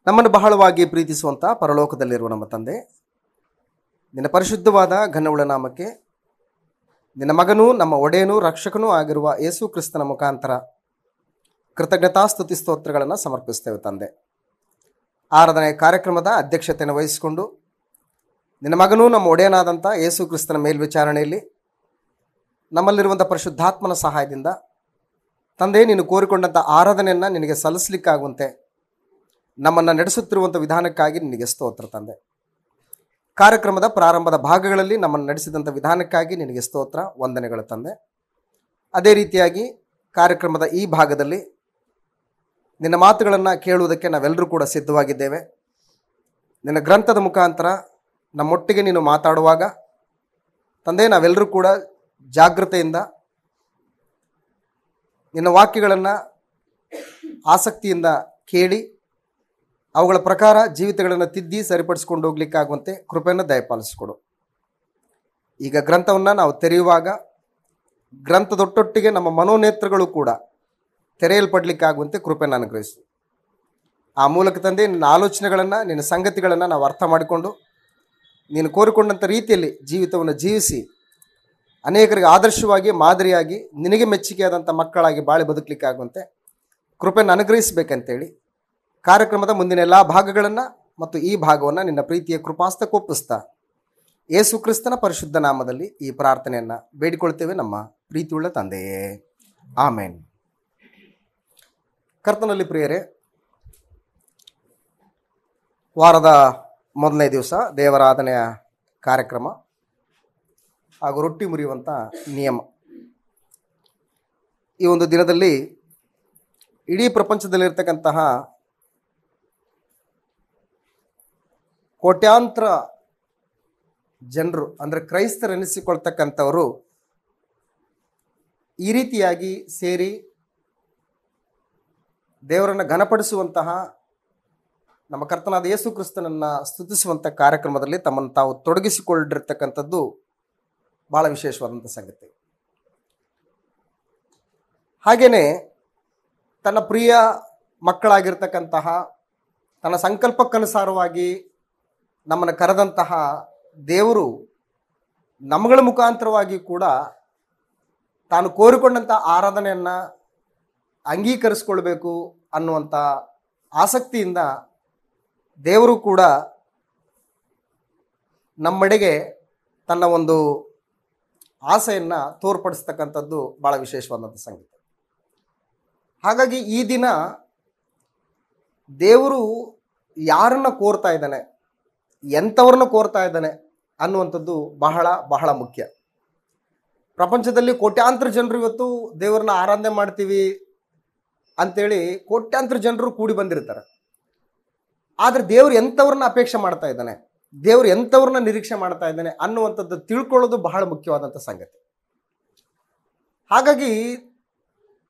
ನಮ್ಮನ್ನು ಬಹಳವಾಗಿ ಪ್ರೀತಿಸುವಂಥ ಪರಲೋಕದಲ್ಲಿರುವ ನಮ್ಮ ತಂದೆ, ನಿನ್ನ ಪರಿಶುದ್ಧವಾದ ಘನವುಳ್ಳ ನಾಮಕ್ಕೆ ನಿನ್ನ ಮಗನೂ ನಮ್ಮ ಒಡೆಯನೂ ರಕ್ಷಕನೂ ಆಗಿರುವ ಯೇಸು ಕ್ರಿಸ್ತನ ಮುಖಾಂತರ ಕೃತಜ್ಞತಾ ಸ್ತುತಿ ಸ್ತೋತ್ರಗಳನ್ನು ಸಮರ್ಪಿಸ್ತೇವೆ ತಂದೆ. ಆರಾಧನೆ ಕಾರ್ಯಕ್ರಮದ ಅಧ್ಯಕ್ಷತೆಯನ್ನು ವಹಿಸಿಕೊಂಡು ನಿನ್ನ ಮಗನೂ ನಮ್ಮ ಒಡೆಯನಾದಂಥ ಯೇಸು ಕ್ರಿಸ್ತನ ಮೇಲ್ವಿಚಾರಣೆಯಲ್ಲಿ ನಮ್ಮಲ್ಲಿರುವಂಥ ಪರಿಶುದ್ಧಾತ್ಮನ ಸಹಾಯದಿಂದ ತಂದೆ, ನೀನು ಕೋರಿಕೊಂಡಂಥ ಆರಾಧನೆಯನ್ನು ನಿನಗೆ ಸಲ್ಲಿಸಲಿಕ್ಕಾಗುವಂತೆ ನಮ್ಮನ್ನು ನಡೆಸುತ್ತಿರುವಂಥ ವಿಧಾನಕ್ಕಾಗಿ ನಿನಗೆ ಸ್ತೋತ್ರ ತಂದೆ. ಕಾರ್ಯಕ್ರಮದ ಪ್ರಾರಂಭದ ಭಾಗಗಳಲ್ಲಿ ನಮ್ಮನ್ನು ನಡೆಸಿದಂಥ ವಿಧಾನಕ್ಕಾಗಿ ನಿನಗೆ ಸ್ತೋತ್ರ, ವಂದನೆಗಳು ತಂದೆ. ಅದೇ ರೀತಿಯಾಗಿ ಕಾರ್ಯಕ್ರಮದ ಈ ಭಾಗದಲ್ಲಿ ನಿನ್ನ ಮಾತುಗಳನ್ನು ಕೇಳುವುದಕ್ಕೆ ನಾವೆಲ್ಲರೂ ಕೂಡ ಸಿದ್ಧವಾಗಿದ್ದೇವೆ. ನಿನ್ನ ಗ್ರಂಥದ ಮುಖಾಂತರ ನಮ್ಮೊಟ್ಟಿಗೆ ನೀನು ಮಾತಾಡುವಾಗ ತಂದೆ, ನಾವೆಲ್ಲರೂ ಕೂಡ ಜಾಗೃತೆಯಿಂದ ನಿನ್ನ ವಾಕ್ಯಗಳನ್ನು ಆಸಕ್ತಿಯಿಂದ ಕೇಳಿ ಅವುಗಳ ಪ್ರಕಾರ ಜೀವಿತಗಳನ್ನು ತಿದ್ದಿ ಸರಿಪಡಿಸ್ಕೊಂಡು ಹೋಗ್ಲಿಕ್ಕಾಗುವಂತೆ ಕೃಪೆಯನ್ನು ದಯಪಾಲಿಸಿಕೊಡು. ಈಗ ಗ್ರಂಥವನ್ನು ನಾವು ತೆರೆಯುವಾಗ ಗ್ರಂಥದೊಟ್ಟೊಟ್ಟಿಗೆ ನಮ್ಮ ಮನೋನೇತ್ರಗಳು ಕೂಡ ತೆರೆಯಲ್ಪಡಲಿಕ್ಕಾಗುವಂತೆ ಕೃಪೆಯನ್ನು ಅನುಗ್ರಹಿಸು. ಆ ಮೂಲಕ ತಂದೆ ನಿನ್ನ ಆಲೋಚನೆಗಳನ್ನು, ನಿನ್ನ ಸಂಗತಿಗಳನ್ನು ನಾವು ಅರ್ಥ ಮಾಡಿಕೊಂಡು ನೀನು ಕೋರಿಕೊಂಡಂಥ ರೀತಿಯಲ್ಲಿ ಜೀವಿತವನ್ನು ಜೀವಿಸಿ ಅನೇಕರಿಗೆ ಆದರ್ಶವಾಗಿ ಮಾದರಿಯಾಗಿ ನಿನಗೆ ಮೆಚ್ಚುಗೆಯಾದಂಥ ಮಕ್ಕಳಾಗಿ ಬಾಳಿ ಬದುಕಲಿಕ್ಕಾಗುವಂತೆ ಕೃಪೆಯನ್ನು ಅನುಗ್ರಹಿಸಬೇಕಂತೇಳಿ ಕಾರ್ಯಕ್ರಮದ ಮುಂದಿನ ಎಲ್ಲ ಭಾಗಗಳನ್ನು ಮತ್ತು ಈ ಭಾಗವನ್ನು ನಿನ್ನ ಪ್ರೀತಿಯ ಕೃಪಾಸ್ತಕ್ಕೊಪ್ಪಿಸ್ತಾ ಯೇಸು ಕ್ರಿಸ್ತನ ಪರಿಶುದ್ಧ ನಾಮದಲ್ಲಿ ಈ ಪ್ರಾರ್ಥನೆಯನ್ನು ಬೇಡಿಕೊಳ್ತೇವೆ ನಮ್ಮ ಪ್ರೀತಿಯುಳ್ಳ ತಂದೆಯೇ, ಆಮೇನ್. ಕರ್ತನಲ್ಲಿ ಪ್ರಿಯರೇ, ವಾರದ ಮೊದಲನೇ ದಿವಸ ದೇವರಾಧನೆಯ ಕಾರ್ಯಕ್ರಮ ಹಾಗೂ ರೊಟ್ಟಿ ಮುರಿಯುವಂಥ ನಿಯಮ. ಈ ಒಂದು ದಿನದಲ್ಲಿ ಇಡೀ ಪ್ರಪಂಚದಲ್ಲಿರ್ತಕ್ಕಂತಹ ಕೋಟ್ಯಾಂತರ ಜನರು, ಅಂದರೆ ಕ್ರೈಸ್ತರೆನಿಸಿಕೊಳ್ತಕ್ಕಂಥವರು ಈ ರೀತಿಯಾಗಿ ಸೇರಿ ದೇವರನ್ನು ಘನಪಡಿಸುವಂತಹ ನಮ್ಮ ಕರ್ತನಾದ ಯೇಸು ಕ್ರಿಸ್ತನನ್ನು ಸ್ತುತಿಸುವಂಥ ಕಾರ್ಯಕ್ರಮದಲ್ಲಿ ತಮ್ಮನ್ನು ತಾವು ತೊಡಗಿಸಿಕೊಂಡಿರ್ತಕ್ಕಂಥದ್ದು ಭಾಳ ವಿಶೇಷವಾದಂಥ ಸಂಗತಿ. ಹಾಗೆಯೇ ತನ್ನ ಪ್ರಿಯ ಮಕ್ಕಳಾಗಿರ್ತಕ್ಕಂತಹ, ತನ್ನ ಸಂಕಲ್ಪಕ್ಕನುಸಾರವಾಗಿ ನಮ್ಮನ್ನು ಕರೆದಂತಹ ದೇವರು ನಮ್ಮಗಳ ಮುಖಾಂತರವಾಗಿ ಕೂಡ ತಾನು ಕೋರಿಕೊಂಡಂಥ ಆರಾಧನೆಯನ್ನು ಅಂಗೀಕರಿಸ್ಕೊಳ್ಬೇಕು ಅನ್ನುವಂಥ ಆಸಕ್ತಿಯಿಂದ ದೇವರು ಕೂಡ ನಮ್ಮೆಡೆಗೆ ತನ್ನ ಒಂದು ಆಸೆಯನ್ನು ತೋರ್ಪಡಿಸ್ತಕ್ಕಂಥದ್ದು ಭಾಳ ವಿಶೇಷವಾದಂಥ ಸಂಗತಿ. ಹಾಗಾಗಿ ಈ ದಿನ ದೇವರು ಯಾರನ್ನು ಕೋರ್ತಾ ಇದ್ದಾನೆ, ಎಂಥವ್ರನ್ನ ಕೋರ್ತಾ ಇದ್ದಾನೆ ಅನ್ನುವಂಥದ್ದು ಬಹಳ ಬಹಳ ಮುಖ್ಯ. ಪ್ರಪಂಚದಲ್ಲಿ ಕೋಟ್ಯಾಂತರ ಜನರು ಇವತ್ತು ದೇವರನ್ನ ಆರಾಧನೆ ಮಾಡ್ತೀವಿ ಅಂತೇಳಿ ಕೋಟ್ಯಾಂತರ ಜನರು ಕೂಡಿ ಬಂದಿರ್ತಾರೆ. ಆದರೆ ದೇವರು ಎಂಥವ್ರನ್ನ ಅಪೇಕ್ಷೆ ಮಾಡ್ತಾ ಇದ್ದಾನೆ, ದೇವರು ಎಂಥವ್ರನ್ನ ನಿರೀಕ್ಷೆ ಮಾಡ್ತಾ ಇದ್ದಾನೆ ಅನ್ನುವಂಥದ್ದು ತಿಳ್ಕೊಳ್ಳೋದು ಬಹಳ ಮುಖ್ಯವಾದಂಥ ಸಂಗತಿ. ಹಾಗಾಗಿ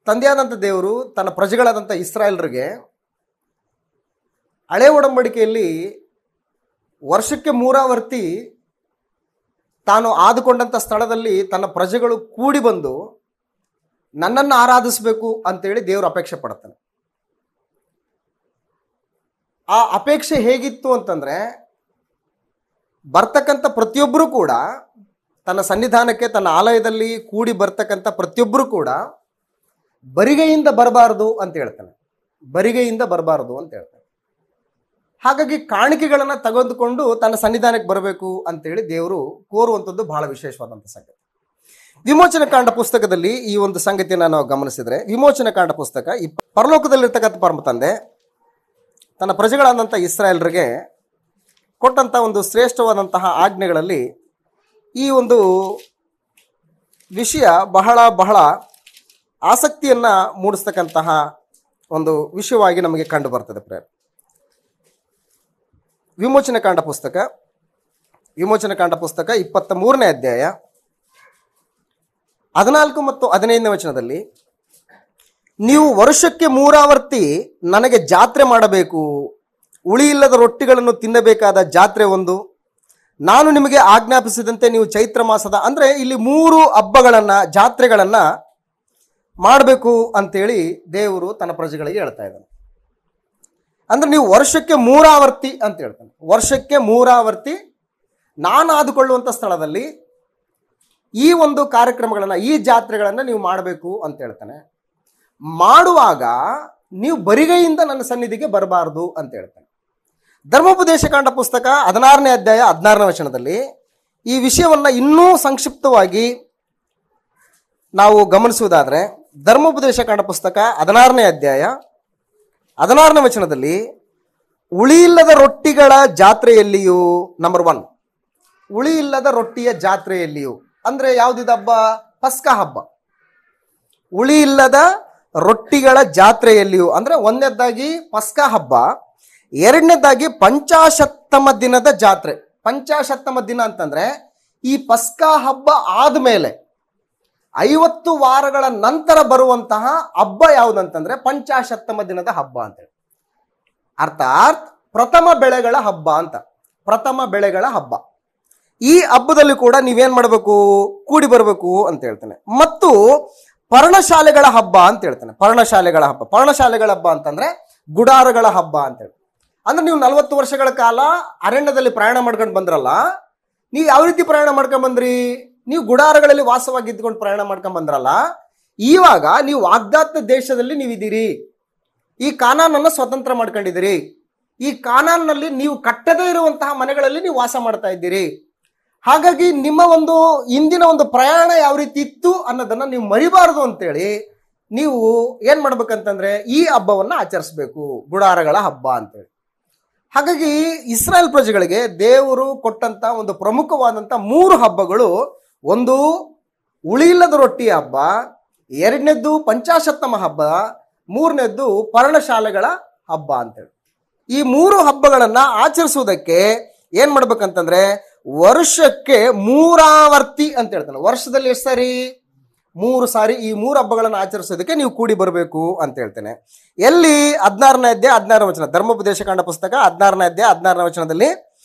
ತಂದೆಯಾದಂಥ ದೇವರು ತನ್ನ ಪ್ರಜೆಗಳಾದಂಥ ಇಸ್ರಾಯೇಲರಿಗೆ ಹಳೆ ಒಡಂಬಡಿಕೆಯಲ್ಲಿ ವರ್ಷಕ್ಕೆ ಮೂರಾವರ್ತಿ ತಾನು ಆದುಕೊಂಡಂಥ ಸ್ಥಳದಲ್ಲಿ ತನ್ನ ಪ್ರಜೆಗಳು ಕೂಡಿ ಬಂದು ನನ್ನನ್ನು ಆರಾಧಿಸಬೇಕು ಅಂತೇಳಿ ದೇವರು ಅಪೇಕ್ಷೆ ಪಡ್ತಾನೆ. ಆ ಅಪೇಕ್ಷೆ ಹೇಗಿತ್ತು ಅಂತಂದರೆ, ಬರ್ತಕ್ಕಂಥ ಪ್ರತಿಯೊಬ್ಬರೂ ಕೂಡ ತನ್ನ ಸನ್ನಿಧಾನಕ್ಕೆ, ತನ್ನ ಆಲಯದಲ್ಲಿ ಕೂಡಿ ಬರ್ತಕ್ಕಂಥ ಪ್ರತಿಯೊಬ್ಬರೂ ಕೂಡ ಬರಿಗೈಯಿಂದ ಬರಬಾರ್ದು ಅಂತ ಹೇಳ್ತಾನೆ. ಬರಿಗೈಯಿಂದ ಬರಬಾರ್ದು ಅಂತ ಹೇಳ್ತಾನೆ. ಹಾಗಾಗಿ ಕಾಣಿಕೆಗಳನ್ನು ತೆಗೆದುಕೊಂಡು ತನ್ನ ಸನ್ನಿಧಾನಕ್ಕೆ ಬರಬೇಕು ಅಂತೇಳಿ ದೇವರು ಕೋರುವಂಥದ್ದು ಬಹಳ ವಿಶೇಷವಾದಂಥ ಸಂಗತಿ. ವಿಮೋಚನ ಕಾಂಡ ಪುಸ್ತಕದಲ್ಲಿ ಈ ಒಂದು ಸಂಗತಿಯನ್ನು ನಾವು ಗಮನಿಸಿದರೆ, ವಿಮೋಚನ ಕಾಂಡ ಪುಸ್ತಕ ಪರಲೋಕದಲ್ಲಿರ್ತಕ್ಕಂಥ ಪರಮ ತಂದೆ ತನ್ನ ಪ್ರಜೆಗಳಾದಂಥ ಇಸ್ರಾಯೇಲರಿಗೆ ಕೊಟ್ಟಂಥ ಒಂದು ಶ್ರೇಷ್ಠವಾದಂತಹ ಆಜ್ಞೆಗಳಲ್ಲಿ ಈ ಒಂದು ವಿಷಯ ಬಹಳ ಬಹಳ ಆಸಕ್ತಿಯನ್ನು ಮೂಡಿಸ್ತಕ್ಕಂತಹ ಒಂದು ವಿಷಯವಾಗಿ ನಮಗೆ ಕಂಡು ಬರ್ತದೆ. ವಿಮೋಚನ ಕಾಂಡ ಪುಸ್ತಕ 23ನೇ ಅಧ್ಯಾಯ 14 ಮತ್ತು 15ನೇ ವಚನದಲ್ಲಿ, ನೀವು ವರ್ಷಕ್ಕೆ ಮೂರಾವರ್ತಿ ನನಗೆ ಜಾತ್ರೆ ಮಾಡಬೇಕು, ಉಳಿಯಿಲ್ಲದ ರೊಟ್ಟಿಗಳನ್ನು ತಿನ್ನಬೇಕಾದ ಜಾತ್ರೆ ಒಂದು, ನಾನು ನಿಮಗೆ ಆಜ್ಞಾಪಿಸಿದಂತೆ ನೀವು ಚೈತ್ರ ಮಾಸದ, ಅಂದರೆ ಇಲ್ಲಿ 3 ಹಬ್ಬಗಳನ್ನು, ಜಾತ್ರೆಗಳನ್ನು ಮಾಡಬೇಕು ಅಂತೇಳಿ ದೇವರು ತನ್ನ ಪ್ರಜೆಗಳಿಗೆ ಹೇಳ್ತಾ ಇದ್ದಾನೆ. ಅಂದ್ರೆ ನೀವು ವರ್ಷಕ್ಕೆ 3 ಆವರ್ತಿ ಅಂತ ಹೇಳ್ತಾನೆ. ವರ್ಷಕ್ಕೆ 3 ಆವರ್ತಿ ನಾನು ಆದುಕೊಳ್ಳುವಂಥ ಸ್ಥಳದಲ್ಲಿ ಈ ಒಂದು ಕಾರ್ಯಕ್ರಮಗಳನ್ನು, ಈ ಜಾತ್ರೆಗಳನ್ನು ನೀವು ಮಾಡಬೇಕು ಅಂತ ಹೇಳ್ತಾನೆ. ಮಾಡುವಾಗ ನೀವು ಬರಿಗೈಯಿಂದ ನನ್ನ ಸನ್ನಿಧಿಗೆ ಬರಬಾರ್ದು ಅಂತ ಹೇಳ್ತಾನೆ. ಧರ್ಮೋಪದೇಶ ಕಾಂಡ ಪುಸ್ತಕ 16ನೇ ಅಧ್ಯಾಯ 16ನೇ ವಚನದಲ್ಲಿ ಈ ವಿಷಯವನ್ನು ಇನ್ನೂ ಸಂಕ್ಷಿಪ್ತವಾಗಿ ನಾವು ಗಮನಿಸುವುದಾದರೆ, ಧರ್ಮೋಪದೇಶ ಕಾಂಡ ಪುಸ್ತಕ 16ನೇ ಅಧ್ಯಾಯ 16ನೇ ವಚನದಲ್ಲಿ, ಉಳಿಯಿಲ್ಲದ ರೊಟ್ಟಿಗಳ ಜಾತ್ರೆಯಲ್ಲಿಯೂ, ನಂಬರ್ 1, ಉಳಿಯಿಲ್ಲದ ರೊಟ್ಟಿಯ ಜಾತ್ರೆಯಲ್ಲಿಯೂ ಅಂದ್ರೆ ಯಾವುದಿದ ಹಬ್ಬ? ಪಸ್ಕ ಹಬ್ಬ. ಉಳಿಯಿಲ್ಲದ ರೊಟ್ಟಿಗಳ ಜಾತ್ರೆಯಲ್ಲಿಯೂ ಅಂದ್ರೆ ಒಂದನೇದಾಗಿ ಪಸ್ಕ ಹಬ್ಬ, ಎರಡನೇದಾಗಿ ಪಂಚಾಶತ್ತಮ ದಿನದ ಜಾತ್ರೆ. ಪಂಚಾಶತ್ತಮ ದಿನ ಅಂತಂದ್ರೆ ಈ ಪಸ್ಕ ಹಬ್ಬ ಆದ್ಮೇಲೆ 50 ವಾರಗಳ ನಂತರ ಬರುವಂತಹ ಹಬ್ಬ ಯಾವುದಂತಂದ್ರೆ ಪಂಚಾಶತ್ತಮ ದಿನದ ಹಬ್ಬ ಅಂತೇಳಿ. ಅರ್ಥಾತ್ ಪ್ರಥಮ ಬೆಳೆಗಳ ಹಬ್ಬ ಅಂತ. ಪ್ರಥಮ ಬೆಳೆಗಳ ಹಬ್ಬ. ಈ ಹಬ್ಬದಲ್ಲಿ ಕೂಡ ನೀವೇನ್ ಮಾಡಬೇಕು? ಕೂಡಿ ಬರಬೇಕು ಅಂತ ಹೇಳ್ತಾನೆ. ಮತ್ತು ಪರ್ಣಶಾಲೆಗಳ ಹಬ್ಬ ಅಂತ ಹೇಳ್ತಾನೆ. ಪರ್ಣಶಾಲೆಗಳ ಹಬ್ಬ. ಪರ್ಣಶಾಲೆಗಳ ಹಬ್ಬ ಅಂತಂದ್ರೆ ಗುಡಾರಗಳ ಹಬ್ಬ ಅಂತ ಹೇಳಿ. ಅಂದ್ರೆ ನೀವು 40 ವರ್ಷಗಳ ಕಾಲ ಅರಣ್ಯದಲ್ಲಿ ಪ್ರಯಾಣ ಮಾಡ್ಕೊಂಡು ಬಂದ್ರಲ್ಲ, ನೀವು ಯಾವ ರೀತಿ ಪ್ರಯಾಣ ಮಾಡ್ಕೊಂಡ್ ಬಂದ್ರಿ? ನೀವು ಗುಡಾರಗಳಲ್ಲಿ ವಾಸವಾಗಿ ಇದ್ಕೊಂಡು ಪ್ರಯಾಣ ಮಾಡ್ಕೊಂಡ್ ಬಂದ್ರಲ್ಲ. ಇವಾಗ ನೀವು ವಾಗ್ದಾತ್ತ ದೇಶದಲ್ಲಿ ನೀವಿದ್ದೀರಿ. ಈ ಕಾನಾನನ್ನ ಸ್ವತಂತ್ರ ಮಾಡ್ಕೊಂಡಿದ್ದೀರಿ. ಈ ಕಾನಾನ್ನಲ್ಲಿ ನೀವು ಕಟ್ಟದೇ ಇರುವಂತಹ ಮನೆಗಳಲ್ಲಿ ನೀವು ವಾಸ ಮಾಡ್ತಾ ಇದ್ದೀರಿ. ಹಾಗಾಗಿ ನಿಮ್ಮ ಒಂದು ಇಂದಿನ ಒಂದು ಪ್ರಯಾಣ ಯಾವ ರೀತಿ ಇತ್ತು ಅನ್ನೋದನ್ನ ನೀವು ಮರಿಬಾರದು ಅಂತೇಳಿ ನೀವು ಏನ್ ಮಾಡ್ಬೇಕಂತಂದ್ರೆ ಈ ಹಬ್ಬವನ್ನ ಆಚರಿಸ್ಬೇಕು, ಗುಡಾರಗಳ ಹಬ್ಬ ಅಂತೇಳಿ. ಹಾಗಾಗಿ ಇಸ್ರಾಯೇಲ್ ಪ್ರಜೆಗಳಿಗೆ ದೇವರು ಕೊಟ್ಟಂತ ಒಂದು ಪ್ರಮುಖವಾದಂತ 3 ಹಬ್ಬಗಳು, ಒಂದು ಉಳಿಯಿಲ್ಲದ ರೊಟ್ಟಿಯ ಹಬ್ಬ, ಎರಡನೇದ್ದು ಪಂಚಾಶತ್ತಮ ಹಬ್ಬ, ಮೂರನೇದ್ದು ಪರ್ಣಶಾಲೆಗಳ ಹಬ್ಬ ಅಂತೇಳಿ. ಈ 3 ಹಬ್ಬಗಳನ್ನ ಆಚರಿಸುವುದಕ್ಕೆ ಏನ್ ಮಾಡ್ಬೇಕಂತಂದ್ರೆ ವರ್ಷಕ್ಕೆ 3 ಆವರ್ತಿ ಅಂತ ಹೇಳ್ತಾನೆ. ವರ್ಷದಲ್ಲಿ ಎಷ್ಟು ಸಾರಿ? 3 ಸಾರಿ ಈ 3 ಹಬ್ಬಗಳನ್ನು ಆಚರಿಸೋದಕ್ಕೆ ನೀವು ಕೂಡಿ ಬರಬೇಕು ಅಂತ ಹೇಳ್ತೇನೆ. ಎಲ್ಲಿ? 16ನೇ ಅಧ್ಯಾಯ 16ನೇ ವಚನ. ಧರ್ಮೋಪದೇಶ ಕಾಂಡ ಪುಸ್ತಕ 16ನೇ ಅಧ್ಯಾಯ 16ನೇ ವಚನದಲ್ಲಿ,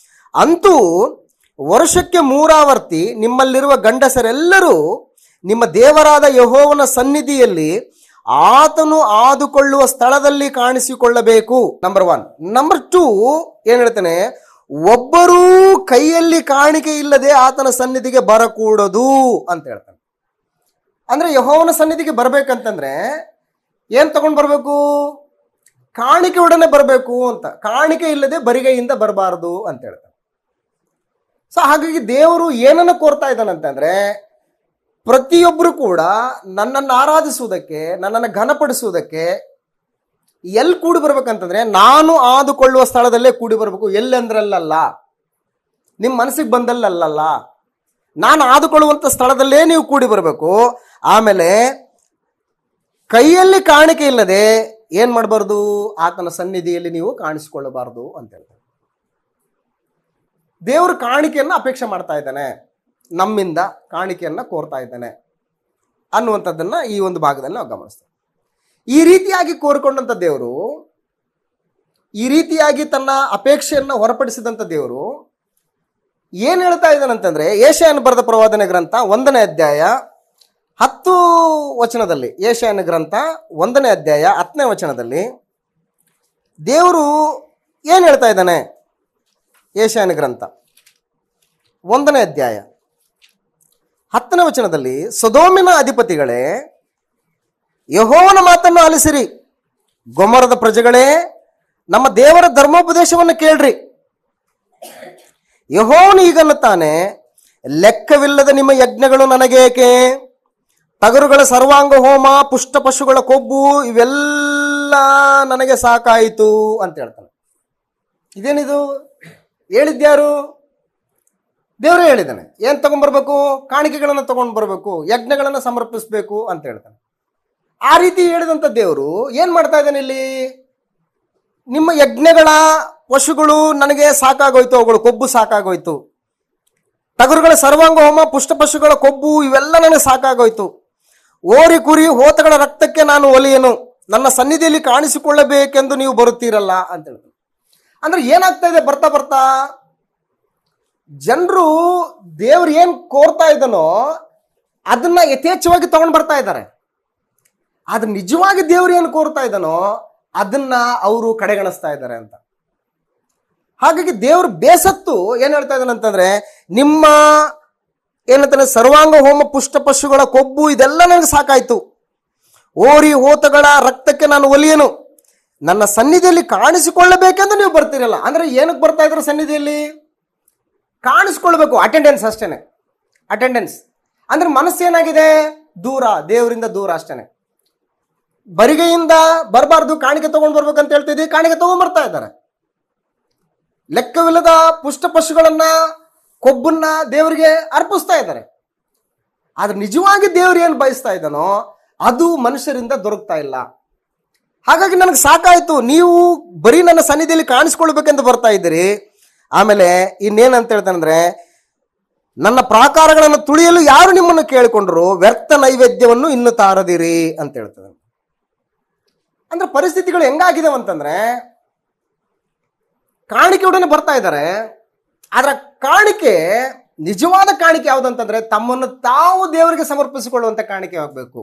ಅಂತೂ ವರ್ಷಕ್ಕೆ 3 ಆವರ್ತಿ ನಿಮ್ಮಲ್ಲಿರುವ ಗಂಡಸರೆಲ್ಲರೂ ನಿಮ್ಮ ದೇವರಾದ ಯೆಹೋವನ ಸನ್ನಿಧಿಯಲ್ಲಿ ಆತನು ಆದುಕೊಳ್ಳುವ ಸ್ಥಳದಲ್ಲಿ ಕಾಣಿಸಿಕೊಳ್ಳಬೇಕು. ನಂಬರ್ 1. ನಂಬರ್ 2 ಏನ್ ಹೇಳ್ತಾನೆ? ಒಬ್ಬರೂ ಕೈಯಲ್ಲಿ ಕಾಣಿಕೆ ಇಲ್ಲದೆ ಆತನ ಸನ್ನಿಧಿಗೆ ಬರಕೂಡದು ಅಂತ ಹೇಳ್ತಾನೆ. ಅಂದ್ರೆ ಯೆಹೋವನ ಸನ್ನಿಧಿಗೆ ಬರ್ಬೇಕಂತಂದ್ರೆ ಏನ್ ತಗೊಂಡ್ ಬರ್ಬೇಕು? ಕಾಣಿಕೆ ಒಡನೆ ಬರಬೇಕು ಅಂತ. ಕಾಣಿಕೆ ಇಲ್ಲದೆ ಬರಿಗೈಯಿಂದ ಬರಬಾರದು ಅಂತ ಹೇಳ್ತಾನೆ. ಸೊ ಹಾಗಾಗಿ ದೇವರು ಏನನ್ನ ಕೋರ್ತಾ ಇದ್ದಾನಂತಂದ್ರೆ, ಪ್ರತಿಯೊಬ್ಬರು ಕೂಡ ನನ್ನನ್ನು ಆರಾಧಿಸುವುದಕ್ಕೆ, ನನ್ನನ್ನು ಘನಪಡಿಸುವುದಕ್ಕೆ ಎಲ್ಲಿ ಕೂಡಿ ಬರ್ಬೇಕಂತಂದ್ರೆ ನಾನು ಆದುಕೊಳ್ಳುವ ಸ್ಥಳದಲ್ಲೇ ಕೂಡಿ ಬರ್ಬೇಕು. ಎಲ್ಲೆಂದ್ರಲ್ಲ, ನಿಮ್ಮ ಮನಸ್ಸಿಗೆ ಬಂದಲ್ಲಲ್ಲ, ನಾನು ಆದುಕೊಳ್ಳುವಂತ ಸ್ಥಳದಲ್ಲೇ ನೀವು ಕೂಡಿ ಬರಬೇಕು. ಆಮೇಲೆ ಕೈಯಲ್ಲಿ ಕಾಣಿಕೆ ಇಲ್ಲದೆ ಏನ್ ಮಾಡಬಾರ್ದು? ಆತನ ಸನ್ನಿಧಿಯಲ್ಲಿ ನೀವು ಕಾಣಿಸಿಕೊಳ್ಳಬಾರದು ಅಂತ ಹೇಳ್ತಾರೆ. ದೇವರು ಕಾಣಿಕೆಯನ್ನ ಅಪೇಕ್ಷೆ ಮಾಡ್ತಾ ಇದ್ದಾನೆ, ನಮ್ಮಿಂದ ಕಾಣಿಕೆಯನ್ನ ಕೋರ್ತಾ ಇದ್ದಾನೆ ಅನ್ನುವಂಥದ್ದನ್ನ ಈ ಒಂದು ಭಾಗದಲ್ಲಿ ನಾವು ಗಮನಿಸ್ತೇವೆ. ಈ ರೀತಿಯಾಗಿ ಕೋರಿಕೊಂಡಂತ ದೇವರು, ಈ ರೀತಿಯಾಗಿ ತನ್ನ ಅಪೇಕ್ಷೆಯನ್ನ ಹೊರಪಡಿಸಿದಂತ ದೇವರು ಏನ್ ಹೇಳ್ತಾ ಇದ್ದಾನಂತಂದ್ರೆ, ಯೆಶಾಯನ ಬರೆದ ಪ್ರವಾದನೆ ಗ್ರಂಥ 1ನೇ ಅಧ್ಯಾಯ 10 ವಚನದಲ್ಲಿ, ಯೆಶಾಯನ ಗ್ರಂಥ 1ನೇ ಅಧ್ಯಾಯ 10ನೇ ವಚನದಲ್ಲಿ ದೇವರು ಏನ್ ಹೇಳ್ತಾ ಇದ್ದಾನೆ? ಯೆಶಾಯನ ಗ್ರಂಥ 1ನೇ ಅಧ್ಯಾಯ 10ನೇ ವಚನದಲ್ಲಿ, ಸೊದೋಮಿನ ಅಧಿಪತಿಗಳೇ ಯೆಹೋವನ ಮಾತನ್ನು ಆಲಿಸಿರಿ, ಗೊಮರದ ಪ್ರಜೆಗಳೇ ನಮ್ಮ ದೇವರ ಧರ್ಮೋಪದೇಶವನ್ನು ಕೇಳ್ರಿ. ಯೆಹೋವನು ಹೀಗನ್ನುತ್ತಾನೆ, ಲೆಕ್ಕವಿಲ್ಲದ ನಿಮ್ಮ ಯಜ್ಞಗಳು ನನಗೇಕೆ? ಟಗರುಗಳ ಸರ್ವಾಂಗ ಹೋಮ, ಪುಷ್ಟ ಪಶುಗಳ ಕೊಬ್ಬು ಇವೆಲ್ಲ ನನಗೆ ಸಾಕಾಯಿತು ಅಂತ ಹೇಳ್ತಾನೆ. ಇದೇನಿದು? ಹೇಳಿದ್ಯಾರು? ದೇವರೇ ಹೇಳಿದ್ದಾನೆ. ಏನ್ ತಗೊಂಡ್ಬರ್ಬೇಕು? ಕಾಣಿಕೆಗಳನ್ನು ತಗೊಂಡ್ ಬರ್ಬೇಕು, ಯಜ್ಞಗಳನ್ನು ಸಮರ್ಪಿಸ್ಬೇಕು ಅಂತ ಹೇಳ್ತಾನೆ. ಆ ರೀತಿ ಹೇಳಿದಂತ ದೇವರು ಏನ್ ಮಾಡ್ತಾ ಇದ್ದಾನೆ ಇಲ್ಲಿ? ನಿಮ್ಮ ಯಜ್ಞಗಳ ಪಶುಗಳು ನನಗೆ ಸಾಕಾಗೋಯ್ತು, ಅವುಗಳು ಕೊಬ್ಬು ಸಾಕಾಗೋಯ್ತು. ಟಗರುಗಳ ಸರ್ವಾಂಗ ಹೋಮ, ಪುಷ್ಟ ಪಶುಗಳ ಕೊಬ್ಬು ಇವೆಲ್ಲ ನನಗೆ ಸಾಕಾಗೋಯ್ತು. ಓರಿ ಕುರಿ ಹೋತಗಳ ರಕ್ತಕ್ಕೆ ನಾನು ಒಲಿಯನು, ನನ್ನ ಸನ್ನಿಧಿಯಲ್ಲಿ ಕಾಣಿಸಿಕೊಳ್ಳಬೇಕೆಂದು ನೀವು ಬರುತ್ತೀರಲ್ಲ ಅಂತ ಹೇಳ್ತಾರೆ. ಅಂದ್ರೆ ಏನಾಗ್ತಾ ಇದೆ? ಬರ್ತಾ ಬರ್ತಾ ಜನರು ದೇವ್ರು ಏನ್ ಕೋರ್ತಾ ಇದ್ದಾನೋ ಅದನ್ನ ಯಥೇಚ್ಛವಾಗಿ ತಗೊಂಡ್ ಬರ್ತಾ ಇದ್ದಾರೆ. ಆದ್ರೆ ನಿಜವಾಗಿ ದೇವ್ರು ಏನು ಕೋರ್ತಾ ಇದ್ದಾನೋ ಅದನ್ನ ಅವರು ಕಡೆಗಣಿಸ್ತಾ ಇದ್ದಾರೆ ಅಂತ. ಹಾಗಾಗಿ ದೇವರು ಬೇಸತ್ತು ಏನ್ ಹೇಳ್ತಾ ಇದ್ದಾನೆ ಅಂತಂದ್ರೆ, ನಿಮ್ಮ ಏನಂತಾನೆ ಸರ್ವಾಂಗ ಹೋಮ ಪುಷ್ಟ ಪಶುಗಳ ಕೊಬ್ಬು ಇದೆಲ್ಲ ನನಗೆ ಸಾಕಾಯ್ತು, ಓರಿ ಹೋತಗಳ ರಕ್ತಕ್ಕೆ ನಾನು ಒಲಿಯನು, ನನ್ನ ಸನ್ನಿಧಿಯಲ್ಲಿ ಕಾಣಿಸಿಕೊಳ್ಳಬೇಕೆಂದು ನೀವು ಬರ್ತೀರಲ್ಲ. ಅಂದ್ರೆ ಏನಕ್ಕೆ ಬರ್ತಾ ಇದ್ರು ಸನ್ನಿಧಿಯಲ್ಲಿ? ಕಾಣಿಸ್ಕೊಳ್ಬೇಕು, ಅಟೆಂಡೆನ್ಸ್ ಅಷ್ಟೇನೆ. ಅಟೆಂಡೆನ್ಸ್ ಅಂದ್ರೆ ಮನಸ್ಸೇನಾಗಿದೆ? ದೂರ, ದೇವರಿಂದ ದೂರ ಅಷ್ಟೇನೆ. ಬರಿಗೆಯಿಂದ ಬರಬಾರ್ದು, ಕಾಣಿಕೆ ತಗೊಂಡ್ ಬರ್ಬೇಕಂತ ಹೇಳ್ತಿದ್ವಿ, ಕಾಣಿಕೆ ತಗೊಂಡ್ ಬರ್ತಾ ಇದ್ದಾರೆ. ಲೆಕ್ಕವಿಲ್ಲದ ಪುಷ್ಟ ಪಶುಗಳನ್ನ ಕೊಬ್ಬನ್ನ ದೇವರಿಗೆ ಅರ್ಪಿಸ್ತಾ ಇದ್ದಾರೆ. ಆದ್ರೆ ನಿಜವಾಗಿ ದೇವರು ಏನು ಬಯಸ್ತಾ ಇದ್ದಾನೋ ಅದು ಮನುಷ್ಯರಿಂದ ದೊರಕ್ತಾ ಇಲ್ಲ. ಹಾಗಾಗಿ ನನಗೆ ಸಾಕಾಯ್ತು, ನೀವು ಬರೀ ನನ್ನ ಸನ್ನಿಧಿಯಲ್ಲಿ ಕಾಣಿಸ್ಕೊಳ್ಬೇಕೆಂದು ಬರ್ತಾ ಇದ್ದೀರಿ. ಆಮೇಲೆ ಇನ್ನೇನಂತ ಹೇಳ್ತಾನಂದ್ರೆ, ನನ್ನ ಪ್ರಾಕಾರಗಳನ್ನು ತುಳಿಯಲು ಯಾರು ನಿಮ್ಮನ್ನು ಕೇಳಿಕೊಂಡ್ರು, ವ್ಯರ್ಥ ನೈವೇದ್ಯವನ್ನು ಇನ್ನು ತಾರದಿರಿ ಅಂತ ಹೇಳ್ತದೆ. ಅಂದ್ರೆ ಪರಿಸ್ಥಿತಿಗಳು ಹೆಂಗಾಗಿದಾವೆ ಅಂತಂದ್ರೆ, ಕಾಣಿಕೆ ಒಡನೆ ಬರ್ತಾ ಇದ್ದಾರೆ. ಆದ್ರೆ ಕಾಣಿಕೆ, ನಿಜವಾದ ಕಾಣಿಕೆ ಯಾವುದಂತಂದ್ರೆ ತಮ್ಮನ್ನು ತಾವು ದೇವರಿಗೆ ಸಮರ್ಪಿಸಿಕೊಳ್ಳುವಂತ ಕಾಣಿಕೆ ಆಗಬೇಕು.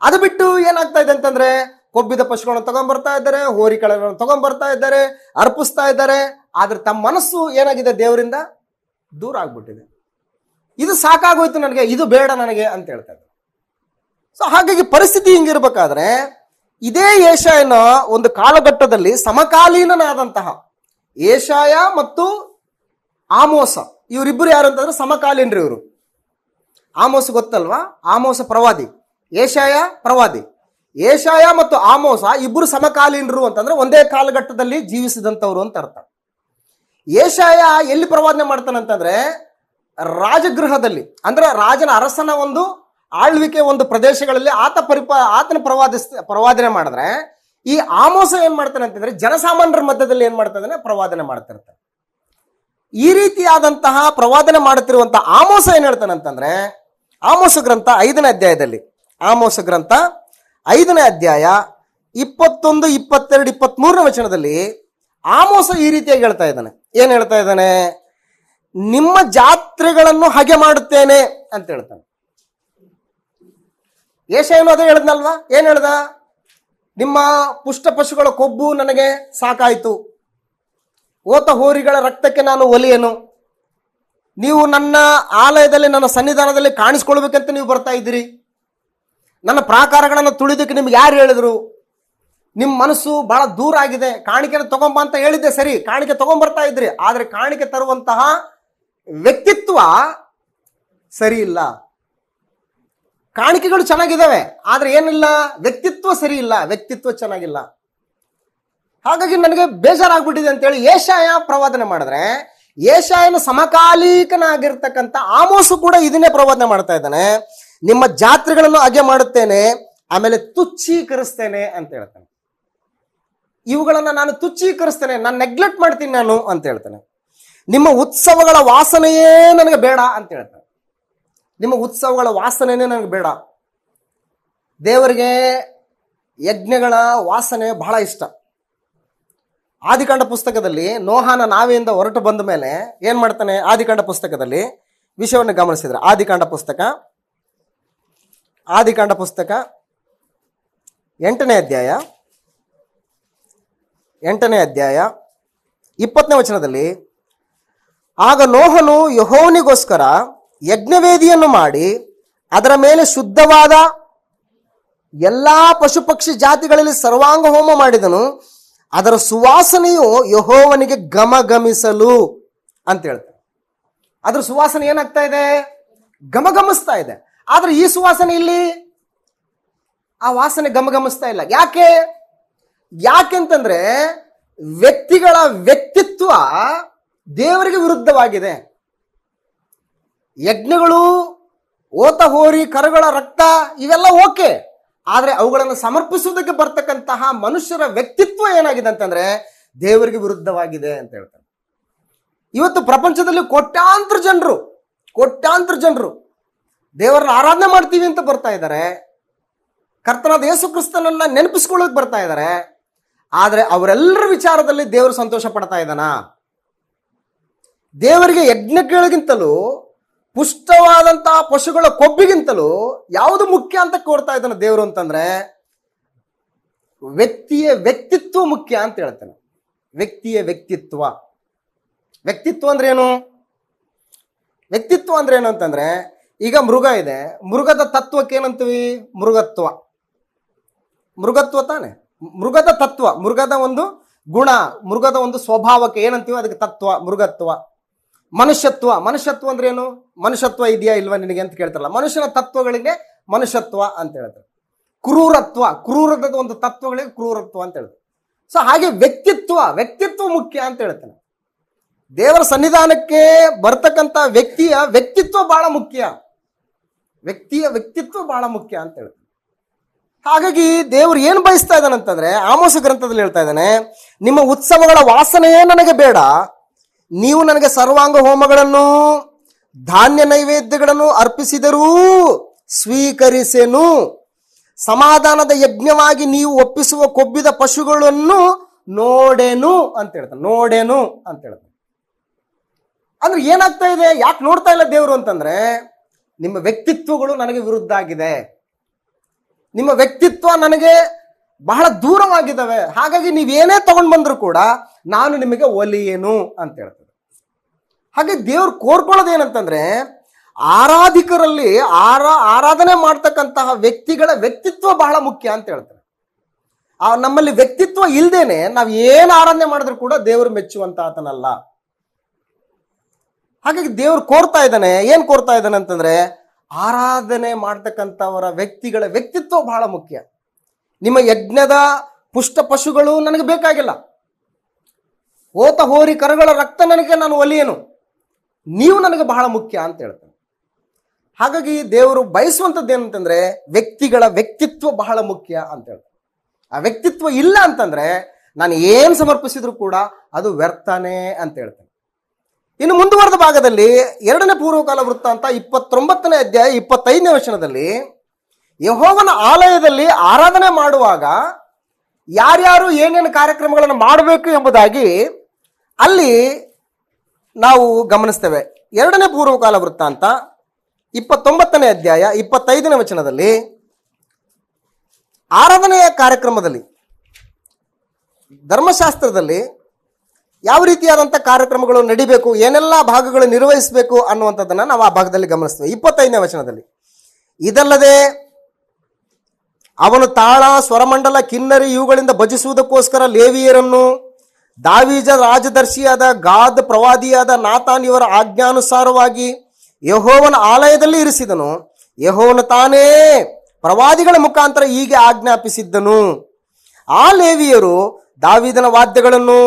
ಅದು ಬಿಟ್ಟು ಏನಾಗ್ತಾ ಇದೆ ಅಂತಂದ್ರೆ, ಕೊಬ್ಬಿದ ಪಶುಗಳನ್ನು ತಗೊಂಡ್ಬರ್ತಾ ಇದ್ದಾರೆ, ಹೋರಿಕಳಗಳನ್ನು ತಗೊಂಡ್ಬರ್ತಾ ಇದ್ದಾರೆ, ಅರ್ಪಿಸ್ತಾ ಇದ್ದಾರೆ. ಆದ್ರೆ ತಮ್ಮ ಮನಸ್ಸು ಏನಾಗಿದೆ? ದೇವರಿಂದ ದೂರ ಆಗ್ಬಿಟ್ಟಿದೆ. ಇದು ಸಾಕಾಗೋಯ್ತು ನನಗೆ, ಇದು ಬೇಡ ನನಗೆ ಅಂತ ಹೇಳ್ತಾ ಇದ್ದಾರೆ. ಸೊ ಹಾಗಾಗಿ ಪರಿಸ್ಥಿತಿ ಹಿಂಗಿರ್ಬೇಕಾದ್ರೆ, ಇದೇ ಯೆಶಾಯನ ಒಂದು ಕಾಲಘಟ್ಟದಲ್ಲಿ ಸಮಕಾಲೀನನಾದಂತಹ ಯೆಶಾಯ ಮತ್ತು ಆಮೋಸ, ಇವರಿಬ್ಬರು ಯಾರು ಅಂತಂದ್ರೆ ಸಮಕಾಲೀನರು ಇವರು. ಆಮೋಸ ಗೊತ್ತಲ್ವಾ? ಆಮೋಸ ಪ್ರವಾದಿ, ಯೆಶಾಯ ಪ್ರವಾದಿ. ಯೆಶಾಯ ಮತ್ತು ಆಮೋಸ ಇಬ್ಬರು ಸಮಕಾಲೀನರು ಅಂತಂದ್ರೆ ಒಂದೇ ಕಾಲಘಟ್ಟದಲ್ಲಿ ಜೀವಿಸಿದಂಥವ್ರು ಅಂತ ಅರ್ಥ. ಯೆಶಾಯ ಎಲ್ಲಿ ಪ್ರವಾದನೆ ಮಾಡ್ತಾನಂತಂದ್ರೆ ರಾಜಗೃಹದಲ್ಲಿ, ಅಂದ್ರೆ ರಾಜನ ಅರಸನ ಒಂದು ಆಳ್ವಿಕೆ ಒಂದು ಪ್ರದೇಶಗಳಲ್ಲಿ ಆತನ ಪ್ರವಾದನೆ ಮಾಡಿದ್ರೆ, ಈ ಆಮೋಸ ಏನ್ ಮಾಡ್ತಾನೆ ಅಂತಂದ್ರೆ ಜನಸಾಮಾನ್ಯರ ಮಧ್ಯದಲ್ಲಿ ಏನ್ ಮಾಡ್ತಾನೆ? ಪ್ರವಾದನೆ ಮಾಡ್ತಿರ್ತಾನೆ. ಈ ರೀತಿಯಾದಂತಹ ಪ್ರವಾದನೆ ಮಾಡುತ್ತಿರುವಂತಹ ಆಮೋಸ ಏನ್ ಹೇಳ್ತಾನೆ ಅಂತಂದ್ರೆ, ಆಮೋಸ ಗ್ರಂಥ 5ನೇ ಅಧ್ಯಾಯದಲ್ಲಿ, ಆಮೋಸ ಗ್ರಂಥ 5ನೇ ಅಧ್ಯಾಯ 21, 22, 23ನೇ ವಚನದಲ್ಲಿ ಆಮೋಸ ಈ ರೀತಿಯಾಗಿ ಹೇಳ್ತಾ ಇದ್ದಾನೆ. ಏನ್ ಹೇಳ್ತಾ ಇದ್ದಾನೆ? ನಿಮ್ಮ ಜಾತ್ರೆಗಳನ್ನು ಹಾಗೆ ಮಾಡುತ್ತೇನೆ ಅಂತ ಹೇಳ್ತಾನೆ. ಯೆಶಾಯನು ಅದೇ ಹೇಳ್ದಲ್ವಾ? ಏನ್ ಹೇಳ್ದ? ನಿಮ್ಮ ಪುಷ್ಟ ಪಶುಗಳ ಕೊಬ್ಬು ನನಗೆ ಸಾಕಾಯ್ತು, ಓತ ಹೋರಿಗಳ ರಕ್ತಕ್ಕೆ ನಾನು ಒಲಿಯನು. ನೀವು ನನ್ನ ಆಲಯದಲ್ಲಿ, ನನ್ನ ಸನ್ನಿಧಾನದಲ್ಲಿ ಕಾಣಿಸ್ಕೊಳ್ಬೇಕಂತ ನೀವು ಬರ್ತಾ ಇದ್ದೀರಿ. ನನ್ನ ಪ್ರಾಕಾರಗಳನ್ನು ತುಳಿದಕ್ಕೆ ನಿಮ್ಗೆ ಯಾರು ಹೇಳಿದ್ರು? ನಿಮ್ಮ ಮನಸ್ಸು ಬಹಳ ದೂರ ಆಗಿದೆ. ಕಾಣಿಕೆನ ತಗೊಂಬ ಅಂತ ಹೇಳಿದ್ದೆ, ಸರಿ, ಕಾಣಿಕೆ ತಗೊಂಡ್ಬರ್ತಾ ಇದ್ರಿ. ಆದ್ರೆ ಕಾಣಿಕೆ ತರುವಂತಹ ವ್ಯಕ್ತಿತ್ವ ಸರಿ ಇಲ್ಲ. ಕಾಣಿಕೆಗಳು ಚೆನ್ನಾಗಿದ್ದಾವೆ, ಆದ್ರೆ ಏನಿಲ್ಲ? ವ್ಯಕ್ತಿತ್ವ ಸರಿ ಇಲ್ಲ, ವ್ಯಕ್ತಿತ್ವ ಚೆನ್ನಾಗಿಲ್ಲ. ಹಾಗಾಗಿ ನನಗೆ ಬೇಜಾರಾಗ್ಬಿಟ್ಟಿದೆ ಅಂತೇಳಿ ಯೆಶಾಯ ಪ್ರವಾದನೆ ಮಾಡಿದ್ರೆ, ಯೆಶಾಯನ ಸಮಕಾಲೀಕನಾಗಿರ್ತಕ್ಕಂಥ ಆಮೋಸು ಕೂಡ ಇದನ್ನೇ ಪ್ರವಾದನೆ ಮಾಡ್ತಾ ಇದ್ದಾನೆ. ನಿಮ್ಮ ಜಾತ್ರೆಗಳನ್ನು ಹಾಗೆ ಮಾಡುತ್ತೇನೆ, ಆಮೇಲೆ ತುಚ್ಛೀಕರಿಸ್ತೇನೆ ಅಂತ ಹೇಳ್ತಾನೆ. ಇವುಗಳನ್ನ ನಾನು ತುಚ್ಛೀಕರಿಸ್ತೇನೆ, ನಾನು ನೆಗ್ಲೆಕ್ಟ್ ಮಾಡ್ತೀನಿ ನಾನು ಅಂತ ಹೇಳ್ತಾನೆ. ನಿಮ್ಮ ಉತ್ಸವಗಳ ವಾಸನೆಯೇ ನನಗೆ ಬೇಡ ಅಂತ ಹೇಳ್ತಾನೆ. ನಿಮ್ಮ ಉತ್ಸವಗಳ ವಾಸನೆಯೇ ನನಗೆ ಬೇಡ. ದೇವರಿಗೆ ಯಜ್ಞಗಳ ವಾಸನೆ ಬಹಳ ಇಷ್ಟ. ಆದಿಕಾಂಡ ಪುಸ್ತಕದಲ್ಲಿ ನೋಹನ ನಾವೆಯಿಂದ ಹೊರಟು ಬಂದ ಮೇಲೆ ಏನ್ ಮಾಡ್ತಾನೆ? ಆದಿಕಾಂಡ ಪುಸ್ತಕದಲ್ಲಿ ವಿಷಯವನ್ನು ಗಮನಿಸಿದ್ರೆ, ಆದಿಕಾಂಡ ಪುಸ್ತಕ 8ನೇ ಅಧ್ಯಾಯ 20ನೇ ವಚನದಲ್ಲಿ, ಆಗ ನೋಹನು ಯೆಹೋವನಿಗೋಸ್ಕರ ಯಜ್ಞವೇದಿಯನ್ನು ಮಾಡಿ ಅದರ ಮೇಲೆ ಶುದ್ಧವಾದ ಎಲ್ಲಾ ಪಶು ಪಕ್ಷಿ ಜಾತಿಗಳಲ್ಲಿ ಸರ್ವಾಂಗ ಹೋಮ ಮಾಡಿದನು. ಅದರ ಸುವಾಸನೆಯು ಯೆಹೋವನಿಗೆ ಗಮಗಮಿಸಲು ಅಂತ ಹೇಳ್ತಾರೆ. ಅದ್ರ ಸುವಾಸನೆ ಏನಾಗ್ತಾ ಇದೆ? ಗಮಗಮಿಸ್ತಾ ಇದೆ. ಆದ್ರೆ ಈ ಸುವಾಸನೆ ಇಲ್ಲಿ ಆ ವಾಸನೆ ಗಮಗಮಿಸ್ತಾ ಇಲ್ಲ. ಯಾಕೆಂತಂದ್ರೆ ವ್ಯಕ್ತಿಗಳ ವ್ಯಕ್ತಿತ್ವ ದೇವರಿಗೆ ವಿರುದ್ಧವಾಗಿದೆ. ಯಜ್ಞಗಳು, ಓತ ಹೋರಿ, ಕರುಗಳ ರಕ್ತ ಇವೆಲ್ಲ ಓಕೆ, ಆದ್ರೆ ಅವುಗಳನ್ನು ಸಮರ್ಪಿಸುವುದಕ್ಕೆ ಬರ್ತಕ್ಕಂತಹ ಮನುಷ್ಯರ ವ್ಯಕ್ತಿತ್ವ ಏನಾಗಿದೆ ಅಂತಂದ್ರೆ ದೇವರಿಗೆ ವಿರುದ್ಧವಾಗಿದೆ ಅಂತ ಹೇಳ್ತಾರೆ. ಇವತ್ತು ಪ್ರಪಂಚದಲ್ಲಿ ಕೋಟ್ಯಾಂತರ ಜನರು ದೇವರನ್ನ ಆರಾಧನೆ ಮಾಡ್ತೀವಿ ಅಂತ ಬರ್ತಾ ಇದ್ದಾರೆ, ಕರ್ತನಾದ ಯೇಸು ಕ್ರಿಸ್ತನನ್ನ ನೆನಪಿಸ್ಕೊಳ್ಳೋಕೆ ಬರ್ತಾ ಇದ್ದಾರೆ. ಆದ್ರೆ ಅವರೆಲ್ಲರ ವಿಚಾರದಲ್ಲಿ ದೇವರು ಸಂತೋಷ ಪಡ್ತಾ ಇದ್ದಾನ? ದೇವರಿಗೆ ಯಜ್ಞಗಳಿಗಿಂತಲೂ ಪುಷ್ಟವಾದಂತಹ ಪಶುಗಳ ಕೊಬ್ಬಿಗಿಂತಲೂ ಯಾವುದು ಮುಖ್ಯ ಅಂತ ಕೋರ್ತಾ ಇದ್ದಾನೆ ದೇವರು ಅಂತಂದ್ರೆ, ವ್ಯಕ್ತಿಯ ವ್ಯಕ್ತಿತ್ವ ಮುಖ್ಯ ಅಂತ ಹೇಳ್ತಾನೆ. ವ್ಯಕ್ತಿಯ ವ್ಯಕ್ತಿತ್ವ. ವ್ಯಕ್ತಿತ್ವ ಅಂದ್ರೆ ಏನು? ವ್ಯಕ್ತಿತ್ವ ಅಂದ್ರೆ ಏನು ಅಂತಂದ್ರೆ, ಈಗ ಮೃಗ ಇದೆ, ಮೃಗದ ತತ್ವಕ್ಕೆ ಏನಂತೀವಿ? ಮೃಗತ್ವ. ಮೃಗತ್ವ ತಾನೆ, ಮೃಗದ ತತ್ವ, ಮೃಗದ ಒಂದು ಗುಣ, ಮೃಗದ ಒಂದು ಸ್ವಭಾವಕ್ಕೆ ಏನಂತೀವಿ? ಅದಕ್ಕೆ ತತ್ವ, ಮೃಗತ್ವ. ಮನುಷ್ಯತ್ವ. ಮನುಷ್ಯತ್ವ ಅಂದ್ರೆ ಏನು? ಮನುಷ್ಯತ್ವ ಇದೆಯಾ ಇಲ್ವಾ ನಿನಗೆ ಅಂತ ಕೇಳ್ತಾರಲ್ಲ, ಮನುಷ್ಯನ ತತ್ವಗಳಿಗೆ ಮನುಷ್ಯತ್ವ ಅಂತ ಹೇಳ್ತಾರೆ. ಕ್ರೂರತ್ವ, ಕ್ರೂರದ ಒಂದು ತತ್ವಗಳಿಗೆ ಕ್ರೂರತ್ವ ಅಂತ ಹೇಳ್ತಾರೆ. ಸೊ ಹಾಗೆ ವ್ಯಕ್ತಿತ್ವ, ವ್ಯಕ್ತಿತ್ವ ಮುಖ್ಯ ಅಂತ ಹೇಳ್ತಾನೆ. ದೇವರ ಸನ್ನಿಧಾನಕ್ಕೆ ಬರ್ತಕ್ಕಂಥ ವ್ಯಕ್ತಿಯ ವ್ಯಕ್ತಿತ್ವ ಬಹಳ ಮುಖ್ಯ. ವ್ಯಕ್ತಿಯ ವ್ಯಕ್ತಿತ್ವ ಬಹಳ ಮುಖ್ಯ ಅಂತ ಹೇಳ್ತಾನೆ. ಹಾಗಾಗಿ ದೇವರು ಏನು ಬಯಸ್ತಾ ಇದ್ದಾನೆ ಅಂತಂದ್ರೆ, ಆಮೋಸ ಗ್ರಂಥದಲ್ಲಿ ಹೇಳ್ತಾ ಇದ್ದಾನೆ, ನಿಮ್ಮ ಉತ್ಸವಗಳ ವಾಸನೆಯೇ ನನಗೆ ಬೇಡ, ನೀವು ನನಗೆ ಸರ್ವಾಂಗ ಹೋಮಗಳನ್ನು ಧಾನ್ಯ ನೈವೇದ್ಯಗಳನ್ನು ಅರ್ಪಿಸಿದರೂ ಸ್ವೀಕರಿಸೆನು, ಸಮಾಧಾನದ ಯಜ್ಞವಾಗಿ ನೀವು ಒಪ್ಪಿಸುವ ಕೊಬ್ಬಿದ ಪಶುಗಳನ್ನು ನೋಡೆನು ಅಂತ ಹೇಳ್ತಾನೆ. ನೋಡೆನು ಅಂತ ಹೇಳ್ತಾನೆ. ಅಂದ್ರೆ ಏನಾಗ್ತಾ ಇದೆ? ಯಾಕೆ ನೋಡ್ತಾ ಇಲ್ಲ ದೇವರು ಅಂತಂದ್ರೆ, ನಿಮ್ಮ ವ್ಯಕ್ತಿತ್ವಗಳು ನನಗೆ ವಿರುದ್ಧ ಆಗಿದೆ, ನಿಮ್ಮ ವ್ಯಕ್ತಿತ್ವ ನನಗೆ ಬಹಳ ದೂರವಾಗಿದ್ದಾವೆ, ಹಾಗಾಗಿ ನೀವೇನೇ ತಗೊಂಡ್ ಬಂದ್ರು ಕೂಡ ನಾನು ನಿಮಗೆ ಒಲಿಯೇನು ಅಂತ ಹೇಳ್ತದೆ. ಹಾಗೆ ದೇವ್ರು ಕೋರ್ಕೊಳ್ಳೋದೇನಂತಂದ್ರೆ, ಆರಾಧಿಕರಲ್ಲಿ ಆರಾಧನೆ ಮಾಡ್ತಕ್ಕಂತಹ ವ್ಯಕ್ತಿಗಳ ವ್ಯಕ್ತಿತ್ವ ಬಹಳ ಮುಖ್ಯ ಅಂತ ಹೇಳ್ತಾರೆ. ನಮ್ಮಲ್ಲಿ ವ್ಯಕ್ತಿತ್ವ ಇಲ್ದೇನೆ ನಾವು ಏನು ಆರಾಧನೆ ಮಾಡಿದ್ರು ಕೂಡ ದೇವರು ಮೆಚ್ಚುವಂತ ಆತನಲ್ಲ. ಹಾಗಾಗಿ ದೇವ್ರು ಕೋರ್ತಾ ಇದ್ದಾನೆ, ಏನ್ ಕೋರ್ತಾ ಇದ್ದಾನೆ ಅಂತಂದ್ರೆ, ಆರಾಧನೆ ಮಾಡ್ತಕ್ಕಂಥವರ ವ್ಯಕ್ತಿಗಳ ವ್ಯಕ್ತಿತ್ವ ಬಹಳ ಮುಖ್ಯ. ನಿಮ್ಮ ಯಜ್ಞದ ಪುಷ್ಟ ಪಶುಗಳು ನನಗೆ ಬೇಕಾಗಿಲ್ಲ, ಹೋತ ಹೋರಿ ಕರುಗಳ ರಕ್ತ ನನಗೆ ನಾನು ಒಲಿಯೇನು, ನೀವು ನನಗೆ ಬಹಳ ಮುಖ್ಯ ಅಂತ ಹೇಳ್ತಾನೆ. ಹಾಗಾಗಿ ದೇವರು ಬಯಸುವಂಥದ್ದು ಏನಂತಂದ್ರೆ, ವ್ಯಕ್ತಿಗಳ ವ್ಯಕ್ತಿತ್ವ ಬಹಳ ಮುಖ್ಯ ಅಂತ ಹೇಳ್ತಾನೆ. ಆ ವ್ಯಕ್ತಿತ್ವ ಇಲ್ಲ ಅಂತಂದ್ರೆ ನಾನು ಏನು ಸಮರ್ಪಿಸಿದ್ರು ಕೂಡ ಅದು ವ್ಯರ್ಥನೇ ಅಂತ ಹೇಳ್ತಾನೆ. ಇನ್ನು ಮುಂದುವರೆದ ಭಾಗದಲ್ಲಿ 2ನೇ ಪೂರ್ವಕಾಲ ವೃತ್ತಾಂತ 29ನೇ ಅಧ್ಯಾಯ 25ನೇ ವಚನದಲ್ಲಿ, ಯೆಹೋವನ ಆಲಯದಲ್ಲಿ ಆರಾಧನೆ ಮಾಡುವಾಗ ಯಾರ್ಯಾರು ಏನೇನು ಕಾರ್ಯಕ್ರಮಗಳನ್ನು ಮಾಡಬೇಕು ಎಂಬುದಾಗಿ ಅಲ್ಲಿ ನಾವು ಗಮನಿಸ್ತೇವೆ. 2ನೇ ಪೂರ್ವಕಾಲ ವೃತ್ತಾಂತ 29ನೇ ಅಧ್ಯಾಯ 25ನೇ ವಚನದಲ್ಲಿ, ಆರಾಧನೆಯ ಕಾರ್ಯಕ್ರಮದಲ್ಲಿ ಧರ್ಮಶಾಸ್ತ್ರದಲ್ಲಿ ಯಾವ ರೀತಿಯಾದಂಥ ಕಾರ್ಯಕ್ರಮಗಳು ನಡಿಬೇಕು, ಏನೆಲ್ಲ ಭಾಗಗಳು ನಿರ್ವಹಿಸಬೇಕು ಅನ್ನುವಂಥದ್ದನ್ನು ನಾವು ಆ ಭಾಗದಲ್ಲಿ ಗಮನಿಸ್ತೇವೆ. 25ನೇ ವಚನದಲ್ಲಿ, ಇದಲ್ಲದೆ ಅವನು ತಾಳ, ಸ್ವರಮಂಡಲ, ಕಿನ್ನರಿ ಇವುಗಳಿಂದ ಭಜಿಸುವುದಕ್ಕೋಸ್ಕರ ಲೇವಿಯರನ್ನು ದಾವೀದ ರಾಜದರ್ಶಿಯಾದ ಗಾದ್ ಪ್ರವಾದಿಯಾದ ನಾತಾನ್ ಇವರ ಆಜ್ಞಾನುಸಾರವಾಗಿ ಯೆಹೋವನ ಆಲಯದಲ್ಲಿ ಇರಿಸಿದನು. ಯೆಹೋವನು ತಾನೇ ಪ್ರವಾದಿಗಳ ಮುಖಾಂತರ ಹೀಗೆ ಆಜ್ಞಾಪಿಸಿದ್ದನು. ಆ ಲೇವಿಯರು ದಾವೀದನ ವಾದ್ಯಗಳನ್ನು,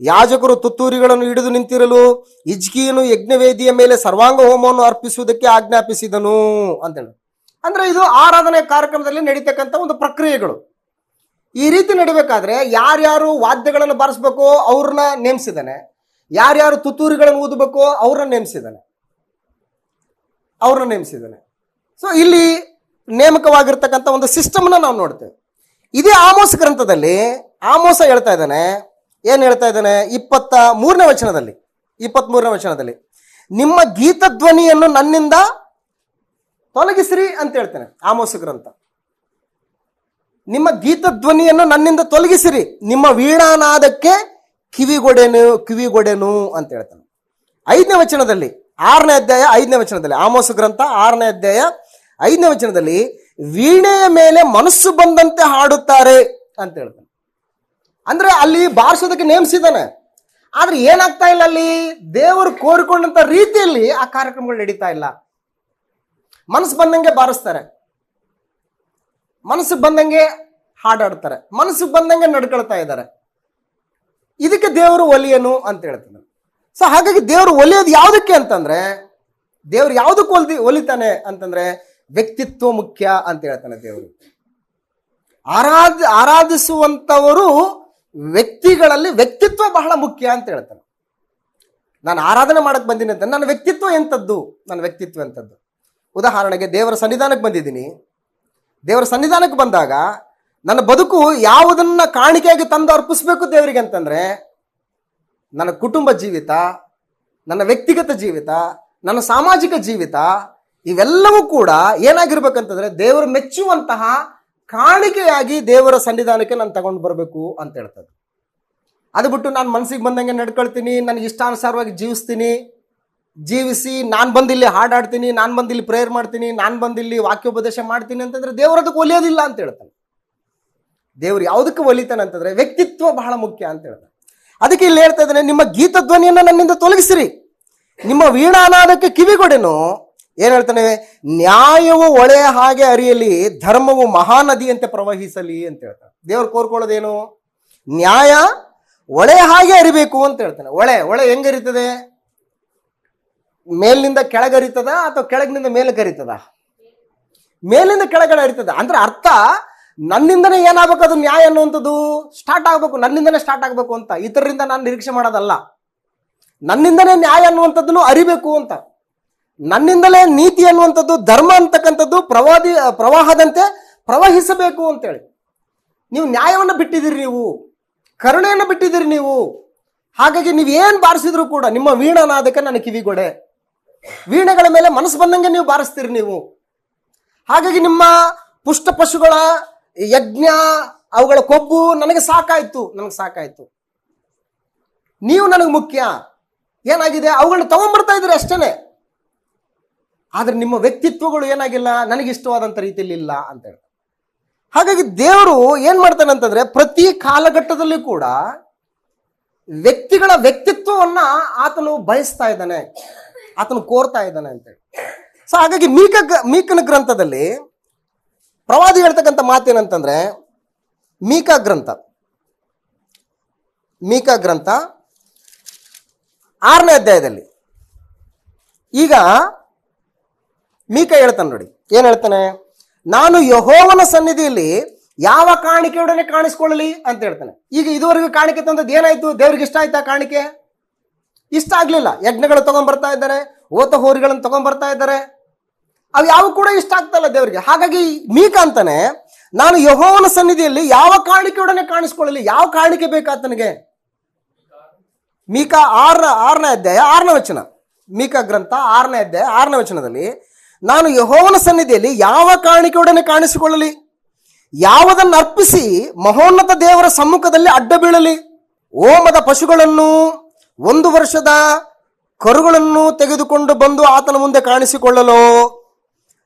ಯಾಜಕರು ತುತ್ತೂರಿಗಳನ್ನು ಹಿಡಿದು ನಿಂತಿರಲು ಹಿಜ್ಕೀಯನು ಯಜ್ಞವೇದಿಯ ಮೇಲೆ ಸರ್ವಾಂಗ ಹೋಮವನ್ನು ಅರ್ಪಿಸುವುದಕ್ಕೆ ಆಜ್ಞಾಪಿಸಿದನು ಅಂತೇಳಿ. ಅಂದ್ರೆ ಇದು ಆರಾಧನೆ ಕಾರ್ಯಕ್ರಮದಲ್ಲಿ ನಡೀತಕ್ಕಂಥ ಒಂದು ಪ್ರಕ್ರಿಯೆಗಳು. ಈ ರೀತಿ ನಡಿಬೇಕಾದ್ರೆ ಯಾರ್ಯಾರು ವಾದ್ಯಗಳನ್ನು ಬಾರಿಸ್ಬೇಕೋ ಅವ್ರನ್ನ ನೇಮಿಸಿದ್ದಾನೆ, ಯಾರ್ಯಾರು ತುತ್ತೂರಿಗಳನ್ನು ಊದಬೇಕೋ ಅವ್ರನ್ನ ನೇಮಿಸಿದ್ದಾನೆ. ಸೊ ಇಲ್ಲಿ ನೇಮಕವಾಗಿರ್ತಕ್ಕಂಥ ಒಂದು ಸಿಸ್ಟಮ್ನ ನಾವು ನೋಡ್ತೇವೆ. ಇದೇ ಆಮೋಸ ಗ್ರಂಥದಲ್ಲಿ ಆಮೋಸ ಹೇಳ್ತಾ ಇದ್ದಾನೆ, ಏನ್ ಹೇಳ್ತಾ ಇದ್ದಾನೆ? 23ನೇ ವಚನದಲ್ಲಿ, ನಿಮ್ಮ ಗೀತ ಧ್ವನಿಯನ್ನು ನನ್ನಿಂದ ತೊಲಗಿಸಿರಿ ಅಂತ ಹೇಳ್ತಾನೆ ಆಮೋಸ ಗ್ರಂಥ. ನಿಮ್ಮ ಗೀತ ಧ್ವನಿಯನ್ನು ನನ್ನಿಂದ ತೊಲಗಿಸಿರಿ, ನಿಮ್ಮ ವೀಣಾನಾದಕ್ಕೆ ಕಿವಿಗೊಡೆನು ಅಂತ ಹೇಳ್ತಾನೆ. 5ನೇ ವಚನದಲ್ಲಿ, 6ನೇ ಅಧ್ಯಾಯ 5ನೇ ವಚನದಲ್ಲಿ, ಆಮೋಸ ಗ್ರಂಥ 6ನೇ ಅಧ್ಯಾಯ 5ನೇ ವಚನದಲ್ಲಿ, ವೀಣೆಯ ಮೇಲೆ ಮನಸ್ಸು ಬಂದಂತೆ ಹಾಡುತ್ತಾರೆ ಅಂತ ಹೇಳ್ತಾನೆ. ಅಂದ್ರೆ ಅಲ್ಲಿ ಬಾರಿಸೋದಕ್ಕೆ ನೇಮಿಸಿದ್ದಾನೆ, ಆದ್ರೆ ಏನಾಗ್ತಾ ಇಲ್ಲ, ಅಲ್ಲಿ ದೇವರು ಕೋರಿಕೊಂಡಂತ ರೀತಿಯಲ್ಲಿ ಆ ಕಾರ್ಯಕ್ರಮಗಳು ನಡೀತಾ ಇಲ್ಲ. ಮನಸ್ಸು ಬಂದಂಗೆ ಬಾರಿಸ್ತಾರೆ, ಮನಸ್ಸು ಬಂದಂಗೆ ಹಾಡಾಡ್ತಾರೆ, ಮನಸ್ಸು ಬಂದಂಗೆ ನಡ್ಕೊಳ್ತಾ ಇದ್ದಾರೆ. ಇದಕ್ಕೆ ದೇವರು ಒಲಿಯನು ಅಂತ ಹೇಳ್ತಾನೆ. ಸೊ ಹಾಗಾಗಿ ದೇವರು ಒಲಿಯೋದು ಯಾವುದಕ್ಕೆ ಅಂತಂದ್ರೆ, ದೇವರು ಯಾವುದಕ್ಕೆ ಒಲಿತಾನೆ ಅಂತಂದ್ರೆ ವ್ಯಕ್ತಿತ್ವ ಮುಖ್ಯ ಅಂತ ಹೇಳ್ತಾನೆ ದೇವರು. ಆರಾಧಿಸುವಂತವರು ವ್ಯಕ್ತಿಗಳಲ್ಲಿ ವ್ಯಕ್ತಿತ್ವ ಬಹಳ ಮುಖ್ಯ ಅಂತ ಹೇಳ್ತಾನೆ. ನಾನು ಆರಾಧನೆ ಮಾಡಕ್ ಬಂದೀನಿ ಅಂತ ನನ್ನ ವ್ಯಕ್ತಿತ್ವ ಎಂಥದ್ದು? ಉದಾಹರಣೆಗೆ ದೇವರ ಸನ್ನಿಧಾನಕ್ಕೆ ಬಂದಿದ್ದೀನಿ. ದೇವರ ಸನ್ನಿಧಾನಕ್ಕೆ ಬಂದಾಗ ನನ್ನ ಬದುಕು ಯಾವುದನ್ನ ಕಾಣಿಕೆಯಾಗಿ ತಂದು ಅರ್ಪಿಸ್ಬೇಕು ದೇವರಿಗೆ ಅಂತಂದ್ರೆ, ನನ್ನ ಕುಟುಂಬ ಜೀವಿತ, ನನ್ನ ವ್ಯಕ್ತಿಗತ ಜೀವಿತ, ನನ್ನ ಸಾಮಾಜಿಕ ಜೀವಿತ, ಇವೆಲ್ಲವೂ ಕೂಡ ಏನಾಗಿರ್ಬೇಕಂತಂದ್ರೆ ದೇವರು ಮೆಚ್ಚುವಂತಹ ಕಾಣಿಕೆಯಾಗಿ ದೇವರ ಸನ್ನಿಧಾನಕ್ಕೆ ನಾನು ತಗೊಂಡು ಬರಬೇಕು ಅಂತ ಹೇಳ್ತದೆ. ಅದು ಬಿಟ್ಟು ನಾನು ಮನಸ್ಸಿಗೆ ಬಂದಂಗೆ ನಡ್ಕೊಳ್ತೀನಿ, ನನಗೆ ಇಷ್ಟಾನುಸಾರವಾಗಿ ಜೀವಿಸಿ ನಾನು ಬಂದಿಲ್ಲಿ ಹಾಡಾಡ್ತೀನಿ, ನಾನು ಬಂದಿಲ್ಲಿ ಪ್ರೇಯರ್ ಮಾಡ್ತೀನಿ, ನಾನು ಬಂದಿಲ್ಲಿ ವಾಕ್ಯೋಪದೇಶ ಮಾಡ್ತೀನಿ ಅಂತಂದ್ರೆ ದೇವರದಕ್ಕೆ ಒಲಿಯೋದಿಲ್ಲ ಅಂತ ಹೇಳ್ತಾನೆ. ದೇವರು ಯಾವುದಕ್ಕೆ ಒಲಿತಾನೆ ಅಂತಂದ್ರೆ ವ್ಯಕ್ತಿತ್ವ ಬಹಳ ಮುಖ್ಯ ಅಂತ ಹೇಳ್ತಾನೆ. ಅದಕ್ಕೆ ಇಲ್ಲಿ ಹೇಳ್ತಾ ಇದ್ದಾನೆ, ನಿಮ್ಮ ಗೀತ ಧ್ವನಿಯನ್ನು ನನ್ನಿಂದ ತೊಲಗಿಸಿರಿ, ನಿಮ್ಮ ವೀಣಾನಾದಕ್ಕೆ ಕಿವಿಗೊಡೆನು. ಏನ್ ಹೇಳ್ತಾನೆ? ನ್ಯಾಯವು ಒಳೆಯ ಹಾಗೆ ಹರಿಯಲಿ, ಧರ್ಮವು ಮಹಾನದಿಯಂತೆ ಪ್ರವಹಿಸಲಿ ಅಂತ ಹೇಳ್ತಾನೆ. ದೇವ್ರು ಕೋರ್ಕೊಳ್ಳೋದೇನು? ನ್ಯಾಯ ಒಳೆಯ ಹಾಗೆ ಹರಿಬೇಕು ಅಂತ ಹೇಳ್ತಾನೆ. ಒಳೆ ಹೆಂಗ ಹರಿತದೆ? ಮೇಲಿನಿಂದ ಕೆಳಗರಿತದ ಅಥವಾ ಕೆಳಗಿನಿಂದ ಮೇಲಕ್ಕೆ ಹರಿತದ? ಮೇಲಿಂದ ಕೆಳಗಡೆ ಹರಿತದ. ಅಂದ್ರೆ ಅರ್ಥ ನನ್ನಿಂದನೇ ಏನಾಗಬೇಕು, ಅದು ನ್ಯಾಯ ಅನ್ನುವಂಥದ್ದು ಸ್ಟಾರ್ಟ್ ಆಗ್ಬೇಕು, ನನ್ನಿಂದನೇ ಸ್ಟಾರ್ಟ್ ಆಗ್ಬೇಕು ಅಂತ. ಇತರರಿಂದ ನಾನು ನಿರೀಕ್ಷೆ ಮಾಡೋದಲ್ಲ. ನನ್ನಿಂದನೇ ನ್ಯಾಯ ಅನ್ನುವಂಥದ್ದನ್ನು ಅರಿಬೇಕು ಅಂತ. ನನ್ನಿಂದಲೇ ನೀತಿ ಅನ್ನುವಂಥದ್ದು, ಧರ್ಮ ಅಂತಕ್ಕಂಥದ್ದು ಪ್ರವಾಹದಂತೆ ಪ್ರವಹಿಸಬೇಕು ಅಂತೇಳಿ. ನೀವು ನ್ಯಾಯವನ್ನು ಬಿಟ್ಟಿದ್ದೀರಿ, ನೀವು ಕರುಣೆಯನ್ನು ಬಿಟ್ಟಿದ್ದೀರಿ ನೀವು. ಹಾಗಾಗಿ ನೀವೇನು ಬಾರಿಸಿದ್ರು ಕೂಡ ನಿಮ್ಮ ವೀಣಾನಾದಕ್ಕೆ ನನ್ನ ಕಿವಿಗೊಡೆ. ವೀಣೆಗಳ ಮೇಲೆ ಮನಸ್ಸು ಬಂದಂಗೆ ನೀವು ಬಾರಿಸ್ತೀರಿ ನೀವು. ಹಾಗಾಗಿ ನಿಮ್ಮ ಪುಷ್ಟ ಪಶುಗಳ ಯಜ್ಞ, ಅವುಗಳ ಕೊಬ್ಬು ನನಗೆ ಸಾಕಾಯ್ತು. ನೀವು ನನಗೆ ಮುಖ್ಯ. ಏನಾಗಿದೆ? ಅವುಗಳನ್ನ ತಗೊಂಡ್ಬರ್ತಾ ಇದ್ರಿ ಅಷ್ಟೇನೆ. ಆದ್ರೆ ನಿಮ್ಮ ವ್ಯಕ್ತಿತ್ವಗಳು ಏನಾಗಿಲ್ಲ, ನನಗೆ ಇಷ್ಟವಾದಂಥ ರೀತಿಯಲ್ಲಿ ಇಲ್ಲ ಅಂತ ಹೇಳಿ. ಹಾಗಾಗಿ ದೇವರು ಏನ್ ಮಾಡ್ತಾನೆ ಅಂತಂದ್ರೆ ಪ್ರತಿ ಕಾಲಘಟ್ಟದಲ್ಲಿ ಕೂಡ ವ್ಯಕ್ತಿಗಳ ವ್ಯಕ್ತಿತ್ವವನ್ನ ಆತನು ಬಯಸ್ತಾ ಇದ್ದಾನೆ, ಆತನು ಕೋರ್ತಾ ಇದ್ದಾನೆ ಅಂತೇಳಿ. ಸೊ ಹಾಗಾಗಿ ಮೀಕನ ಗ್ರಂಥದಲ್ಲಿ ಪ್ರವಾದಿ ಹೇಳ್ತಕ್ಕಂಥ ಮಾತೇನಂತಂದ್ರೆ, ಮೀಕಾ ಗ್ರಂಥ 6ನೇ ಅಧ್ಯಾಯದಲ್ಲಿ ಈಗ ಮೀಕ ಹೇಳ್ತಾನೆ ನೋಡಿ. ಏನ್ ಹೇಳ್ತಾನೆ? ನಾನು ಯೆಹೋವನ ಸನ್ನಿಧಿಯಲ್ಲಿ ಯಾವ ಕಾಣಿಕೆಯೊಡನೆ ಕಾಣಿಸ್ಕೊಳ್ಳಲಿ ಅಂತ ಹೇಳ್ತಾನೆ. ಈಗ ಇದುವರೆಗೂ ಕಾಣಿಕೆ ತಂದದ್ದು ಏನಾಯ್ತು? ದೇವ್ರಿಗೆ ಇಷ್ಟ ಆಯ್ತಾ ಕಾಣಿಕೆ? ಇಷ್ಟ ಆಗ್ಲಿಲ್ಲ. ಯಜ್ಞಗಳು ತಗೊಂಡ್ಬರ್ತಾ ಇದ್ದಾರೆ, ಓತ ಹೋರಿಗಳನ್ನು ತಗೊಂಡ್ಬರ್ತಾ ಇದ್ದಾರೆ, ಅವು ಯಾವ ಕೂಡ ಇಷ್ಟ ಆಗ್ತಾ ಇಲ್ಲ ದೇವರಿಗೆ. ಹಾಗಾಗಿ ಮೀಕ ಅಂತಾನೆ, ನಾನು ಯೆಹೋವನ ಸನ್ನಿಧಿಯಲ್ಲಿ ಯಾವ ಕಾಣಿಕೆಯೊಡನೆ ಕಾಣಿಸ್ಕೊಳ್ಳಲಿ. ಯಾವ ಕಾಣಿಕೆ ಬೇಕಾತನಿಗೆ? ಮೀಕ 6ನೇ ಅಧ್ಯಾಯ 6ನೇ ವಚನ. ಮೀಕ ಗ್ರಂಥ 6ನೇ ಅಧ್ಯಾಯ 6ನೇ ವಚನದಲ್ಲಿ, ನಾನು ಯೆಹೋವನ ಸನ್ನಿಧಿಯಲ್ಲಿ ಯಾವ ಕಾಣಿಕೆಯೊಡನೆ ಕಾಣಿಸಿಕೊಳ್ಳಲಿ, ಯಾವುದನ್ನು ಅರ್ಪಿಸಿ ಮಹೋನ್ನತ ದೇವರ ಸಮ್ಮುಖದಲ್ಲಿ ಅಡ್ಡ ಬೀಳಲಿ. ಹೋಮದ ಪಶುಗಳನ್ನು 1 ವರ್ಷದ ಕರುಗಳನ್ನು ತೆಗೆದುಕೊಂಡು ಬಂದು ಆತನ ಮುಂದೆ ಕಾಣಿಸಿಕೊಳ್ಳಲು,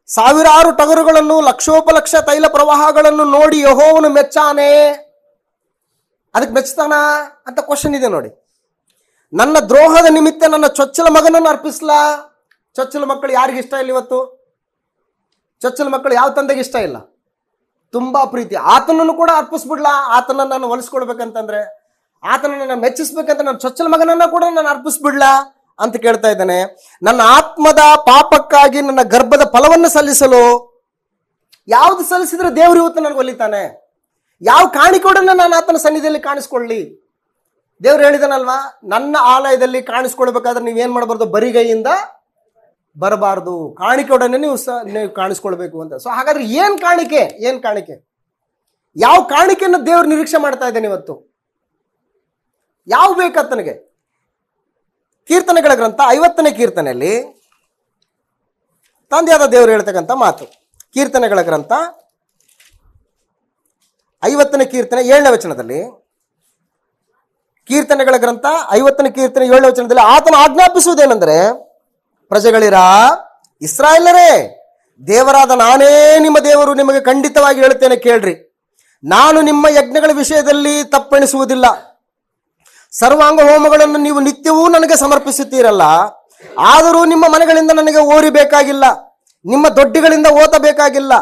1000 ಟಗರುಗಳನ್ನು, ಲಕ್ಷೋಪಲಕ್ಷ ತೈಲ ಪ್ರವಾಹಗಳನ್ನು ನೋಡಿ ಯೆಹೋವನು ಮೆಚ್ಚಾನೆ. ಅದಕ್ಕೆ ಮೆಚ್ತಾನ ಅಂತ ಕ್ವಶನ್ ಇದೆ ನೋಡಿ. ನನ್ನ ದ್ರೋಹದ ನಿಮಿತ್ತ ನನ್ನ ಚೊಚ್ಚಲ ಮಗನನ್ನು ಅರ್ಪಿಸ್ಲಾ. ಚೊಚ್ಚಲ ಮಕ್ಕಳು ಯಾರಿಗೆ ಇಷ್ಟ ಇಲ್ಲ ಇವತ್ತು? ಚೊಚ್ಚಲ ಮಕ್ಕಳು ಯಾವ ತಂದೆಗೆ ಇಷ್ಟ ಇಲ್ಲ? ತುಂಬಾ ಪ್ರೀತಿ. ಆತನನ್ನು ಕೂಡ ಅರ್ಪಿಸ್ಬಿಡ್ಲಾ? ಆತನನ್ನು ನಾನು ಹೊಲಿಸ್ಕೊಳ್ಬೇಕಂತಂದ್ರೆ, ಆತನನ್ನು ನಾನು ಮೆಚ್ಚಿಸ್ಬೇಕಂತ ನನ್ನ ಚೊಚ್ಚಲ ಮಗನನ್ನ ಕೂಡ ನಾನು ಅರ್ಪಿಸ್ಬಿಡ್ಲಾ ಅಂತ ಕೇಳ್ತಾ ಇದ್ದಾನೆ. ನನ್ನ ಆತ್ಮದ ಪಾಪಕ್ಕಾಗಿ ನನ್ನ ಗರ್ಭದ ಫಲವನ್ನು ಸಲ್ಲಿಸಲು. ಯಾವ್ದು ಸಲ್ಲಿಸಿದ್ರೆ ದೇವರು ಇವತ್ತು ನನಗೆ ಒಲಿತಾನೆ? ಯಾವ ಕಾಣಿಕೆಯೊಡನೆ ನಾನು ಆತನ ಸನ್ನಿಧಿಯಲ್ಲಿ ಕಾಣಿಸ್ಕೊಳ್ಳಿ? ದೇವ್ರು ಹೇಳಿದನಲ್ವಾ, ನನ್ನ ಆಲಯದಲ್ಲಿ ಕಾಣಿಸ್ಕೊಳ್ಬೇಕಾದ್ರೆ ನೀವೇನ್ ಮಾಡಬಾರ್ದು? ಬರಿಗೈಯಿಂದ ಬರಬಾರ್ದು, ಕಾಣಿಕೆಯೊಡನೆ ನೀವು ಕಾಣಿಸ್ಕೊಳ್ಬೇಕು ಅಂತ. ಸೊ ಹಾಗಾದ್ರೆ ಏನ್ ಕಾಣಿಕೆ? ಯಾವ ಕಾಣಿಕೆಯನ್ನು ದೇವ್ರು ನಿರೀಕ್ಷೆ ಮಾಡ್ತಾ ಇದ್ದಾನೆ ಇವತ್ತು? ಯಾವ ಬೇಕಾತನಿಗೆ? ಕೀರ್ತನೆಗಳ ಗ್ರಂಥ 50ನೇ ಕೀರ್ತನೆಯಲ್ಲಿ ತಂದೆಯಾದ ದೇವರು ಹೇಳ್ತಕ್ಕಂಥ ಮಾತು. ಕೀರ್ತನೆಗಳ ಗ್ರಂಥ 50ನೇ ಕೀರ್ತನೆ 7ನೇ ವಚನದಲ್ಲಿ, ಕೀರ್ತನೆಗಳ ಗ್ರಂಥ 50ನೇ ಕೀರ್ತನೆ 7ನೇ ವಚನದಲ್ಲಿ ಆತನು ಆಜ್ಞಾಪಿಸುವುದೇನೆಂದರೆ, ಪ್ರಜೆಗಳಿರ, ಇಸ್ರಾಯೇಲರೇ, ದೇವರಾದ ನಾನೇ ನಿಮ್ಮ ದೇವರು, ನಿಮಗೆ ಖಂಡಿತವಾಗಿ ಹೇಳುತ್ತೇನೆ ಕೇಳ್ರಿ. ನಾನು ನಿಮ್ಮ ಯಜ್ಞಗಳ ವಿಷಯದಲ್ಲಿ ತಪ್ಪೆಣಿಸುವುದಿಲ್ಲ. ಸರ್ವಾಂಗ ಹೋಮಗಳನ್ನು ನೀವು ನಿತ್ಯವೂ ನನಗೆ ಸಮರ್ಪಿಸುತ್ತೀರಲ್ಲ, ಆದರೂ ನಿಮ್ಮ ಮನೆಗಳಿಂದ ನನಗೆ ಓರಿಬೇಕಾಗಿಲ್ಲ, ನಿಮ್ಮ ದೊಡ್ಡಿಗಳಿಂದ ಓತಬೇಕಾಗಿಲ್ಲ.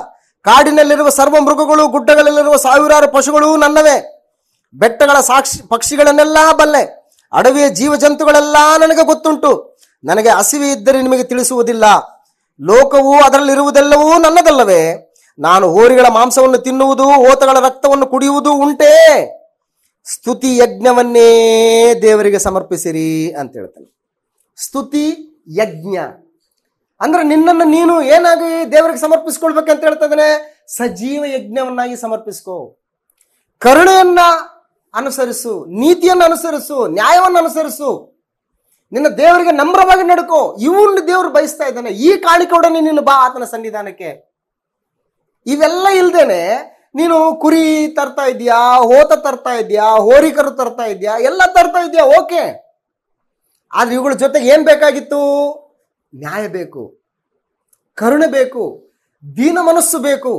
ಕಾಡಿನಲ್ಲಿರುವ ಸರ್ವ ಮೃಗಗಳು, ಗುಡ್ಡಗಳಲ್ಲಿರುವ 1000 ಪಶುಗಳು ನನ್ನವೇ. ಬೆಟ್ಟಗಳ ಪಕ್ಷಿಗಳನ್ನೆಲ್ಲ ಬಲ್ಲೆ, ಅಡವಿಯ ಜೀವಜಂತುಗಳೆಲ್ಲ ನನಗೆ ಗೊತ್ತುಂಟು. ನನಗೆ ಹಸಿವೆ ಇದ್ದರೆ ನಿಮಗೆ ತಿಳಿಸುವುದಿಲ್ಲ. ಲೋಕವು ಅದರಲ್ಲಿರುವುದೆಲ್ಲವೂ ನನ್ನದಲ್ಲವೇ? ನಾನು ಹೋರಿಗಳ ಮಾಂಸವನ್ನು ತಿನ್ನುವುದು, ಓತಗಳ ರಕ್ತವನ್ನು ಕುಡಿಯುವುದು ಉಂಟೇ? ಸ್ತುತಿ ಯಜ್ಞವನ್ನೇ ದೇವರಿಗೆ ಸಮರ್ಪಿಸಿರಿ ಅಂತ ಹೇಳ್ತಾನೆ. ಸ್ತುತಿ ಯಜ್ಞ ಅಂದ್ರೆ ನಿನ್ನನ್ನು ನೀನು ಏನಾಗಿ ದೇವರಿಗೆ ಸಮರ್ಪಿಸ್ಕೊಳ್ಬೇಕಂತ ಹೇಳ್ತಾ ಇದ್ದಾನೆ? ಸಜೀವ ಯಜ್ಞವನ್ನಾಗಿ ಸಮರ್ಪಿಸ್ಕೋ. ಕರುಣೆಯನ್ನ ಅನುಸರಿಸು, ನೀತಿಯನ್ನು ಅನುಸರಿಸು, ನ್ಯಾಯವನ್ನು ಅನುಸರಿಸು, ನಿನ್ನ ದೇವರಿಗೆ ನಮ್ರವಾಗಿ ನಡ್ಕೋ. ಇವನ್ನ ದೇವರು ಬಯಸ್ತಾ ಇದ್ದಾನೆ. ಈ ಕಾಣಿಕೆಯೊಡನೆ ನೀನು ಬಾ ಆತನ ಸನ್ನಿಧಾನಕ್ಕೆ. ಇವೆಲ್ಲ ಇಲ್ದೇನೆ ನೀನು ಕುರಿ ತರ್ತಾ ಇದೆಯಾ, ಹೋತ ತರ್ತಾ ಇದೆಯಾ, ಹೋರಿಕರು ತರ್ತಾ ಇದೆಯಾ, ಎಲ್ಲ ತರ್ತಾ ಇದೆಯಾ, ಓಕೆ. ಆದ್ರೆ ಇವುಗಳ ಜೊತೆಗೆ ಏನ್ ಬೇಕಾಗಿತ್ತು? ನ್ಯಾಯ ಬೇಕು, ಕರುಣೆ ಬೇಕು, ದೀನ ಮನಸ್ಸು ಬೇಕು.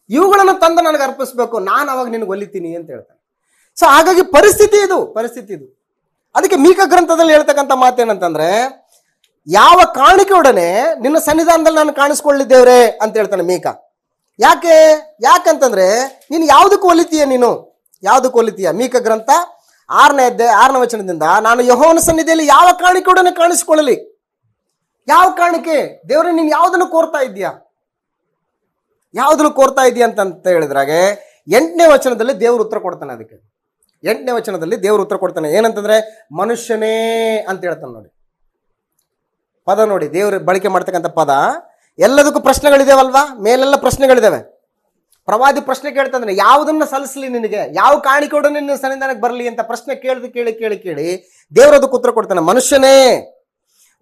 ಇವುಗಳನ್ನು ತಂದು ನನಗೆ ಅರ್ಪಿಸ್ಬೇಕು, ನಾನು ಅವಾಗ ನಿನಗೆ ಒಲಿತೀನಿ ಅಂತ ಹೇಳ್ತಾನೆ. ಸೊ ಹಾಗಾಗಿ ಪರಿಸ್ಥಿತಿ ಇದು. ಅದಕ್ಕೆ ಮೀಕ ಗ್ರಂಥದಲ್ಲಿ ಹೇಳ್ತಕ್ಕಂಥ ಮಾತೇನಂತಂದ್ರೆ, ಯಾವ ಕಾಣಿಕೆಯೊಡನೆ ನಿನ್ನ ಸನ್ನಿಧಾನದಲ್ಲಿ ನಾನು ಕಾಣಿಸ್ಕೊಳ್ಳಿದ್ದೇವ್ರೆ ಅಂತ ಹೇಳ್ತಾನೆ ಮೀಕ. ಯಾಕಂತಂದ್ರೆ ನೀನು ಯಾವುದಕ್ಕೂ ಒಲಿತೀಯ, ಯಾವುದಕ್ಕೂ ಒಲಿತೀಯ? ಮೀಕ ಗ್ರಂಥ 6ನೇ ಅಧ್ಯಾಯ 6ನೇ ವಚನದಿಂದ, ನಾನು ಯೆಹೋವನ ಸನ್ನಿಧಿಯಲ್ಲಿ ಯಾವ ಕಾಣಿಕೆಯೊಡನೆ ಕಾಣಿಸಿಕೊಳ್ಳಲಿ? ಯಾವ ಕಾಣಿಕೆ? ದೇವರೇ, ನೀನು ಯಾವುದನ್ನು ಕೋರ್ತಾ ಇದೀಯಾ ಅಂತ ಹೇಳಿದ್ರಾಗೆ 8ನೇ ವಚನದಲ್ಲಿ ದೇವರು ಉತ್ತರ ಕೊಡ್ತಾನೆ. ಅದಕ್ಕೆ 8ನೇ ವಚನದಲ್ಲಿ ದೇವರು ಉತ್ತರ ಕೊಡ್ತಾನೆ. ಏನಂತಂದ್ರೆ, ಮನುಷ್ಯನೇ ಅಂತ ಹೇಳ್ತಾನೆ. ನೋಡಿ ಪದ, ನೋಡಿ ದೇವರು ಬಳಕೆ ಮಾಡ್ತಕ್ಕಂಥ ಪದ. ಎಲ್ಲದಕ್ಕೂ ಪ್ರಶ್ನೆಗಳಿದಾವಲ್ವಾ? ಮೇಲೆಲ್ಲ ಪ್ರಶ್ನೆಗಳಿದಾವೆ. ಪ್ರವಾದಿ ಪ್ರಶ್ನೆ ಕೇಳ್ತಂದ್ರೆ, ಯಾವುದನ್ನ ಸಲ್ಲಿಸಲಿ ನಿನಗೆ, ಯಾವ ಕಾಣಿಕೆಯೊಡನೆ ನಿನ್ನ ಸನ್ನಿಧಾನಕ್ಕೆ ಬರಲಿ ಅಂತ ಪ್ರಶ್ನೆ ಕೇಳಿ ದೇವರದಕ್ಕೆ ಉತ್ತರ ಕೊಡ್ತಾನೆ. ಮನುಷ್ಯನೇ,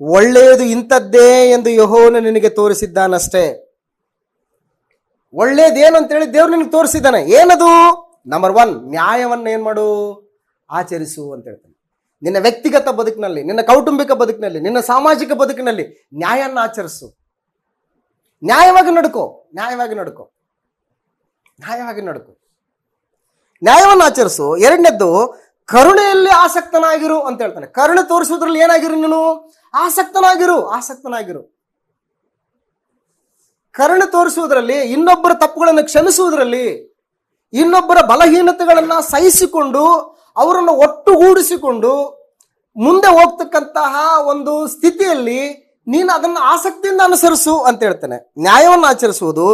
ಒಳ್ಳೆಯದು ಇಂಥದ್ದೇ ಎಂದು ಯೆಹೋವನು ನಿನಗೆ ತೋರಿಸಿದ್ದಾನಷ್ಟೇ. ಒಳ್ಳೇದೇನು ಅಂತೇಳಿ ದೇವ್ರು ನಿನಗೆ ತೋರಿಸಿದ್ದಾನೆ. ಏನದು? ನಂಬರ್ 1, ನ್ಯಾಯವನ್ನ ಏನ್ ಮಾಡು? ಆಚರಿಸು ಅಂತ ಹೇಳ್ತಾನೆ. ನಿನ್ನ ವ್ಯಕ್ತಿಗತ ಬದುಕಿನಲ್ಲಿ, ನಿನ್ನ ಕೌಟುಂಬಿಕ ಬದುಕಿನಲ್ಲಿ, ನಿನ್ನ ಸಾಮಾಜಿಕ ಬದುಕಿನಲ್ಲಿ ನ್ಯಾಯವನ್ನು ಆಚರಿಸು. ನ್ಯಾಯವಾಗಿ ನಡ್ಕೋ. ನ್ಯಾಯವನ್ನು ಆಚರಿಸು. 2ನೇದ್ದು, ಕರುಣೆಯಲ್ಲಿ ಆಸಕ್ತನಾಗಿರು ಅಂತ ಹೇಳ್ತಾನೆ. ಕರುಣೆ ತೋರಿಸುವುದ್ರಲ್ಲಿ ಏನಾಗಿರು? ನೀನು ಆಸಕ್ತನಾಗಿರು. ಕರುಣೆ ತೋರಿಸುವುದರಲ್ಲಿ, ಇನ್ನೊಬ್ಬರ ತಪ್ಪುಗಳನ್ನು ಕ್ಷಮಿಸುವುದರಲ್ಲಿ, ಇನ್ನೊಬ್ಬರ ಬಲಹೀನತೆಗಳನ್ನ ಸಹಿಸಿಕೊಂಡು ಅವರನ್ನು ಒಟ್ಟುಗೂಡಿಸಿಕೊಂಡು ಮುಂದೆ ಹೋಗ್ತಕ್ಕಂತಹ ಒಂದು ಸ್ಥಿತಿಯಲ್ಲಿ ನೀನು ಅದನ್ನು ಆಸಕ್ತಿಯಿಂದ ಅನುಸರಿಸು ಅಂತ ಹೇಳ್ತಾನೆ. ನ್ಯಾಯವನ್ನು ಆಚರಿಸುವುದು,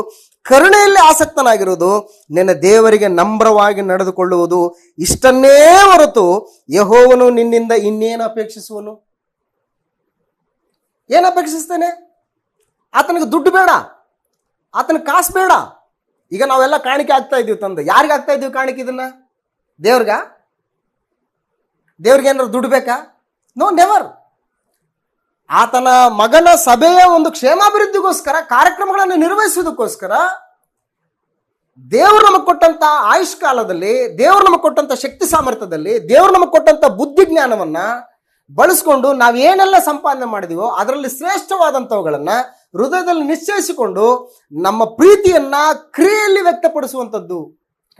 ಕರುಣೆಯಲ್ಲಿ ಆಸಕ್ತನಾಗಿರುವುದು, ನಿನ್ನ ದೇವರಿಗೆ ನಮ್ರವಾಗಿ ನಡೆದುಕೊಳ್ಳುವುದು, ಇಷ್ಟನ್ನೇ ಹೊರತು ಯೆಹೋವನು ನಿನ್ನಿಂದ ಇನ್ನೇನು ಅಪೇಕ್ಷಿಸುವನು? ಏನು ಅಪೇಕ್ಷಿಸ್ತೇನೆ? ಆತನಿಗೆ ದುಡ್ಡು ಬೇಡ, ಆತನಿಗೆ ಕಾಸು ಬೇಡ. ಈಗ ನಾವೆಲ್ಲ ಕಾಣಿಕೆ ಆಗ್ತಾ ಇದೀವಿ ತಂದು. ಯಾರಿಗೆ ಆಗ್ತಾ ಇದೀವಿ ಕಾಣಿಕೆ? ಇದನ್ನ ದೇವ್ರಿಗೆ ಏನಾದ್ರು ದುಡ್ಡು ಬೇಕಾ? No, never. ಆತನ ಮಗನ ಸಭೆಯ ಒಂದು ಕ್ಷೇಮಾಭಿವೃದ್ಧಿಗೋಸ್ಕರ, ಕಾರ್ಯಕ್ರಮಗಳನ್ನು ನಿರ್ವಹಿಸುವುದಕ್ಕೋಸ್ಕರ ದೇವರು ನಮಗೆ ಕೊಟ್ಟಂತ ಆಯುಷ್ ಕಾಲದಲ್ಲಿ, ದೇವರು ನಮಗೆ ಕೊಟ್ಟಂತ ಶಕ್ತಿ ಸಾಮರ್ಥ್ಯದಲ್ಲಿ, ದೇವರು ನಮಗೆ ಕೊಟ್ಟಂತ ಬುದ್ಧಿ ಜ್ಞಾನವನ್ನ ಬಳಸ್ಕೊಂಡು ನಾವೇನೆಲ್ಲ ಸಂಪಾದನೆ ಮಾಡಿದೀವೋ ಅದರಲ್ಲಿ ಶ್ರೇಷ್ಠವಾದಂಥವುಗಳನ್ನ ಹೃದಯದಲ್ಲಿ ನಿಶ್ಚಯಿಸಿಕೊಂಡು ನಮ್ಮ ಪ್ರೀತಿಯನ್ನ ಕ್ರಿಯೆಯಲ್ಲಿ ವ್ಯಕ್ತಪಡಿಸುವಂಥದ್ದು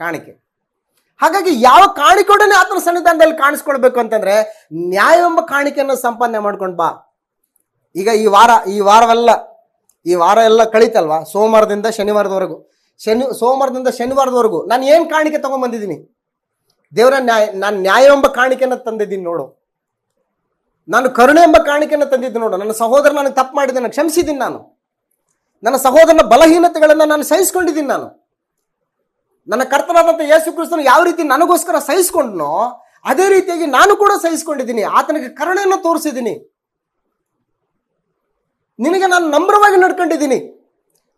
ಕಾಣಿಕೆ. ಹಾಗಾಗಿ ಯಾವ ಕಾಣಿಕೆಯೊಡನೆ ಆತನ ಸನ್ನಿಧಾನದಲ್ಲಿ ಕಾಣಿಸ್ಕೊಳ್ಬೇಕು ಅಂತಂದ್ರೆ, ನ್ಯಾಯವೆಂಬ ಕಾಣಿಕೆಯನ್ನು ಸಂಪಾದನೆ ಮಾಡ್ಕೊಂಡು ಬಾ. ಈಗ ಈ ವಾರ ಎಲ್ಲ ಕಳೀತಲ್ವಾ? ಸೋಮವಾರದಿಂದ ಶನಿವಾರದವರೆಗೂ ನಾನು ಏನು ಕಾಣಿಕೆ ತಗೊಂಡ್ಬಂದಿದ್ದೀನಿ? ದೇವರ ನಾನು ನ್ಯಾಯವೆಂಬ ಕಾಣಿಕೆಯನ್ನು ತಂದಿದ್ದೀನಿ ನೋಡು. ನಾನು ಕರುಣೆ ಎಂಬ ಕಾಣಿಕೆಯನ್ನು ತಂದಿದ್ದೀನಿ ನೋಡು. ನನ್ನ ಸಹೋದರ ನನಗೆ ತಪ್ಪು ಮಾಡಿದ್ದೇನೆ, ಕ್ಷಮಿಸಿದ್ದೀನಿ. ನನ್ನ ಸಹೋದರನ ಬಲಹೀನತೆಗಳನ್ನು ನಾನು ಸಹಿಸ್ಕೊಂಡಿದ್ದೀನಿ. ನನ್ನ ಕರ್ತನಾದಂಥ ಯೇಸು ಕ್ರಿಸ್ತನು ಯಾವ ರೀತಿ ನನಗೋಸ್ಕರ ಸಹಿಸ್ಕೊಂಡ್ನೋ ಅದೇ ರೀತಿಯಾಗಿ ನಾನು ಕೂಡ ಸಹಿಸ್ಕೊಂಡಿದ್ದೀನಿ. ಆತನಿಗೆ ಕರುಣೆಯನ್ನು ತೋರಿಸಿದ್ದೀನಿ. ನಿನಗೆ ನಾನು ನಮ್ರವಾಗಿ ನಡ್ಕೊಂಡಿದ್ದೀನಿ,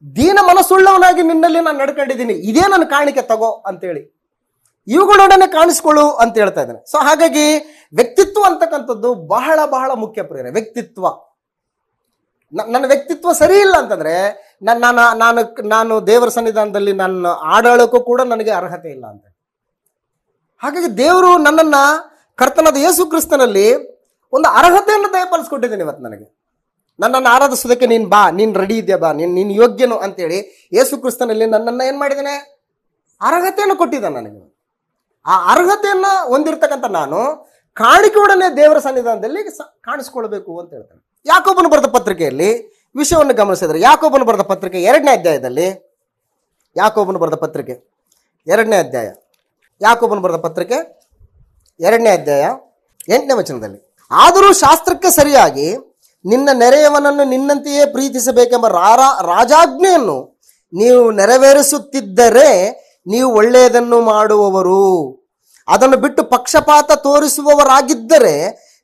ದೀನ ಮನಸ್ಸುಳ್ಳವನಾಗಿ ನಿನ್ನಲ್ಲಿ ನಾನು ನಡ್ಕೊಂಡಿದ್ದೀನಿ. ಇದೇ ನನ್ನ ಕಾಣಿಕೆ ತಗೋ ಅಂತೇಳಿ ಇವುಗಳೊಡನೆ ಕಾಣಿಸ್ಕೊಳ್ಳು ಅಂತ ಹೇಳ್ತಾ ಇದ್ದಾನೆ. ಸೊ ಹಾಗಾಗಿ ವ್ಯಕ್ತಿತ್ವ ಅಂತಕ್ಕಂಥದ್ದು ಬಹಳ ಬಹಳ ಮುಖ್ಯ ಪ್ರಿಯರೇ. ವ್ಯಕ್ತಿತ್ವ, ನನ್ನ ವ್ಯಕ್ತಿತ್ವ ಸರಿ ಇಲ್ಲ ಅಂತಂದ್ರೆ ನಾನು ದೇವರ ಸನ್ನಿಧಾನದಲ್ಲಿ ನನ್ನ ಆಡಳಕ್ಕೂ ಕೂಡ ನನಗೆ ಅರ್ಹತೆ ಇಲ್ಲ ಅಂತ. ಹಾಗಾಗಿ ದೇವರು ನನ್ನನ್ನ ಕರ್ತನಾದ ಯೇಸು ಕ್ರಿಸ್ತನಲ್ಲಿ ಒಂದು ಅರ್ಹತೆಯನ್ನು ದಯಪಾಲಿಸ್ಕೊಟ್ಟಿದ್ದೇನೆ. ಇವತ್ತು ನನ್ನನ್ನು ಆರಾಧಿಸೋದಕ್ಕೆ ನೀನ್ ರೆಡಿ ಇದೆಯಾ, ಬಾ, ನೀನ್ ಯೋಗ್ಯನು ಅಂತೇಳಿ ಯೇಸು ಕ್ರಿಸ್ತನಲ್ಲಿ ನನ್ನನ್ನು ಏನ್ ಮಾಡಿದ್ದೇನೆ? ಅರ್ಹತೆಯನ್ನು ಕೊಟ್ಟಿದ್ದಾನೆ ನನಗೆ. ಆ ಅರ್ಹತೆಯನ್ನ ಹೊಂದಿರತಕ್ಕಂಥ ನಾನು ಕಾಣಿಕೆಯೊಡನೆ ದೇವರ ಸನ್ನಿಧಾನದಲ್ಲಿ ಕಾಣಿಸ್ಕೊಳ್ಬೇಕು ಅಂತ ಹೇಳ್ತಾನೆ. ಯಾಕೋಬನು ಬರೆದ ಪತ್ರಿಕೆಯಲ್ಲಿ ವಿಷಯವನ್ನು ಗಮನಿಸಿದ್ರೆ, ಯಾಕೋಬನು ಬರೆದ ಪತ್ರಿಕೆ 2ನೇ ಅಧ್ಯಾಯದಲ್ಲಿ, ಯಾಕೋಬನು ಬರೆದ ಪತ್ರಿಕೆ 2ನೇ ಅಧ್ಯಾಯ, ಯಾಕೋಬನು ಬರೆದ ಪತ್ರಿಕೆ 2ನೇ ಅಧ್ಯಾಯ 8ನೇ ವಚನದಲ್ಲಿ, ಆದರೂ ಶಾಸ್ತ್ರಕ್ಕೆ ಸರಿಯಾಗಿ ನಿನ್ನ ನೆರೆಯವನನ್ನು ನಿನ್ನಂತೆಯೇ ಪ್ರೀತಿಸಬೇಕೆಂಬ ರಾಜಾಜ್ಞೆಯನ್ನು ನೀವು ನೆರವೇರಿಸುತ್ತಿದ್ದರೆ ನೀವು ಒಳ್ಳೆಯದನ್ನು ಮಾಡುವವರು. ಅದನ್ನು ಬಿಟ್ಟು ಪಕ್ಷಪಾತ ತೋರಿಸುವವರಾಗಿದ್ದರೆ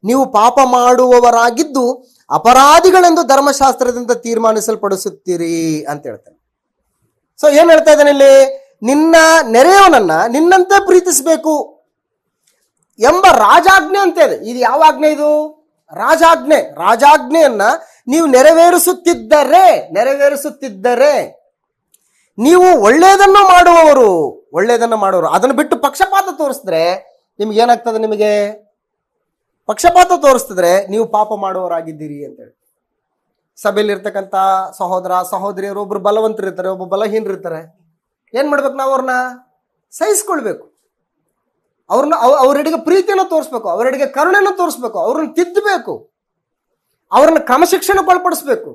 ನೀವು ಪಾಪ ಮಾಡುವವರಾಗಿದ್ದು ಅಪರಾಧಿಗಳೆಂದು ಧರ್ಮಶಾಸ್ತ್ರದಿಂದ ತೀರ್ಮಾನಿಸಲ್ಪಡಿಸುತ್ತೀರಿ ಅಂತ ಹೇಳ್ತಾನೆ. ಸೊ ಏನ್ ಹೇಳ್ತಾ ಇದ್ದಾನೆ ಇಲ್ಲಿ? ನಿನ್ನ ನೆರೆಯವನನ್ನ ನಿನ್ನಂತೆ ಪ್ರೀತಿಸಬೇಕು ಎಂಬ ರಾಜಾಜ್ಞೆ ಅಂತ ಇದೆ. ಇದು ಯಾವ ಆಜ್ಞೆ? ಇದು ರಾಜಾಜ್ಞೆಯನ್ನ ನೀವು ನೆರವೇರಿಸುತ್ತಿದ್ದರೆ ನೀವು ಒಳ್ಳೆಯದನ್ನು ಮಾಡುವವರು ಅದನ್ನು ಬಿಟ್ಟು ಪಕ್ಷಪಾತ ತೋರಿಸಿದ್ರೆ ನಿಮ್ಗೆ ಏನಾಗ್ತದೆ? ನಿಮಗೆ ಪಕ್ಷಪಾತ ತೋರಿಸ್ತಿದ್ರೆ ನೀವು ಪಾಪ ಮಾಡುವವರಾಗಿದ್ದೀರಿ ಅಂತೇಳಿ. ಸಭೆಯಲ್ಲಿರ್ತಕ್ಕಂಥ ಸಹೋದರ ಸಹೋದರಿಯರು ಒಬ್ರು ಬಲವಂತರಿರ್ತಾರೆ, ಒಬ್ಬ ಬಲಹೀನರಿರ್ತಾರೆ. ಏನ್ ಮಾಡ್ಬೇಕು? ನಾವು ಅವ್ರನ್ನ ಸಹಿಸ್ಕೊಳ್ಬೇಕು, ಅವರೆಡೆಗೆ ಪ್ರೀತಿಯನ್ನು ತೋರಿಸ್ಬೇಕು, ಅವರೆಡೆಗೆ ಕರುಣೆಯನ್ನು ತೋರಿಸ್ಬೇಕು, ಅವ್ರನ್ನ ತಿದ್ದಬೇಕು, ಅವ್ರನ್ನ ಕ್ರಮಶಿಕ್ಷಣಕ್ಕೆ ಒಳಪಡಿಸ್ಬೇಕು,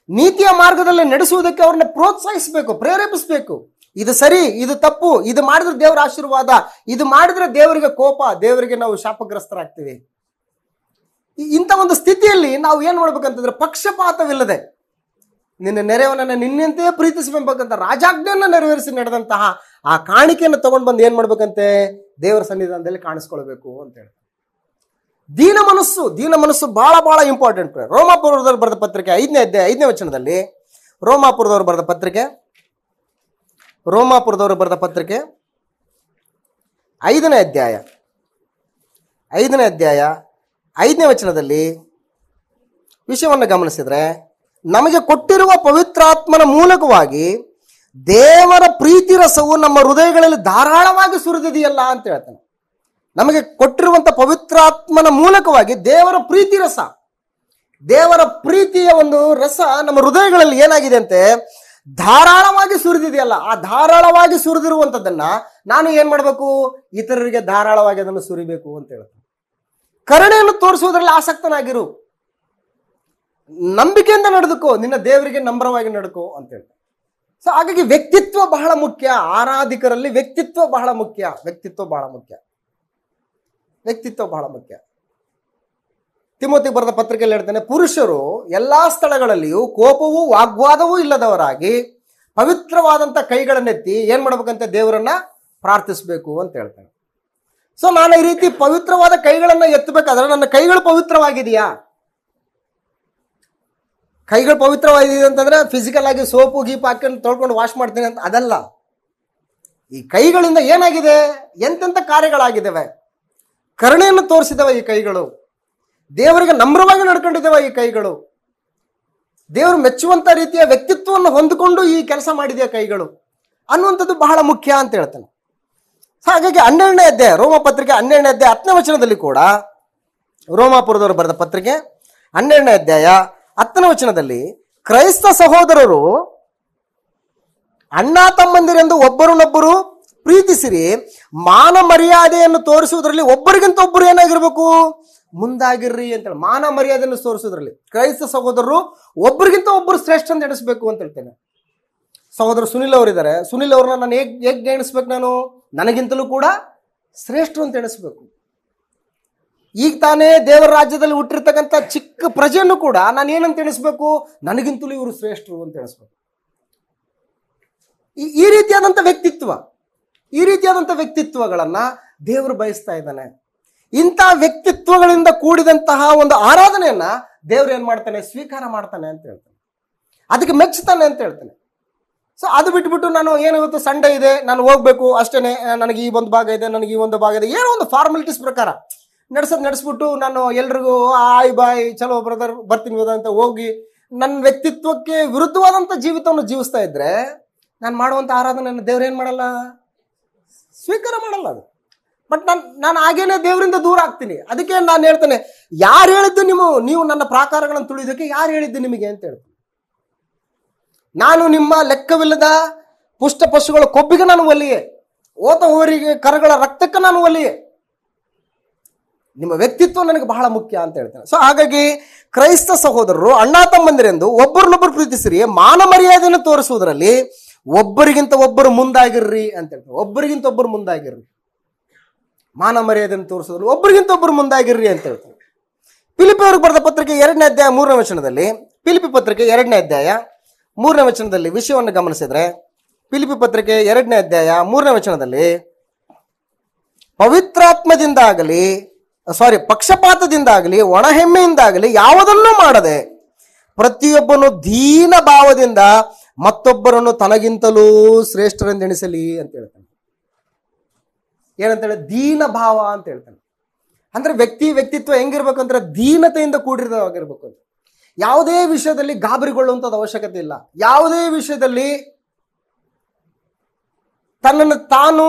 ನೀತಿಯ ಮಾರ್ಗದಲ್ಲಿ ನಡೆಸುವುದಕ್ಕೆ ಅವ್ರನ್ನ ಪ್ರೋತ್ಸಾಹಿಸಬೇಕು, ಪ್ರೇರೇಪಿಸಬೇಕು. ಇದು ಸರಿ, ಇದು ತಪ್ಪು, ಇದು ಮಾಡಿದ್ರೆ ದೇವರ ಆಶೀರ್ವಾದ, ಇದು ಮಾಡಿದ್ರೆ ದೇವರಿಗೆ ಕೋಪ, ದೇವರಿಗೆ ನಾವು ಶಾಪಗ್ರಸ್ತರಾಗ್ತೀವಿ. ಇಂಥ ಒಂದು ಸ್ಥಿತಿಯಲ್ಲಿ ನಾವು ಏನ್ ಮಾಡ್ಬೇಕಂತಂದ್ರೆ, ಪಕ್ಷಪಾತವಿಲ್ಲದೆ ನಿನ್ನ ನೆರೆಯವನನ್ನ ನಿನ್ನಂತೆಯೇ ಪ್ರೀತಿಸಬೇಕಂತ ರಾಜಾಜ್ಞೆಯನ್ನು ನೆರವೇರಿಸಿ ನಡೆದಂತಹ ಆ ಕಾಣಿಕೆಯನ್ನು ತಗೊಂಡು ಬಂದು ಏನ್ ಮಾಡ್ಬೇಕಂತೆ? ದೇವರ ಸನ್ನಿಧಾನದಲ್ಲಿ ಕಾಣಿಸ್ಕೊಳ್ಬೇಕು ಅಂತ ಹೇಳಿ. ದೀನ ಮನಸ್ಸು ಬಹಳ ಬಹಳ ಇಂಪಾರ್ಟೆಂಟ್. ರೋಮಾಪುರದವರು ಬರೆದ ಪತ್ರಿಕೆ 5ನೇ ವಚನದಲ್ಲಿ, ರೋಮಾಪುರದವರು ಬರೆದ ಪತ್ರಿಕೆ 5ನೇ ಅಧ್ಯಾಯ 5ನೇ ವಚನದಲ್ಲಿ ವಿಷಯವನ್ನು ಗಮನಿಸಿದ್ರೆ, ನಮಗೆ ಕೊಟ್ಟಿರುವ ಪವಿತ್ರಾತ್ಮನ ಮೂಲಕವಾಗಿ ದೇವರ ಪ್ರೀತಿ ರಸವು ನಮ್ಮ ಹೃದಯಗಳಲ್ಲಿ ಧಾರಾಳವಾಗಿ ಸುರಿದಿದೆಯಲ್ಲ ಅಂತ ಹೇಳ್ತಾನೆ. ನಮಗೆ ಕೊಟ್ಟಿರುವಂತ ಪವಿತ್ರಾತ್ಮನ ಮೂಲಕವಾಗಿ ದೇವರ ಪ್ರೀತಿ ರಸ, ದೇವರ ಪ್ರೀತಿಯ ಒಂದು ರಸ ನಮ್ಮ ಹೃದಯಗಳಲ್ಲಿ ಏನಾಗಿದೆ ಅಂತೆ? ಧಾರಾಳವಾಗಿ ಸುರಿದಿದೆಯಲ್ಲ. ಆ ಧಾರಾಳವಾಗಿ ಸುರಿದಿರುವಂತದ್ದನ್ನ ನಾನು ಏನ್ ಮಾಡ್ಬೇಕು? ಇತರರಿಗೆ ಧಾರಾಳವಾಗಿ ಅದನ್ನು ಸುರಿಬೇಕು ಅಂತ ಹೇಳ್ತಾನೆ. ಕರುಣೆಯನ್ನು ತೋರಿಸುವುದರಲ್ಲಿ ಆಸಕ್ತನಾಗಿರು, ನಂಬಿಕೆಯಿಂದ ನಡೆದುಕೋ, ನಿನ್ನ ದೇವರಿಗೆ ನಮ್ರವಾಗಿ ನಡ್ಕೋ ಅಂತ ಹೇಳ್ತಾರೆ. ಸೊ ಹಾಗಾಗಿ ವ್ಯಕ್ತಿತ್ವ ಬಹಳ ಮುಖ್ಯ. ಆರಾಧಿಕರಲ್ಲಿ ವ್ಯಕ್ತಿತ್ವ ಬಹಳ ಮುಖ್ಯ. ತಿಮೋತಿಗೆ ಬರೆದ ಪತ್ರಿಕೆಯಲ್ಲಿ ಹೇಳ್ತಾನೆ, ಪುರುಷರು ಎಲ್ಲಾ ಸ್ಥಳಗಳಲ್ಲಿಯೂ ಕೋಪವೂ ವಾಗ್ವಾದವೂ ಇಲ್ಲದವರಾಗಿ ಪವಿತ್ರವಾದಂತ ಕೈಗಳನ್ನೆತ್ತಿ ಏನ್ ಮಾಡ್ಬೇಕಂತ? ದೇವರನ್ನ ಪ್ರಾರ್ಥಿಸಬೇಕು ಅಂತ ಹೇಳ್ತಾನೆ. ಸೊ ನಾನು ಈ ರೀತಿ ಪವಿತ್ರವಾದ ಕೈಗಳನ್ನ ಎತ್ತಬೇಕಾದ್ರೆ ನನ್ನ ಕೈಗಳು ಪವಿತ್ರವಾಗಿದೆಯಾ? ಕೈಗಳು ಪವಿತ್ರವಾಗಿದೆ ಅಂತಂದ್ರೆ ಫಿಸಿಕಲ್ ಆಗಿ ಸೋಪು ಗೀಪ್ ಹಾಕೊಂಡು ತೊಳ್ಕೊಂಡು ವಾಶ್ ಮಾಡ್ತೀನಿ ಅಂತ ಅದಲ್ಲ. ಈ ಕೈಗಳಿಂದ ಏನಾಗಿದೆ? ಎಂತೆಂಥ ಕಾರ್ಯಗಳಾಗಿದ್ದಾವೆ. ಕರುಣೆಯನ್ನು ತೋರಿಸಿದವ ಈ ಕೈಗಳು, ದೇವರಿಗೆ ನಮ್ರವಾಗಿ ನಡ್ಕೊಂಡಿದ್ದೇವ ಈ ಕೈಗಳು, ದೇವರು ಮೆಚ್ಚುವಂತ ರೀತಿಯ ವ್ಯಕ್ತಿತ್ವವನ್ನು ಹೊಂದಿಕೊಂಡು ಈ ಕೆಲಸ ಮಾಡಿದೆಯ ಕೈಗಳು ಅನ್ನುವಂಥದ್ದು ಬಹಳ ಮುಖ್ಯ ಅಂತ ಹೇಳ್ತಾನೆ. ಹಾಗಾಗಿ 12ನೇ ಅಧ್ಯಾಯ ರೋಮ ಪತ್ರಿಕೆ 12ನೇ ಅಧ್ಯಾಯ 10ನೇ ವಚನದಲ್ಲಿ ಕೂಡ, ರೋಮಾಪುರದವರು ಬರೆದ ಪತ್ರಿಕೆ 12ನೇ ಅಧ್ಯಾಯ 10ನೇ ವಚನದಲ್ಲಿ, ಕ್ರೈಸ್ತ ಸಹೋದರರು ಅಣ್ಣ ತಮ್ಮಂದಿರೆಂದು ಒಬ್ಬರನ್ನೊಬ್ಬರು ಪ್ರೀತಿಸಿರಿ, ಮಾನ ಮರ್ಯಾದೆಯನ್ನು ತೋರಿಸುವುದರಲ್ಲಿ ಒಬ್ಬರಿಗಿಂತ ಒಬ್ಬರು ಏನಾಗಿರ್ಬೇಕು? ಮುಂದಾಗಿರ್ರಿ ಅಂತೇಳಿ. ಮಾನ ಮರ್ಯಾದೆಯನ್ನು ತೋರಿಸುವುದರಲ್ಲಿ ಕ್ರೈಸ್ತ ಸಹೋದರರು ಒಬ್ಬರಿಗಿಂತ ಒಬ್ಬರು ಶ್ರೇಷ್ಠ ಅಂತ ಎಣಿಸ್ಬೇಕು ಅಂತ ಹೇಳ್ತೇನೆ. ಸಹೋದರ ಸುನಿಲ್ ಅವರಿದ್ದಾರೆ, ಸುನಿಲ್ ಅವ್ರನ್ನ ನಾನು ಹೇಗೆ ಎಣಿಸ್ಬೇಕು? ನಾನು ನನಗಿಂತಲೂ ಕೂಡ ಶ್ರೇಷ್ಠರು ಅಂತ ಎಣಿಸ್ಬೇಕು. ಈಗ ತಾನೇ ದೇವರ ರಾಜ್ಯದಲ್ಲಿ ಹುಟ್ಟಿರ್ತಕ್ಕಂಥ ಚಿಕ್ಕ ಪ್ರಜೆಯನ್ನು ಕೂಡ ನಾನು ಏನಂತ ಎಣಿಸ್ಬೇಕು? ನನಗಿಂತಲೂ ಇವರು ಶ್ರೇಷ್ಠರು ಅಂತ ಎಣಿಸ್ಬೇಕು. ಈ ರೀತಿಯಾದಂಥ ವ್ಯಕ್ತಿತ್ವಗಳನ್ನ ದೇವರು ಬಯಸ್ತಾ ಇದ್ದಾನೆ. ಇಂಥ ವ್ಯಕ್ತಿತ್ವಗಳಿಂದ ಕೂಡಿದಂತಹ ಒಂದು ಆರಾಧನೆಯನ್ನ ದೇವರು ಏನ್ ಮಾಡ್ತಾನೆ? ಸ್ವೀಕಾರ ಮಾಡ್ತಾನೆ ಅಂತ ಹೇಳ್ತಾನೆ, ಅದಕ್ಕೆ ಮೆಚ್ಚುತ್ತಾನೆ ಅಂತ ಹೇಳ್ತಾನೆ. ಸೊ ಅದು ಬಿಟ್ಬಿಟ್ಟು ನಾನು ಏನಾಗುತ್ತೆ, ಸಂಡೇ ಇದೆ ನಾನು ಹೋಗ್ಬೇಕು ಅಷ್ಟೇನೆ, ನನಗೆ ಈ ಒಂದು ಭಾಗ ಇದೆ, ನನಗೆ ಈ ಒಂದು ಭಾಗ ಇದೆ, ಏನೋ ಒಂದು ಫಾರ್ಮಾಲಿಟೀಸ್ ಪ್ರಕಾರ ನಡೆಸ್ಬಿಟ್ಟು ನಾನು ಎಲ್ರಿಗೂ ಆಯ್ ಬಾಯ್ ಚಲೋ ಬ್ರದರ್ ಬರ್ತೀನಿ ಅಂತ ಹೋಗಿ ನನ್ನ ವ್ಯಕ್ತಿತ್ವಕ್ಕೆ ವಿರುದ್ಧವಾದಂಥ ಜೀವಿತವನ್ನು ಜೀವಿಸ್ತಾ ಇದ್ರೆ ನಾನು ಮಾಡುವಂಥ ಆರಾಧನೆಯನ್ನು ದೇವ್ರು ಏನು ಮಾಡಲ್ಲ? ಸ್ವೀಕಾರ ಮಾಡಲ್ಲ. ಅದು ಬಟ್ ನಾನು ಹಾಗೇನೆ ದೇವರಿಂದ ದೂರ ಆಗ್ತೀನಿ. ಅದಕ್ಕೆ ನಾನು ಹೇಳ್ತೇನೆ, ಯಾರು ಹೇಳಿದ್ದು ನೀವು ನನ್ನ ಪ್ರಾಕಾರಗಳನ್ನು ತುಳಿಯೋದಕ್ಕೆ ಯಾರು ಹೇಳಿದ್ದು ನಿಮಗೆ ಅಂತ ಹೇಳ್ತೀನಿ. ನಾನು ನಿಮ್ಮ ಲೆಕ್ಕವಿಲ್ಲದ ಪುಷ್ಟ ಪಶುಗಳ ಕೊಬ್ಬಿಗೆ ನಾನು ಒಲಿಯೆ, ಓತ ಹೋರಿಗೆ ಕರಗಳ ರಕ್ತಕ್ಕೆ ನಾನು ಒಲಿಯೆ. ನಿಮ್ಮ ವ್ಯಕ್ತಿತ್ವ ನನಗೆ ಬಹಳ ಮುಖ್ಯ ಅಂತ ಹೇಳ್ತೇನೆ. ಸೊ ಹಾಗಾಗಿ ಕ್ರೈಸ್ತ ಸಹೋದರರು ಅಣ್ಣ ತಮ್ಮಂದಿರೆಂದು ಒಬ್ಬರನ್ನೊಬ್ಬರು ಪ್ರೀತಿಸಿರಿ, ಮಾನ ಮರ್ಯಾದೆಯನ್ನು ತೋರಿಸುವುದರಲ್ಲಿ ಒಬ್ಬರಿಗಿಂತ ಒಬ್ಬರು ಮುಂದಾಗಿರ್ರಿ ಅಂತ ಹೇಳ್ತಾರೆ. ಒಬ್ಬರಿಗಿಂತ ಒಬ್ಬರು ಮುಂದಾಗಿರ್ರಿ, ಮಾನ ಮರ್ಯಾದೆಯನ್ನು ತೋರಿಸೋದ್ರಲ್ಲಿ ಒಬ್ಬರಿಗಿಂತ ಒಬ್ಬರು ಮುಂದಾಗಿರ್ರಿ ಅಂತ ಹೇಳ್ತಾರೆ. ಫಿಲಿಪಿ ಅವ್ರಿಗೆ ಬರೆದ ಪತ್ರಿಕೆ 2ನೇ ಅಧ್ಯಾಯ 3ನೇ ವಚನದಲ್ಲಿ, ಫಿಲಿಪಿ ಪತ್ರಿಕೆ 2ನೇ ಅಧ್ಯಾಯ 3ನೇ ವಚನದಲ್ಲಿ ವಿಷಯವನ್ನು ಗಮನಿಸಿದ್ರೆ, ಫಿಲಿಪಿ ಪತ್ರಿಕೆ 2ನೇ ಅಧ್ಯಾಯ 3ನೇ ವಚನದಲ್ಲಿ, ಪಕ್ಷಪಾತದಿಂದಾಗಲಿ ಒಣಹೆಮ್ಮೆಯಿಂದಾಗಲಿ ಯಾವುದನ್ನೂ ಮಾಡದೆ ಪ್ರತಿಯೊಬ್ಬನು ದೀನ ಭಾವದಿಂದ ಮತ್ತೊಬ್ಬರನ್ನು ತನಗಿಂತಲೂ ಶ್ರೇಷ್ಠರೆಂದೆಣಿಸಲಿ ಅಂತ ಹೇಳ್ತಾನೆ. ಏನಂತೇಳಿ? ದೀನ ಭಾವ ಅಂತ ಹೇಳ್ತಾನೆ. ಅಂದ್ರೆ ವ್ಯಕ್ತಿತ್ವ ಹೆಂಗಿರ್ಬೇಕಂದ್ರೆ ದೀನತೆಯಿಂದ ಕೂಡಿರೋದಾಗಿರ್ಬೇಕು ಅಂತ. ಯಾವುದೇ ವಿಷಯದಲ್ಲಿ ಗಾಬರಿಗೊಳ್ಳುವಂಥದ್ದು ಅವಶ್ಯಕತೆ ಇಲ್ಲ. ಯಾವುದೇ ವಿಷಯದಲ್ಲಿ ತನ್ನನ್ನು ತಾನು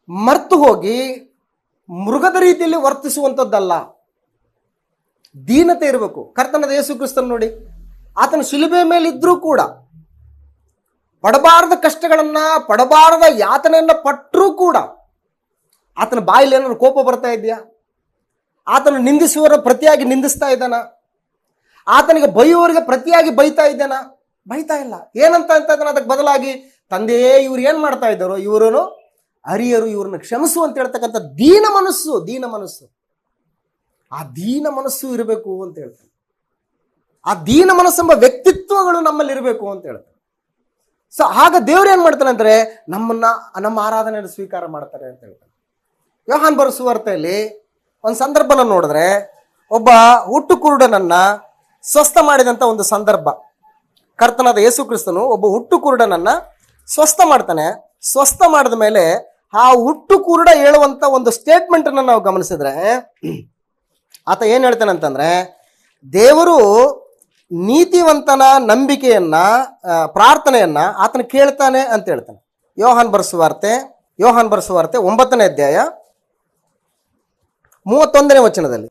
ಮರ್ತು ಹೋಗಿ ಮೃಗದ ರೀತಿಯಲ್ಲಿ ವರ್ತಿಸುವಂಥದ್ದಲ್ಲ. ದೀನತೆ ಇರಬೇಕು. ಕರ್ತನಾದ ಯೇಸು ಕ್ರಿಸ್ತನ ನೋಡಿ, ಆತನ ಶಿಲುಬೆ ಮೇಲಿದ್ರೂ ಕೂಡ ಪಡಬಾರದ ಕಷ್ಟಗಳನ್ನ, ಪಡಬಾರದ ಯಾತನೆಯನ್ನ ಪಟ್ಟರೂ ಕೂಡ ಆತನ ಬಾಯಲ್ಲಿ ಏನಾದ್ರು ಕೋಪ ಬರ್ತಾ ಇದೆಯಾ? ಆತನ ನಿಂದಿಸುವವರ ಪ್ರತಿಯಾಗಿ ನಿಂದಿಸ್ತಾ ಇದ್ದಾನ? ಆತನಿಗೆ ಬೈಯುವವರಿಗೆ ಪ್ರತಿಯಾಗಿ ಬೈತಾ ಇದ್ದಾನ? ಬೈತಾ ಇಲ್ಲ. ಏನಂತ ಇದ್ದಾನ? ಅದಕ್ಕೆ ಬದಲಾಗಿ, ತಂದೆಯೇ ಇವ್ರು ಏನ್ ಮಾಡ್ತಾ ಇದ್ದಾರೋ ಇವರನ್ನು ಅರಿಯರು, ಇವ್ರನ್ನ ಕ್ಷಮಿಸು ಅಂತ ಹೇಳ್ತಕ್ಕಂಥ ದೀನ ಮನಸ್ಸು. ಆ ದೀನ ಮನಸ್ಸು ಇರಬೇಕು ಅಂತ ಹೇಳ್ತಾರೆ. ಆ ದೀನ ಮನಸ್ಸೆಂಬ ವ್ಯಕ್ತಿತ್ವಗಳು ನಮ್ಮಲ್ಲಿ ಇರಬೇಕು ಅಂತ ಹೇಳ್ತಾರೆ. ಸೊ ಆಗ ದೇವ್ರು ಏನ್ ಮಾಡ್ತಾನೆ ಅಂದ್ರೆ ನಮ್ಮ ಆರಾಧನೆಯನ್ನು ಸ್ವೀಕಾರ ಮಾಡ್ತಾರೆ ಅಂತ ಹೇಳ್ತಾರೆ. ಯೋಹಾನ್ ಬರೆದ ಸುವಾರ್ತೆಯಲ್ಲಿ ಒಂದು ಸಂದರ್ಭನ ನೋಡಿದ್ರೆ, ಒಬ್ಬ ಹುಟ್ಟು ಕುರುಡನನ್ನ ಸ್ವಸ್ಥ ಮಾಡಿದಂತ ಒಂದು ಸಂದರ್ಭ. ಕರ್ತನಾದ ಯೇಸು ಕ್ರಿಸ್ತನು ಒಬ್ಬ ಹುಟ್ಟು ಕುರುಡನನ್ನ ಸ್ವಸ್ಥ ಮಾಡ್ತಾನೆ. ಸ್ವಸ್ಥ ಮಾಡಿದ ಮೇಲೆ ಆ ಹುಟ್ಟು ಕುರುಡ ಹೇಳುವಂತ ಒಂದು ಸ್ಟೇಟ್ಮೆಂಟ್ ಅನ್ನ ನಾವು ಗಮನಿಸಿದ್ರೆ, ಆತ ಏನ್ ಹೇಳ್ತಾನೆ ಅಂತಂದ್ರೆ, ದೇವರು ನೀತಿವಂತನ ನಂಬಿಕೆಯನ್ನ, ಪ್ರಾರ್ಥನೆಯನ್ನ ಆತನ ಕೇಳ್ತಾನೆ ಅಂತ ಹೇಳ್ತಾನೆ. ಯೋಹಾನ್ ಬರೆಸುವಾರ್ತೆ 9ನೇ ಅಧ್ಯಾಯ 31ನೇ ವಚನದಲ್ಲಿ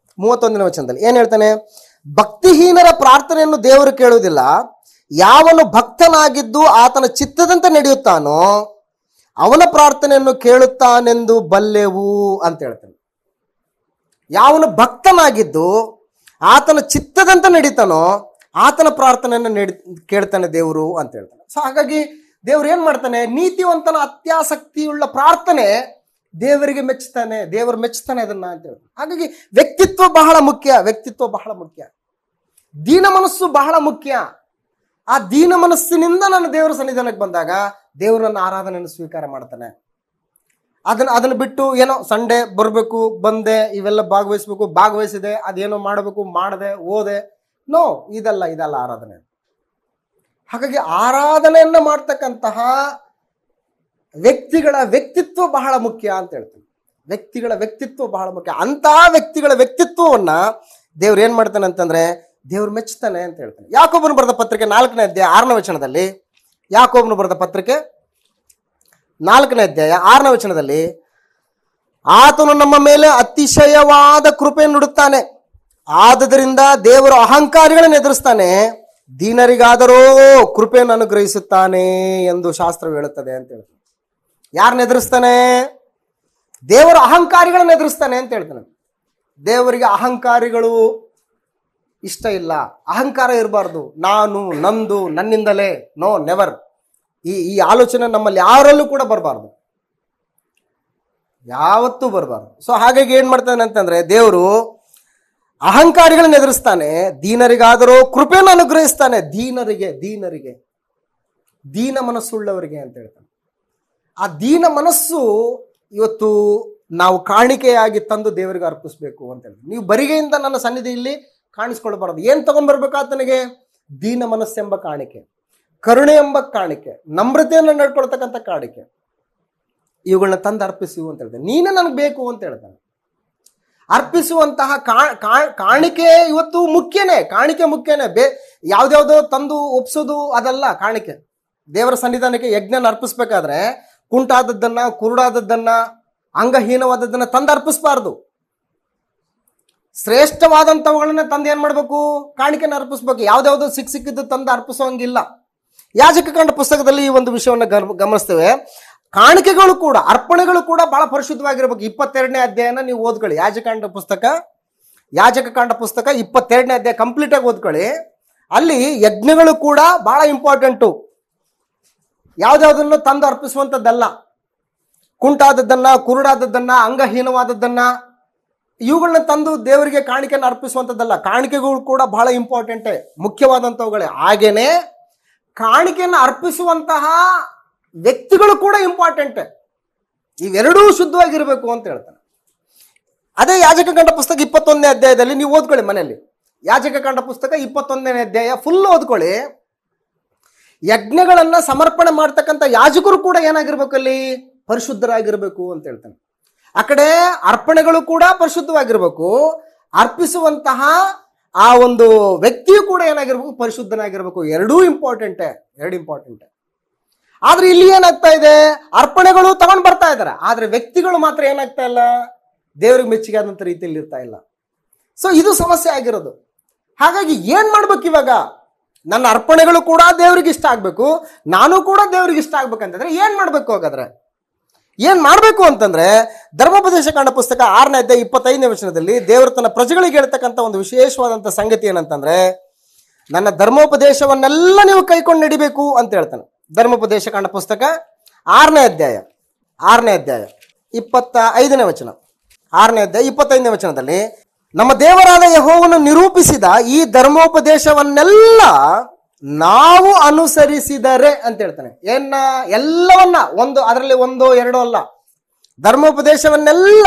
ಏನ್ ಹೇಳ್ತಾನೆ? ಭಕ್ತಿಹೀನರ ಪ್ರಾರ್ಥನೆಯನ್ನು ದೇವರು ಕೇಳುವುದಿಲ್ಲ, ಯಾವನು ಭಕ್ತನಾಗಿದ್ದು ಆತನ ಚಿತ್ತದಂತೆ ನಡೆಯುತ್ತಾನೋ ಅವನ ಪ್ರಾರ್ಥನೆಯನ್ನು ಕೇಳುತ್ತಾನೆಂದು ಬಲ್ಲೆವು ಅಂತ ಹೇಳ್ತಾನೆ. ಯಾವನು ಭಕ್ತನಾಗಿದ್ದು ಆತನ ಚಿತ್ತದಂತೆ ನಡೀತಾನೋ ಆತನ ಪ್ರಾರ್ಥನೆಯನ್ನು ಕೇಳ್ತಾನೆ ದೇವರು ಅಂತ ಹೇಳ್ತಾನೆ. ಸೊ ಹಾಗಾಗಿ ದೇವ್ರು ಏನ್ ಮಾಡ್ತಾನೆ? ನೀತಿವಂತನ ಅತ್ಯಾಸಕ್ತಿಯುಳ್ಳ ಪ್ರಾರ್ಥನೆ ದೇವರಿಗೆ ಮೆಚ್ಚುತ್ತಾನೆ, ದೇವರು ಮೆಚ್ಚುತ್ತಾನೆ ಅದನ್ನ ಅಂತ ಹೇಳ್ತಾನೆ. ಹಾಗಾಗಿ ವ್ಯಕ್ತಿತ್ವ ಬಹಳ ಮುಖ್ಯ. ದೀನ ಮನಸ್ಸು ಬಹಳ ಮುಖ್ಯ. ಆ ದೀನ ಮನಸ್ಸಿನಿಂದ ನಾನು ದೇವರ ಸನ್ನಿಧಾನಕ್ಕೆ ಬಂದಾಗ ದೇವರು ನನ್ನ ಆರಾಧನೆಯನ್ನು ಸ್ವೀಕಾರ ಮಾಡ್ತಾನೆ. ಅದನ್ನ ಬಿಟ್ಟು ಏನೋ ಸಂಡೇ ಬರಬೇಕು, ಬಂದೆ, ಇವೆಲ್ಲ ಭಾಗವಹಿಸಿದೆ, ಅದೇನೋ ಮಾಡಬೇಕು, ಮಾಡದೆ, ಓದೆ, ನೋ, ಇದಲ್ಲ ಆರಾಧನೆ. ಹಾಗಾಗಿ ಆರಾಧನೆಯನ್ನ ಮಾಡ್ತಕ್ಕಂತಹ ವ್ಯಕ್ತಿಗಳ ವ್ಯಕ್ತಿತ್ವ ಬಹಳ ಮುಖ್ಯ ಅಂತ ಹೇಳ್ತೀನಿ. ವ್ಯಕ್ತಿಗಳ ವ್ಯಕ್ತಿತ್ವ ಬಹಳ ಮುಖ್ಯ. ಅಂತಹ ವ್ಯಕ್ತಿಗಳ ವ್ಯಕ್ತಿತ್ವವನ್ನ ದೇವ್ರು ಏನ್ ಮಾಡ್ತಾನೆ ಅಂತಂದ್ರೆ ದೇವ್ರು ಮೆಚ್ಚುತ್ತಾನೆ ಅಂತ ಹೇಳ್ತಾನೆ. ಯಾಕೋಬನು ಬರೆದ ಪತ್ರಿಕೆ 4ನೇ ಅಧ್ಯಾಯ 6ನೇ ವಚನದಲ್ಲಿ, ಯಾಕೋಬನು ಬರೆದ ಪತ್ರಿಕೆ 4ನೇ ಅಧ್ಯಾಯ 6ನೇ ವಚನದಲ್ಲಿ, ಆತನು ನಮ್ಮ ಮೇಲೆ ಅತಿಶಯವಾದ ಕೃಪೆಯನ್ನು ನೀಡುತ್ತಾನೆ, ಆದುದರಿಂದ ದೇವರು ಅಹಂಕಾರಿಗಳನ್ನು ಎದುರಿಸ್ತಾನೆ, ದೀನರಿಗಾದರೂ ಕೃಪೆಯನ್ನು ಅನುಗ್ರಹಿಸುತ್ತಾನೆ ಎಂದು ಶಾಸ್ತ್ರವು ಹೇಳುತ್ತದೆ ಅಂತ ಹೇಳ್ತಾನೆ. ಯಾರನ್ನ ಎದುರಿಸ್ತಾನೆ? ದೇವರು ಅಹಂಕಾರಿಗಳನ್ನು ಎದುರಿಸ್ತಾನೆ ಅಂತ ಹೇಳ್ತಾನೆ. ದೇವರಿಗೆ ಅಹಂಕಾರಿಗಳು ಇಷ್ಟ ಇಲ್ಲ. ಅಹಂಕಾರ ಇರಬಾರ್ದು. ನಾನು, ನಂದು, ನನ್ನಿಂದಲೇ, ನೋ, ನೆವರ್. ಈ ಆಲೋಚನೆ ನಮ್ಮಲ್ಲಿ ಯಾರಲ್ಲೂ ಕೂಡ ಬರಬಾರ್ದು, ಯಾವತ್ತೂ ಬರಬಾರ್ದು. ಸೊ ಹಾಗಾಗಿ ಏನ್ ಮಾಡ್ತಾನೆ ಅಂತಂದ್ರೆ ದೇವರು ಅಹಂಕಾರಿಗಳನ್ನ ಎದುರಿಸ್ತಾನೆ, ದೀನರಿಗಾದರೂ ಕೃಪೆಯನ್ನು ಅನುಗ್ರಹಿಸ್ತಾನೆ. ದೀನರಿಗೆ ದೀನ ಮನಸ್ಸುಳ್ಳವರಿಗೆ ಅಂತ ಹೇಳ್ತಾನೆ. ಆ ದೀನ ಮನಸ್ಸು ಇವತ್ತು ನಾವು ಕಾಣಿಕೆಯಾಗಿ ತಂದು ದೇವರಿಗೆ ಅರ್ಪಿಸ್ಬೇಕು ಅಂತ ಹೇಳಿ. ನೀವು ಬರಿಗೆಯಿಂದ ನನ್ನ ಸನ್ನಿಧಿಯಲ್ಲಿ ಕಾಣಿಸ್ಕೊಳ್ಬಾರದು. ಏನ್ ತಗೊಂಡ್ಬರ್ಬೇಕು ಆತನಿಗೆ? ದೀನ ಮನಸ್ಸೆಂಬ ಕಾಣಿಕೆ, ಕರುಣೆ ಎಂಬ ಕಾಣಿಕೆ, ನಮ್ರತೆಯನ್ನು ನಡ್ಕೊಳ್ತಕ್ಕಂಥ ಕಾಣಿಕೆ, ಇವುಗಳನ್ನ ತಂದು ಅರ್ಪಿಸು ಅಂತ ಹೇಳ್ತಾನೆ. ನೀನೇ ನನಗೆ ಬೇಕು ಅಂತ ಹೇಳ್ತಾನೆ. ಅರ್ಪಿಸುವಂತಹ ಕಾಣಿಕೆ ಇವತ್ತು ಮುಖ್ಯನೇ. ಕಾಣಿಕೆ ಮುಖ್ಯನೇ. ಯಾವ್ದ್ಯಾವ್ದೋ ತಂದು ಒಪ್ಸೋದು ಅದಲ್ಲ ಕಾಣಿಕೆ. ದೇವರ ಸನ್ನಿಧಾನಕ್ಕೆ ಯಜ್ಞನ ಅರ್ಪಿಸ್ಬೇಕಾದ್ರೆ ಕುಂಟಾದದ್ದನ್ನ, ಕುರುಡಾದದ್ದನ್ನ, ಅಂಗಹೀನವಾದದ್ದನ್ನ ತಂದು ಅರ್ಪಿಸ್ಬಾರ್ದು. ಶ್ರೇಷ್ಠವಾದಂಥವುಗಳನ್ನ ತಂದು ಏನ್ ಮಾಡ್ಬೇಕು? ಕಾಣಿಕೆನ ಅರ್ಪಿಸ್ಬೇಕು. ಯಾವ್ದಾವ್ದೋ ಸಿಕ್ಕಿದ್ದು ತಂದು ಅರ್ಪಿಸೋಂಗಿಲ್ಲ. ಯಾಜಕಕಾಂಡ ಪುಸ್ತಕದಲ್ಲಿ ಈ ಒಂದು ವಿಷಯವನ್ನು ಗಮನಿಸ್ತೇವೆ. ಕಾಣಿಕೆಗಳು ಕೂಡ, ಅರ್ಪಣೆಗಳು ಕೂಡ ಬಹಳ ಪರಿಶುದ್ಧವಾಗಿರ್ಬೇಕು. 22ನೇ ಅಧ್ಯಾಯನ ನೀವು ಓದ್ಕೊಳ್ಳಿ. ಯಾಜಕಕಾಂಡ ಪುಸ್ತಕ 22ನೇ ಅಧ್ಯಾಯ ಕಂಪ್ಲೀಟ್ ಆಗಿ ಓದ್ಕೊಳ್ಳಿ. ಅಲ್ಲಿ ಯಜ್ಞಗಳು ಕೂಡ ಬಹಳ ಇಂಪಾರ್ಟೆಂಟು. ಯಾವ್ದಾವ್ದನ್ನು ತಂದು ಅರ್ಪಿಸುವಂಥದ್ದಲ್ಲ. ಕುಂಟಾದದ್ದನ್ನ, ಕುರುಡಾದದ್ದನ್ನ, ಅಂಗಹೀನವಾದದ್ದನ್ನ, ಇವುಗಳನ್ನ ತಂದು ದೇವರಿಗೆ ಕಾಣಿಕೆಯನ್ನು ಅರ್ಪಿಸುವಂಥದ್ದಲ್ಲ. ಕಾಣಿಕೆಗಳು ಕೂಡ ಬಹಳ ಇಂಪಾರ್ಟೆಂಟೇ, ಮುಖ್ಯವಾದಂಥವುಗಳೇ. ಹಾಗೇನೆ ಕಾಣಿಕೆಯನ್ನು ಅರ್ಪಿಸುವಂತಹ ವ್ಯಕ್ತಿಗಳು ಕೂಡ ಇಂಪಾರ್ಟೆಂಟ್. ಇವೆರಡೂ ಶುದ್ಧವಾಗಿರ್ಬೇಕು ಅಂತ ಹೇಳ್ತಾನೆ. ಅದೇ ಯಾಜಕಕಾಂಡ ಪುಸ್ತಕ 21ನೇ ಅಧ್ಯಾಯದಲ್ಲಿ ನೀವು ಓದ್ಕೊಳ್ಳಿ ಮನೆಯಲ್ಲಿ. ಯಾಜಕಕಾಂಡ ಪುಸ್ತಕ 21ನೇ ಅಧ್ಯಾಯ ಫುಲ್ ಓದ್ಕೊಳ್ಳಿ. ಯಜ್ಞಗಳನ್ನ ಸಮರ್ಪಣೆ ಮಾಡ್ತಕ್ಕಂಥ ಯಾಜಕರು ಕೂಡ ಏನಾಗಿರ್ಬೇಕು? ಅಲ್ಲಿ ಪರಿಶುದ್ಧರಾಗಿರ್ಬೇಕು ಅಂತ ಹೇಳ್ತಾನೆ. ಆ ಕಡೆ ಅರ್ಪಣೆಗಳು ಕೂಡ ಪರಿಶುದ್ಧವಾಗಿರ್ಬೇಕು, ಅರ್ಪಿಸುವಂತಹ ಆ ಒಂದು ವ್ಯಕ್ತಿಯು ಕೂಡ ಏನಾಗಿರ್ಬೇಕು? ಪರಿಶುದ್ಧನಾಗಿರ್ಬೇಕು. ಎರಡೂ ಇಂಪಾರ್ಟೆಂಟೇ. ಆದ್ರೆ ಇಲ್ಲಿ ಏನಾಗ್ತಾ ಇದೆ, ಅರ್ಪಣೆಗಳು ತಗೊಂಡ್ ಬರ್ತಾ ಇದ್ದಾರೆ, ಆದ್ರೆ ವ್ಯಕ್ತಿಗಳು ಮಾತ್ರ ಏನಾಗ್ತಾ ಇಲ್ಲ, ದೇವರಿಗೆ ಮೆಚ್ಚುಗೆ ಆದಂತ ರೀತಿಯಲ್ಲಿ ಇರ್ತಾ ಇಲ್ಲ. ಸೊ ಇದು ಸಮಸ್ಯೆ ಆಗಿರೋದು. ಹಾಗಾಗಿ ಏನ್ ಮಾಡ್ಬೇಕು ಇವಾಗ, ನನ್ನ ಅರ್ಪಣೆಗಳು ಕೂಡ ದೇವರಿಗೆ ಇಷ್ಟ ಆಗ್ಬೇಕು, ನಾನು ಕೂಡ ದೇವರಿಗೆ ಇಷ್ಟ ಆಗ್ಬೇಕಂತಂದ್ರೆ ಏನ್ ಮಾಡ್ಬೇಕು? ಹಾಗಾದ್ರೆ ಏನ್ ಮಾಡ್ಬೇಕು ಅಂತಂದ್ರೆ, ಧರ್ಮೋಪದೇಶ ಕಾಂಡ ಪುಸ್ತಕ 6ನೇ ಅಧ್ಯಾಯ 25ನೇ ವಚನದಲ್ಲಿ ದೇವರು ತನ್ನ ಪ್ರಜೆಗಳಿಗೆ ಹೇಳ್ತಕ್ಕಂಥ ಒಂದು ವಿಶೇಷವಾದಂತ ಸಂಗತಿ ಏನಂತಂದ್ರೆ, ನನ್ನ ಧರ್ಮೋಪದೇಶವನ್ನೆಲ್ಲ ನೀವು ಕೈಕೊಂಡು ನಡಿಬೇಕು ಅಂತ ಹೇಳ್ತಾನೆ. ಧರ್ಮೋಪದೇಶ ಕಾಂಡ ಪುಸ್ತಕ 6ನೇ ಅಧ್ಯಾಯ 25ನೇ ವಚನ, 6ನೇ ಅಧ್ಯಾಯ 25ನೇ ವಚನದಲ್ಲಿ, ನಮ್ಮ ದೇವರಾದ ಯೆಹೋವನು ನಿರೂಪಿಸಿದ ಈ ಧರ್ಮೋಪದೇಶವನ್ನೆಲ್ಲ ನಾವು ಅನುಸರಿಸಿದರೆ ಅಂತ ಹೇಳ್ತಾನೆ. ಎಲ್ಲವನ್ನ, ಅದರಲ್ಲಿ ಒಂದೋ ಎರಡೋ ಅಲ್ಲ, ಧರ್ಮೋಪದೇಶವನ್ನೆಲ್ಲ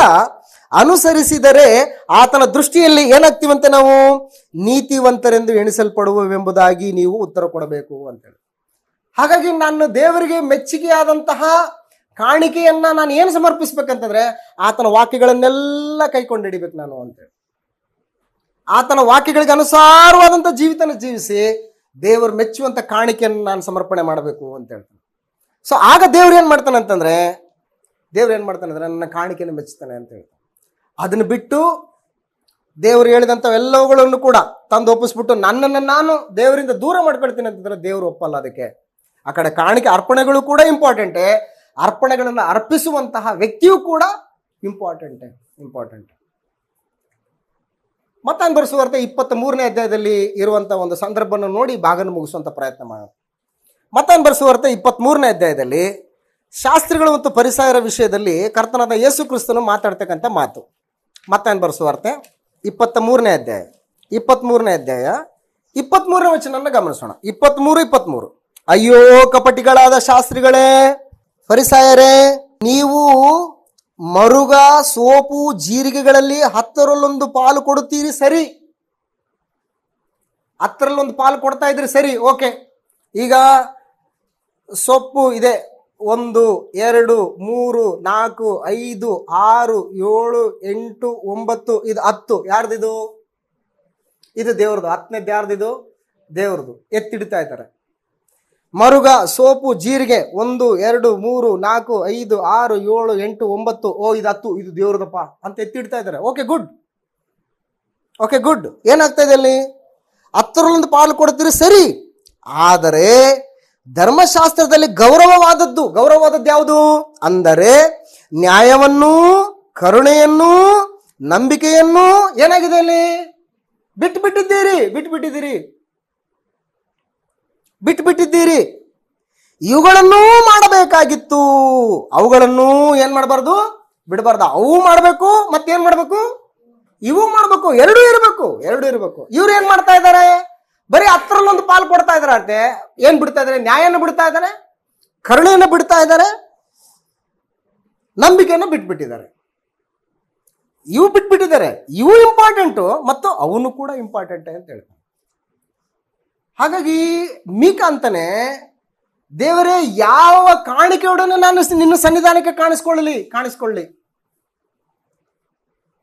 ಅನುಸರಿಸಿದರೆ ಆತನ ದೃಷ್ಟಿಯಲ್ಲಿ ಏನಾಗ್ತೀವಂತೆ, ನಾವು ನೀತಿವಂತರೆಂದು ಎಣಿಸಲ್ಪಡುವೆಂಬುದಾಗಿ ನೀವು ಉತ್ತರ ಕೊಡಬೇಕು ಅಂತೇಳಿ. ಹಾಗಾಗಿ ನಾನು ದೇವರಿಗೆ ಮೆಚ್ಚುಗೆಯಾದಂತಹ ಕಾಣಿಕೆಯನ್ನ ನಾನು ಏನು ಸಮರ್ಪಿಸ್ಬೇಕಂತಂದ್ರೆ, ಆತನ ವಾಕ್ಯಗಳನ್ನೆಲ್ಲ ಕೈಕೊಂಡು ಹಿಡಿಬೇಕು ನಾನು ಅಂತೇಳಿ. ಆತನ ವಾಕ್ಯಗಳಿಗೆ ಅನುಸಾರವಾದಂಥ ಜೀವಿತನ ಜೀವಿಸಿ ದೇವರು ಮೆಚ್ಚುವಂತ ಕಾಣಿಕೆಯನ್ನು ನಾನು ಸಮರ್ಪಣೆ ಮಾಡಬೇಕು ಅಂತ ಹೇಳ್ತಾನೆ. ಸೊ ಆಗ ದೇವ್ರು ಏನ್ ಮಾಡ್ತಾನೆ ಅಂತಂದ್ರೆ, ನನ್ನ ಕಾಣಿಕೆಯನ್ನು ಮೆಚ್ಚುತ್ತಾನೆ ಅಂತ ಹೇಳ್ತಾನೆ. ಅದನ್ನು ಬಿಟ್ಟು ದೇವರು ಹೇಳಿದಂಥವೆಲ್ಲವುಗಳನ್ನು ಕೂಡ ತಂದು ಒಪ್ಪಿಸ್ಬಿಟ್ಟು ನನ್ನನ್ನು ನಾನು ದೇವರಿಂದ ದೂರ ಮಾಡ್ಕೊಳ್ತೀನಿ ಅಂತಂದ್ರೆ ದೇವರು ಒಪ್ಪಲ್ಲ. ಅದಕ್ಕೆ ಆ ಕಡೆ ಕಾಣಿಕೆ ಅರ್ಪಣೆಗಳು ಕೂಡ ಇಂಪಾರ್ಟೆಂಟೇ, ಅರ್ಪಣೆಗಳನ್ನು ಅರ್ಪಿಸುವಂತಹ ವ್ಯಕ್ತಿಯೂ ಕೂಡ ಇಂಪಾರ್ಟೆಂಟ್. ಮತ್ತಾಯನ ಬರೆಸುವಾರ್ತೆ 23ನೇ ಅಧ್ಯಾಯದಲ್ಲಿ ಇರುವಂತಹ ಒಂದು ಸಂದರ್ಭವನ್ನು ನೋಡಿ ಭಾಗನ ಮುಗಿಸುವಂತ ಪ್ರಯತ್ನ ಮಾಡೋಣ. ಮತ್ತಾಯನ ಬರೆಸುವಾರ್ತೆ 23ನೇ ಅಧ್ಯಾಯದಲ್ಲಿ ಶಾಸ್ತ್ರಿಗಳು ಮತ್ತು ಫರಿಸಾಯರ ವಿಷಯದಲ್ಲಿ ಕರ್ತನಾದ ಯೇಸು ಕ್ರಿಸ್ತನು ಮಾತಾಡ್ತಕ್ಕಂಥ ಮಾತು. ಮತ್ತಾಯನ ಬರೆಸುವಾರ್ತೆ 23ನೇ ಅಧ್ಯಾಯ 23ನೇ ವಚನವನ್ನು ಗಮನಿಸೋಣ. 23. ಅಯ್ಯೋ ಕಪಟಿಗಳಾದ ಶಾಸ್ತ್ರಿಗಳೇ, ಫರಿಸಾಯರೇ, ನೀವು ಮರುಗ, ಸೋಪು, ಜೀರಿಗೆಗಳಲ್ಲಿ 10ರಲ್ಲೊಂದು ಪಾಲು ಕೊಡುತ್ತೀರಿ, ಸರಿ. 10ರಲ್ಲೊಂದು ಪಾಲು ಕೊಡ್ತಾ ಇದ್ರಿ, ಸರಿ, ಓಕೆ. ಈಗ ಸೊಪ್ಪು ಇದೆ 1, 2, 3, 4, 5, 6, 7, 8, 9, ಇದು 10. ಯಾರ್ದಿದು? ಇದು ದೇವ್ರದು. 10ನೇದು ಯಾರ್ದಿದು? ದೇವ್ರದು. ಎತ್ತಿಡ್ತಾ ಇದ್ದಾರೆ. ಮರುಗ, ಸೋಪು, ಜೀರಿಗೆ 1, 2, 3, 4, 5, 6, 7, 8, 9, ಓ ಇದು 10, ಇದು ದೇವ್ರದಪ್ಪ ಅಂತ ಎತ್ತಿಡ್ತಾ ಇದ್ದಾರೆ. Okay good. ಏನಾಗ್ತಾ ಇದೆ ಅಲ್ಲಿ? 10ರಲ್ಲೊಂದು ಪಾಲು ಕೊಡ್ತೀರಿ, ಸರಿ. ಆದರೆ ಧರ್ಮಶಾಸ್ತ್ರದಲ್ಲಿ ಗೌರವವಾದದ್ದು ಯಾವುದು ಅಂದರೆ ನ್ಯಾಯವನ್ನು, ಕರುಣೆಯನ್ನು, ನಂಬಿಕೆಯನ್ನು ಏನಾಗಿದೆ ಅಲ್ಲಿ? ಬಿಟ್ಟುಬಿಟ್ಟಿದ್ದೀರಿ. ಇವುಗಳನ್ನೂ ಮಾಡಬೇಕಾಗಿತ್ತು. ಅವುಗಳನ್ನು ಏನ್ ಮಾಡಬಾರ್ದು? ಬಿಡಬಾರ್ದು. ಅವು ಮಾಡಬೇಕು, ಮತ್ತೇನ್ ಮಾಡಬೇಕು? ಇವು ಮಾಡಬೇಕು. ಎರಡೂ ಇರಬೇಕು. ಇವ್ರು ಏನ್ ಮಾಡ್ತಾ ಇದ್ದಾರೆ? ಬರೀ 10ರಲ್ಲೊಂದು ಪಾಲು ಕೊಡ್ತಾ ಇದಾರೆ ಅಂತೆ. ಏನ್ ಬಿಡ್ತಾ ಇದಾರೆ? ನ್ಯಾಯನ ಬಿಡ್ತಾ ಇದ್ದಾರೆ, ಕರುಣೆಯನ್ನು ಬಿಡ್ತಾ ಇದ್ದಾರೆ, ನಂಬಿಕೆಯನ್ನು ಬಿಟ್ಬಿಟ್ಟಿದ್ದಾರೆ. ಇವು ಇಂಪಾರ್ಟೆಂಟು ಮತ್ತು ಅವನು ಕೂಡ ಇಂಪಾರ್ಟೆಂಟ್ ಅಂತ ಹೇಳ್ತಾರೆ. ಹಾಗಾಗಿ ಮೀಕ ಅಂತಾನೆ, ದೇವರೇ ಯಾವ ಕಾಣಿಕೆಯೊಡನೆ ನಾನು ನಿನ್ನ ಸನ್ನಿಧಾನಕ್ಕೆ ಕಾಣಿಸ್ಕೊಳ್ಳಿ.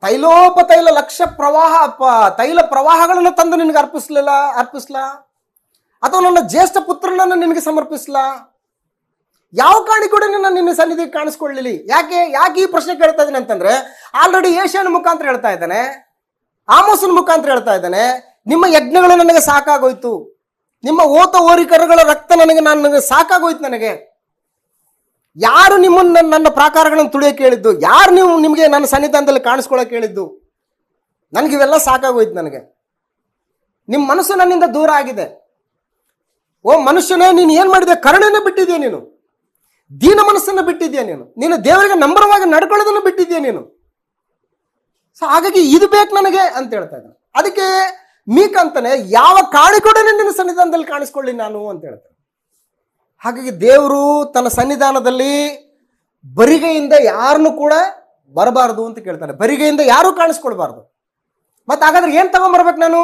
ತೈಲೋಪತೈಲ ಲಕ್ಷ ತೈಲ ಪ್ರವಾಹಗಳನ್ನು ತಂದು ನಿನಗೆ ಅರ್ಪಿಸ್ಲಾ ಅಥವಾ ನನ್ನ ಜ್ಯೇಷ್ಠ ಪುತ್ರನನ್ನು ನಿನಗೆ ಸಮರ್ಪಿಸ್ಲಾ? ಯಾವ ಕಾಣಿಕೆಯೊಡನೆ ನಾನು ನಿನ್ನ ಸನ್ನಿಧಿಗೆ ಕಾಣಿಸ್ಕೊಳ್ಳಲಿ? ಯಾಕೆ ಈ ಪ್ರಶ್ನೆ ಕೇಳ್ತಾ ಇದ್ದೇನೆ ಅಂತಂದ್ರೆ, ಆಲ್ರೆಡಿ ಏಷ್ಯಾನ ಮುಖಾಂತರ ಹೇಳ್ತಾ ಇದ್ದಾನೆ, ಆಮೋಸನ ಮುಖಾಂತರ ಹೇಳ್ತಾ ಇದ್ದಾನೆ, ನಿಮ್ಮ ಯಜ್ಞಗಳು ನನಗೆ ಸಾಕಾಗೋಯ್ತು, ನಿಮ್ಮ ಓರಿಕರುಗಳ ರಕ್ತ ನನಗೆ ಸಾಕಾಗೋಯ್ತು. ನನಗೆ ಯಾರು ನಿಮ್ಮನ್ನು ನನ್ನ ಪ್ರಾಕಾರಗಳನ್ನು ತುಳಿಯಕ್ಕೆ ಹೇಳಿದ್ದು? ಯಾರು ನಿಮಗೆ ನನ್ನ ಸನ್ನಿಧಾನದಲ್ಲಿ ಕಾಣಿಸ್ಕೊಳ್ಳೋಕೆ ಹೇಳಿದ್ದು? ನನಗಿವೆಲ್ಲ ಸಾಕಾಗೋಯ್ತು. ನನಗೆ ನಿಮ್ಮ ಮನಸ್ಸು ನನ್ನಿಂದ ದೂರ ಆಗಿದೆ. ಓ ಮನುಷ್ಯನೇ, ನೀನು ಏನ್ ಮಾಡಿದೆ? ಕರುಣೆಯನ್ನು ಬಿಟ್ಟಿದ್ಯಾ ನೀನು, ದೀನ ಮನಸ್ಸನ್ನು ಬಿಟ್ಟಿದ್ಯಾ ನೀನು ದೇವರಿಗೆ ನಂಬರವಾಗಿ ನಡ್ಕೊಳ್ಳೋದನ್ನು ಬಿಟ್ಟಿದ್ಯಾ ನೀನು. ಸೊ ಹಾಗಾಗಿ ಇದು ಬೇಕು ನನಗೆ ಅಂತ ಹೇಳ್ತಾ ಇದ್ದಾನೆ. ಅದಕ್ಕೆ ಮೀಕ ಅಂತಾನೆ, ಯಾವ ಕಾಣಿಕೆಯೊಡನೆ ನಿನ್ನ ಸನ್ನಿಧಾನದಲ್ಲಿ ಕಾಣಿಸ್ಕೊಳ್ಳಿ ನಾನು ಅಂತ ಹೇಳ್ತಾನೆ. ಹಾಗಾಗಿ ದೇವರು ತನ್ನ ಸನ್ನಿಧಾನದಲ್ಲಿ ಬರಿಗೆಯಿಂದ ಯಾರನ್ನು ಕೂಡ ಬರಬಾರದು ಅಂತ ಕೇಳ್ತಾನೆ. ಬರಿಗೆಯಿಂದ ಯಾರು ಕಾಣಿಸ್ಕೊಳ್ಬಾರ್ದು. ಮತ್ತೆ ಹಾಗಾದ್ರೆ ಏನ್ ತಗೊಂಡ್ಬರ್ಬೇಕು? ನಾನು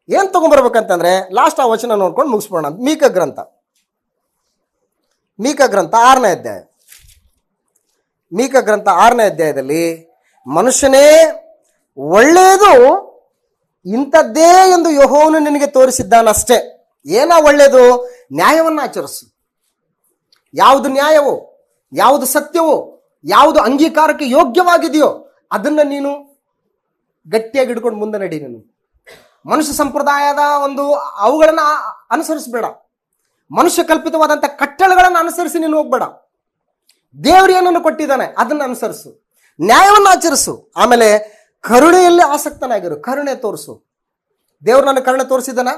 ಏನ್ ತಗೊಂಡ್ಬರ್ಬೇಕಂತಂದ್ರೆ ಲಾಸ್ಟ್ ಆ ವಚನ ನೋಡ್ಕೊಂಡು ಮುಗಿಸ್ಬೋಣ. ಮೀಕ ಗ್ರಂಥ 6ನೇ ಅಧ್ಯಾಯ. ಮೀಕ ಗ್ರಂಥ 6ನೇ ಅಧ್ಯಾಯದಲ್ಲಿ, ಮನುಷ್ಯನೇ, ಒಳ್ಳೆಯದು ಇಂಥದ್ದೇ ಎಂದು ಯೆಹೋವನು ನಿನಗೆ ತೋರಿಸಿದ್ದಾನಷ್ಟೇ. ಏನ ಒಳ್ಳೆಯದು? ನ್ಯಾಯವನ್ನು ಆಚರಿಸು, ಯಾವುದು ನ್ಯಾಯವೋ, ಯಾವುದು ಸತ್ಯವೋ, ಯಾವುದು ಅಂಗೀಕಾರಕ್ಕೆ ಯೋಗ್ಯವಾಗಿದೆಯೋ ಅದನ್ನ ನೀನು ಗಟ್ಟಿಯಾಗಿ ಹಿಡ್ಕೊಂಡು ಮುಂದೆ ನಡಿ. ನೀನು ಮನುಷ್ಯ ಸಂಪ್ರದಾಯದ ಅವುಗಳನ್ನ ಅನುಸರಿಸಬೇಡ. ಮನುಷ್ಯ ಕಲ್ಪಿತವಾದಂಥ ಕಟ್ಟಳೆಗಳನ್ನು ಅನುಸರಿಸಿ ನೀನು ಹೋಗ್ಬೇಡ. ದೇವರು ಏನನ್ನು ಕೊಟ್ಟಿದ್ದಾನೆ ಅದನ್ನು ಅನುಸರಿಸು, ನ್ಯಾಯವನ್ನು ಆಚರಿಸು. ಆಮೇಲೆ ಕರುಣೆಯಲ್ಲಿ ಆಸಕ್ತನಾಗಿರು, ಕರುಣೆ ತೋರಿಸು. ದೇವ್ರು ನನ್ನ ಕರುಣೆ ತೋರಿಸಿದಾನ,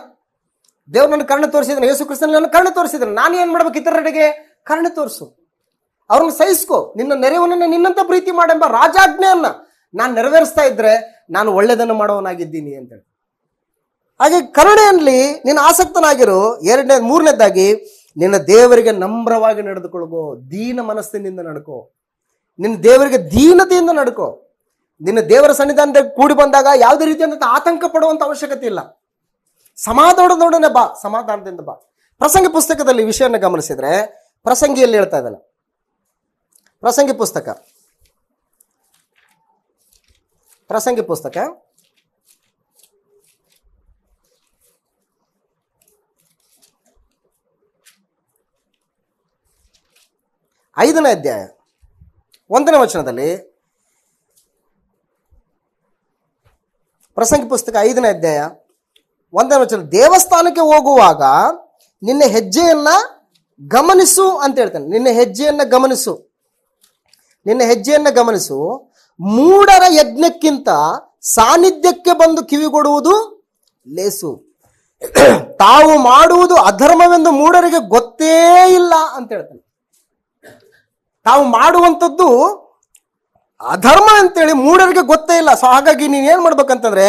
ದೇವ್ರು ನನ್ನ ಕರುಣೆ ತೋರಿಸಿದಾನೆ, ಯೇಸು ಕ್ರಿಸ್ತನಲ್ಲಿ ನನ್ನ ಕರುಣೆ ತೋರಿಸಿದಾನೆ. ನಾನು ಏನು ಮಾಡ್ಬೇಕು? ಇತರರಿಗೆ ಕರುಣೆ ತೋರಿಸು, ಅವ್ರನ್ನ ಸಹಿಸ್ಕೋ. ನಿನ್ನ ನೆರೆಯವನನ್ನ ನಿನ್ನಂತ ಪ್ರೀತಿ ಮಾಡೆಂಬ ರಾಜಾಜ್ಞೆಯನ್ನ ನಾನು ನೆರವೇರಿಸ್ತಾ ಇದ್ರೆ ನಾನು ಒಳ್ಳೆಯದನ್ನು ಮಾಡುವವನಾಗಿದ್ದೀನಿ ಅಂತೇಳಿ. ಹಾಗೆ ಕರುಣೆಯಲ್ಲಿ ನೀನು ಆಸಕ್ತನಾಗಿರು. ಮೂರನೇದಾಗಿ ನಿನ್ನ ದೇವರಿಗೆ ನಮ್ರವಾಗಿ ನಡೆದುಕೊಳ್ಕೋ, ದೀನ ಮನಸ್ಸಿನಿಂದ ನಡ್ಕೋ. ನಿನ್ನ ದೇವರಿಗೆ ದೀನತೆಯಿಂದ ನಡ್ಕೋ. ನಿನ್ನ ದೇವರ ಸನ್ನಿಧಾನದಲ್ಲಿ ಕೂಡಿ ಬಂದಾಗ ಯಾವುದೇ ರೀತಿಯಾದಂಥ ಆತಂಕ ಪಡುವಂತ ಅವಶ್ಯಕತೆ ಇಲ್ಲ. ಸಮಾಧಾನದೊಡನೆ ಬಾ, ಸಮಾಧಾನದಿಂದ ಬಾ. ಪ್ರಸಂಗಿ ಪುಸ್ತಕದಲ್ಲಿ ವಿಷಯವನ್ನು ಗಮನಿಸಿದ್ರೆ, ಪ್ರಸಂಗಿಯಲ್ಲಿ ಹೇಳ್ತಾ ಇದ್ದಲ್ಲ, ಪ್ರಸಂಗಿ ಪುಸ್ತಕ 5ನೇ ಅಧ್ಯಾಯ 1ನೇ ವಚನದಲ್ಲಿ, ಪ್ರಸಂಗಿ ಪುಸ್ತಕ 5ನೇ ಅಧ್ಯಾಯ 1ನೇ ವಚನ, ದೇವಸ್ಥಾನಕ್ಕೆ ಹೋಗುವಾಗ ನಿನ್ನ ಹೆಜ್ಜೆಯನ್ನ ಗಮನಿಸು ಅಂತ ಹೇಳ್ತಾನೆ. ನಿನ್ನ ಹೆಜ್ಜೆಯನ್ನ ಗಮನಿಸು. ಮೂಢರ ಯಜ್ಞಕ್ಕಿಂತ ಸಾನ್ನಿಧ್ಯಕ್ಕೆ ಬಂದು ಕಿವಿಗೊಡುವುದು ಲೇಸು. ತಾವು ಮಾಡುವುದು ಅಧರ್ಮವೆಂದು ಮೂಢರಿಗೆ ಗೊತ್ತೇ ಇಲ್ಲ ಅಂತ ಹೇಳ್ತಾನೆ. ತಾವು ಮಾಡುವಂಥದ್ದು ಅಧರ್ಮ ಅಂತೇಳಿ ಮೂಢರಿಗೆ ಗೊತ್ತೇ ಇಲ್ಲ. ಸೊ ಹಾಗಾಗಿ ನೀನ್ ಏನ್ ಮಾಡ್ಬೇಕಂತಂದ್ರೆ,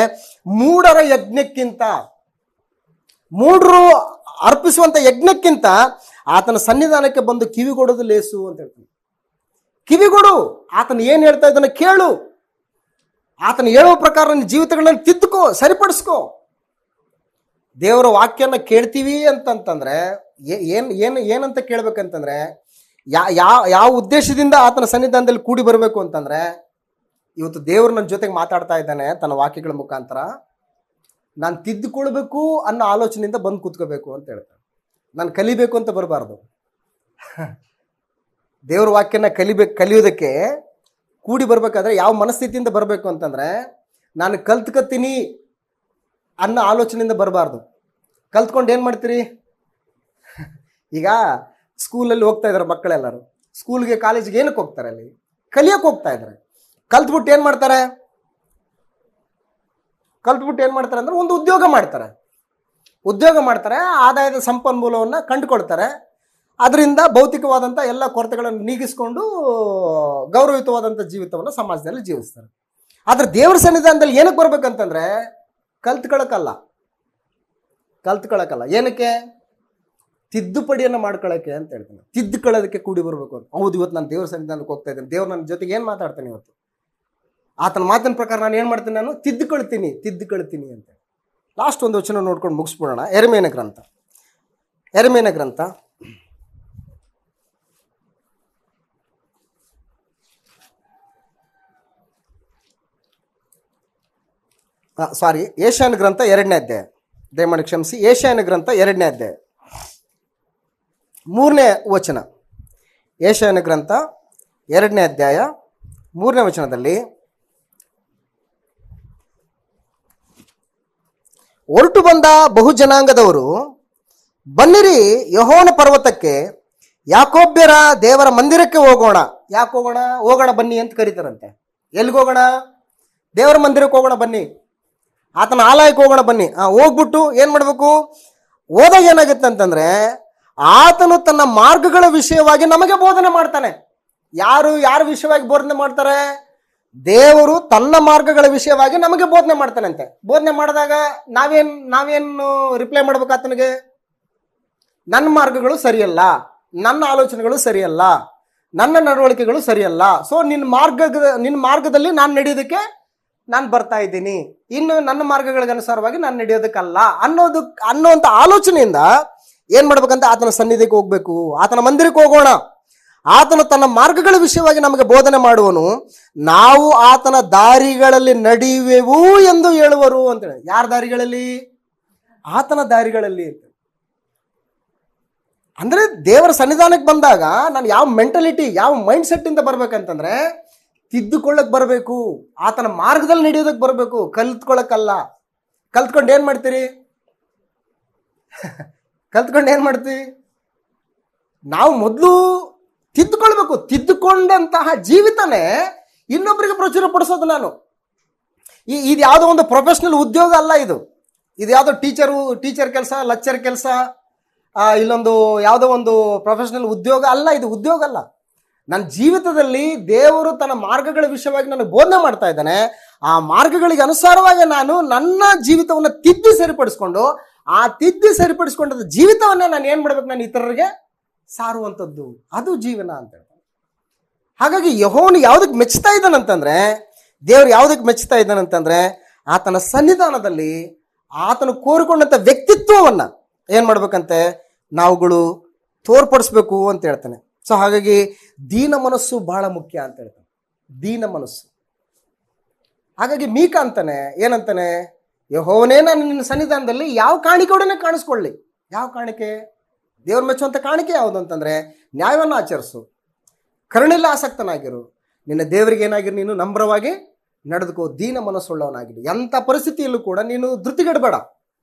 ಮೂಢರ ಯಜ್ಞಕ್ಕಿಂತ, ಮೂಢರು ಅರ್ಪಿಸುವಂತ ಯಜ್ಞಕ್ಕಿಂತ ಆತನ ಸನ್ನಿಧಾನಕ್ಕೆ ಬಂದು ಕಿವಿಗೊಡೋದು ಲೇಸು ಅಂತ ಹೇಳ್ತಾನೆ. ಕಿವಿಗೊಡು, ಆತನ ಏನ್ ಹೇಳ್ತಾ ಇದ್ದಾನೆ ಕೇಳು, ಆತನ ಹೇಳುವ ಪ್ರಕಾರ ನಿನ್ನ ಜೀವಿತಗಳನ್ನ ತಿದ್ದುಕೋ, ಸರಿಪಡಿಸ್ಕೋ. ದೇವರ ವಾಕ್ಯನ ಕೇಳ್ತೀವಿ ಅಂತಂತಂದ್ರೆ ಏನಂತ ಕೇಳ್ಬೇಕಂತಂದ್ರೆ, ಯಾವ ಉದ್ದೇಶದಿಂದ ಆತನ ಸನ್ನಿಧಾನದಲ್ಲಿ ಕೂಡಿ ಬರಬೇಕು ಅಂತಂದ್ರೆ, ಇವತ್ತು ದೇವರು ನನ್ನ ಜೊತೆಗೆ ಮಾತಾಡ್ತಾ ಇದ್ದಾನೆ ತನ್ನ ವಾಕ್ಯಗಳ ಮುಖಾಂತರ, ನಾನು ತಿದ್ದುಕೊಳ್ಬೇಕು ಅನ್ನೋ ಆಲೋಚನೆಯಿಂದ ಬಂದು ಕೂತ್ಕೋಬೇಕು ಅಂತ ಹೇಳ್ತಾನೆ. ನಾನು ಕಲಿಬೇಕು ಅಂತ ಬರಬಾರ್ದು. ದೇವ್ರ ವಾಕ್ಯನ ಕಲಿಯೋದಕ್ಕೆ ಕೂಡಿ ಬರ್ಬೇಕಾದ್ರೆ ಯಾವ ಮನಸ್ಥಿತಿಯಿಂದ ಬರಬೇಕು ಅಂತಂದ್ರೆ, ನಾನು ಕಲ್ತ್ಕತ್ತೀನಿ ಅನ್ನೋ ಆಲೋಚನೆಯಿಂದ ಬರಬಾರ್ದು. ಕಲ್ತ್ಕೊಂಡು ಏನು ಮಾಡ್ತೀರಿ? ಈಗ ಸ್ಕೂಲಲ್ಲಿ ಹೋಗ್ತಾ ಇದ್ದಾರೆ ಮಕ್ಕಳೆಲ್ಲರೂ, ಸ್ಕೂಲ್ಗೆ ಕಾಲೇಜಿಗೆ ಏನಕ್ಕೆ ಹೋಗ್ತಾರೆ? ಅಲ್ಲಿ ಕಲಿಯೋಕೆ ಹೋಗ್ತಾ ಇದ್ದಾರೆ. ಕಲ್ತ್ಬಿಟ್ಟು ಏನು ಮಾಡ್ತಾರೆ ಅಂದ್ರೆ ಒಂದು ಉದ್ಯೋಗ ಮಾಡ್ತಾರೆ, ಆದಾಯದ ಸಂಪನ್ಮೂಲವನ್ನು ಕಂಡುಕೊಳ್ತಾರೆ. ಅದರಿಂದ ಭೌತಿಕವಾದಂಥ ಎಲ್ಲ ಕೊರತೆಗಳನ್ನು ನೀಗಿಸ್ಕೊಂಡು ಗೌರವಯುತವಾದಂಥ ಜೀವಿತವನ್ನು ಸಮಾಜದಲ್ಲಿ ಜೀವಿಸ್ತಾರೆ. ಆದರೆ ದೇವರ ಸನ್ನಿಧಾನದಲ್ಲಿ ಏನಕ್ಕೆ ಬರ್ಬೇಕಂತಂದ್ರೆ, ಕಲ್ತ್ಕೊಳ್ಳೋಕ್ಕಲ್ಲ. ಏನಕ್ಕೆ? ತಿದ್ದುಪಡಿಯನ್ನು ಮಾಡ್ಕೊಳ್ಳೋಕ್ಕೆ ಅಂತ ಹೇಳ್ತಾನೆ. ತಿದ್ದುಕೊಳ್ಳೋದಕ್ಕೆ ಕೂಡಿ ಬರಬೇಕು ಅಂತ. ಹೌದು, ಇವತ್ತು ನಾನು ದೇವ್ರ ಸನ್ನಿಧಾನಕ್ಕೆ ಹೋಗ್ತಾ ಇದ್ದೇನೆ, ದೇವ್ರು ನನ್ನ ಜೊತೆಗೆ ಏನು ಮಾತಾಡ್ತಾನೆ ಇವತ್ತು, ಆತನ ಮಾತಿನ ಪ್ರಕಾರ ನಾನು ಏನು ಮಾಡ್ತೀನಿ? ನಾನು ತಿದ್ದುಕೊಳ್ತೀನಿ ಅಂತ. ಲಾಸ್ಟ್ ಒಂದು ವಚನ ನೋಡ್ಕೊಂಡು ಮುಗಿಸ್ಬಿಡೋಣ. ಯೆರೆಮೀಯನ ಗ್ರಂಥ 2ನೇ ಅಧ್ಯಾಯ, ದಯಮಾಡಿ ಕ್ಷಮಿಸಿ, ಯೆಶಾಯನ ಗ್ರಂಥ 2ನೇ ಅಧ್ಯಾಯ 3ನೇ ವಚನ. ಯೆಶಾಯನ ಗ್ರಂಥ 2ನೇ ಅಧ್ಯಾಯ 3ನೇ ವಚನದಲ್ಲಿ, ಹೊರಟು ಬಂದ ಬಹು ಜನಾಂಗದವರು, ಬನ್ನಿರಿ ಯೆಹೋವನ ಪರ್ವತಕ್ಕೆ, ಯಾಕೋಬ್ಯರ ದೇವರ ಮಂದಿರಕ್ಕೆ ಹೋಗೋಣ. ಯಾಕೆ ಹೋಗೋಣ ಬನ್ನಿ ಅಂತ ಕರೀತಾರಂತೆ. ಎಲ್ಲಿಗೆ ಹೋಗೋಣ? ದೇವರ ಮಂದಿರಕ್ಕೆ ಹೋಗೋಣ ಬನ್ನಿ, ಆತನ ಆಲಯಕ್ಕೆ ಹೋಗೋಣ ಬನ್ನಿ. ಹೋಗ್ಬಿಟ್ಟು ಏನು ಮಾಡಬೇಕು? ಹೋದಾಗ ಏನಾಗುತ್ತೆ ಅಂತಂದ್ರೆ, ಆತನು ತನ್ನ ಮಾರ್ಗಗಳ ವಿಷಯವಾಗಿ ನಮಗೆ ಬೋಧನೆ ಮಾಡ್ತಾನೆ. ಯಾರ ವಿಷಯವಾಗಿ ಬೋಧನೆ ಮಾಡ್ತಾರೆ? ದೇವರು ತನ್ನ ಮಾರ್ಗಗಳ ವಿಷಯವಾಗಿ ನಮಗೆ ಬೋಧನೆ ಮಾಡ್ತಾನಂತೆ. ಬೋಧನೆ ಮಾಡಿದಾಗ ನಾವೇನು ರಿಪ್ಲೈ ಮಾಡ್ಬೇಕು ಆತನಿಗೆ? ನನ್ನ ಮಾರ್ಗಗಳು ಸರಿಯಲ್ಲ, ನನ್ನ ಆಲೋಚನೆಗಳು ಸರಿಯಲ್ಲ, ನನ್ನ ನಡವಳಿಕೆಗಳು ಸರಿಯಲ್ಲ. ಸೊ ನಿನ್ನ ಮಾರ್ಗದಲ್ಲಿ ನಾನು ನಡೆಯೋದಕ್ಕೆ ನಾನು ಬರ್ತಾ ಇದ್ದೀನಿ, ಇನ್ನು ನನ್ನ ಮಾರ್ಗಗಳಿಗೆ ಅನುಸಾರವಾಗಿ ನಾನು ನಡೆಯೋದಕ್ಕಲ್ಲ ಅನ್ನೋಂಥ ಆಲೋಚನೆಯಿಂದ ಏನ್ ಮಾಡ್ಬೇಕಂತ, ಆತನ ಸನ್ನಿಧಿಗೆ ಹೋಗ್ಬೇಕು, ಆತನ ಮಂದಿರಕ್ಕೆ ಹೋಗೋಣ. ಆತನು ತನ್ನ ಮಾರ್ಗಗಳ ವಿಷಯವಾಗಿ ನಮಗೆ ಬೋಧನೆ ಮಾಡುವನು, ನಾವು ಆತನ ದಾರಿಗಳಲ್ಲಿ ನಡೆಯುವೆವು ಎಂದು ಹೇಳುವರು ಅಂತೇಳಿ. ಯಾರ ದಾರಿಗಳಲ್ಲಿ? ಆತನ ದಾರಿಗಳಲ್ಲಿ ಅಂತ. ಅಂದರೆ ದೇವರ ಸನ್ನಿಧಾನಕ್ಕೆ ಬಂದಾಗ ನಾನು ಯಾವ ಮೆಂಟಲಿಟಿ, ಯಾವ ಮೈಂಡ್ ಸೆಟ್ಟಿಂದ ಬರ್ಬೇಕಂತಂದ್ರೆ ತಿದ್ದುಕೊಳ್ಳಕ್ಕೆ ಬರಬೇಕು, ಆತನ ಮಾರ್ಗದಲ್ಲಿ ನಡೆಯೋದಕ್ಕೆ ಬರಬೇಕು, ಕಲ್ತ್ಕೊಳ್ಳಕ್ಕಲ್ಲ. ಕಲ್ತ್ಕೊಂಡು ಏನು ಮಾಡ್ತೀರಿ? ಕಲ್ತ್ಕೊಂಡು ಏನು ಮಾಡ್ತೀವಿ? ನಾವು ಮೊದಲು ತಿದ್ದುಕೊಳ್ಬೇಕು. ತಿದ್ದುಕೊಂಡಂತಹ ಜೀವಿತನೇ ಇನ್ನೊಬ್ಬರಿಗೆ ಪ್ರಚುರ ಪಡಿಸೋದು. ನಾನು ಇದು ಯಾವುದೋ ಒಂದು ಪ್ರೊಫೆಷ್ನಲ್ ಉದ್ಯೋಗ ಅಲ್ಲ. ಇದು ಯಾವುದೋ ಟೀಚರ್ ಕೆಲಸ, ಲೆಕ್ಚರ್ ಕೆಲಸ, ಇಲ್ಲೊಂದು ಯಾವುದೋ ಒಂದು ಪ್ರೊಫೆಷನಲ್ ಉದ್ಯೋಗ ಅಲ್ಲ. ಇದು ಉದ್ಯೋಗ ಅಲ್ಲ. ನನ್ನ ಜೀವಿತದಲ್ಲಿ ದೇವರು ತನ್ನ ಮಾರ್ಗಗಳ ವಿಷಯವಾಗಿ ನನಗೆ ಬೋಧನೆ ಮಾಡ್ತಾ ಇದ್ದಾನೆ. ಆ ಮಾರ್ಗಗಳಿಗೆ ಅನುಸಾರವಾಗಿ ನಾನು ನನ್ನ ಜೀವಿತವನ್ನು ತಿದ್ದಿ ಸರಿಪಡಿಸ್ಕೊಂಡು, ಆ ತಿದ್ದಿ ಸರಿಪಡಿಸ್ಕೊಂಡ ಜೀವಿತವನ್ನೇ ನಾನು ಏನು ಮಾಡ್ಬೇಕು? ನಾನು ಇತರರಿಗೆ ಸಾರುವಂಥದ್ದು. ಅದು ಜೀವನ ಅಂತ ಹೇಳ್ತಾರೆ. ಹಾಗಾಗಿ ಯೆಹೋವನು ಯಾವುದಕ್ಕೆ ಮೆಚ್ಚುತ್ತಾ ಇದ್ದಾನಂತಂದ್ರೆ, ದೇವರು ಯಾವುದಕ್ಕೆ ಮೆಚ್ಚುತ್ತಾ ಇದ್ದಾನಂತಂದ್ರೆ, ಆತನ ಸನ್ನಿಧಾನದಲ್ಲಿ ಆತನು ಕೋರಿಕೊಂಡಂಥ ವ್ಯಕ್ತಿತ್ವವನ್ನು ಏನು ಮಾಡ್ಬೇಕಂತೆ ನಾವುಗಳು ತೋರ್ಪಡಿಸ್ಬೇಕು ಅಂತ ಹೇಳ್ತಾನೆ. ಸೊ ಹಾಗಾಗಿ ದೀನ ಮನಸ್ಸು ಬಹಳ ಮುಖ್ಯ ಅಂತ ಹೇಳ್ತಾನೆ. ದೀನ ಮನಸ್ಸು. ಹಾಗಾಗಿ ಮೀಕ ಅಂತಾನೆ, ಏನಂತಾನೆ? ಯೆಹೋವನೇ ನಾನು ನಿನ್ನ ಸನ್ನಿಧಾನದಲ್ಲಿ ಯಾವ ಕಾಣಿಕೆಯೊಡನೆ ಕಾಣಿಸ್ಕೊಳ್ಳಿ. ಯಾವ ಕಾಣಿಕೆ? ದೇವ್ರ ಮೆಚ್ಚುವಂಥ ಕಾಣಿಕೆ ಯಾವುದು ಅಂತಂದ್ರೆ, ನ್ಯಾಯವನ್ನು ಆಚರಿಸು, ಕರುಣೆಲ್ಲ ಆಸಕ್ತನಾಗಿರು, ನಿನ್ನ ದೇವರಿಗೆ ಏನಾಗಿರು, ನೀನು ನಮ್ರವಾಗಿ ನಡೆದುಕೋ, ದೀನ ಮನಸ್ಸುಳ್ಳವನಾಗಿರು. ಎಂಥ ಪರಿಸ್ಥಿತಿಯಲ್ಲೂ ಕೂಡ ನೀನು ಧೃತಿಗೆಡಬೇಡ,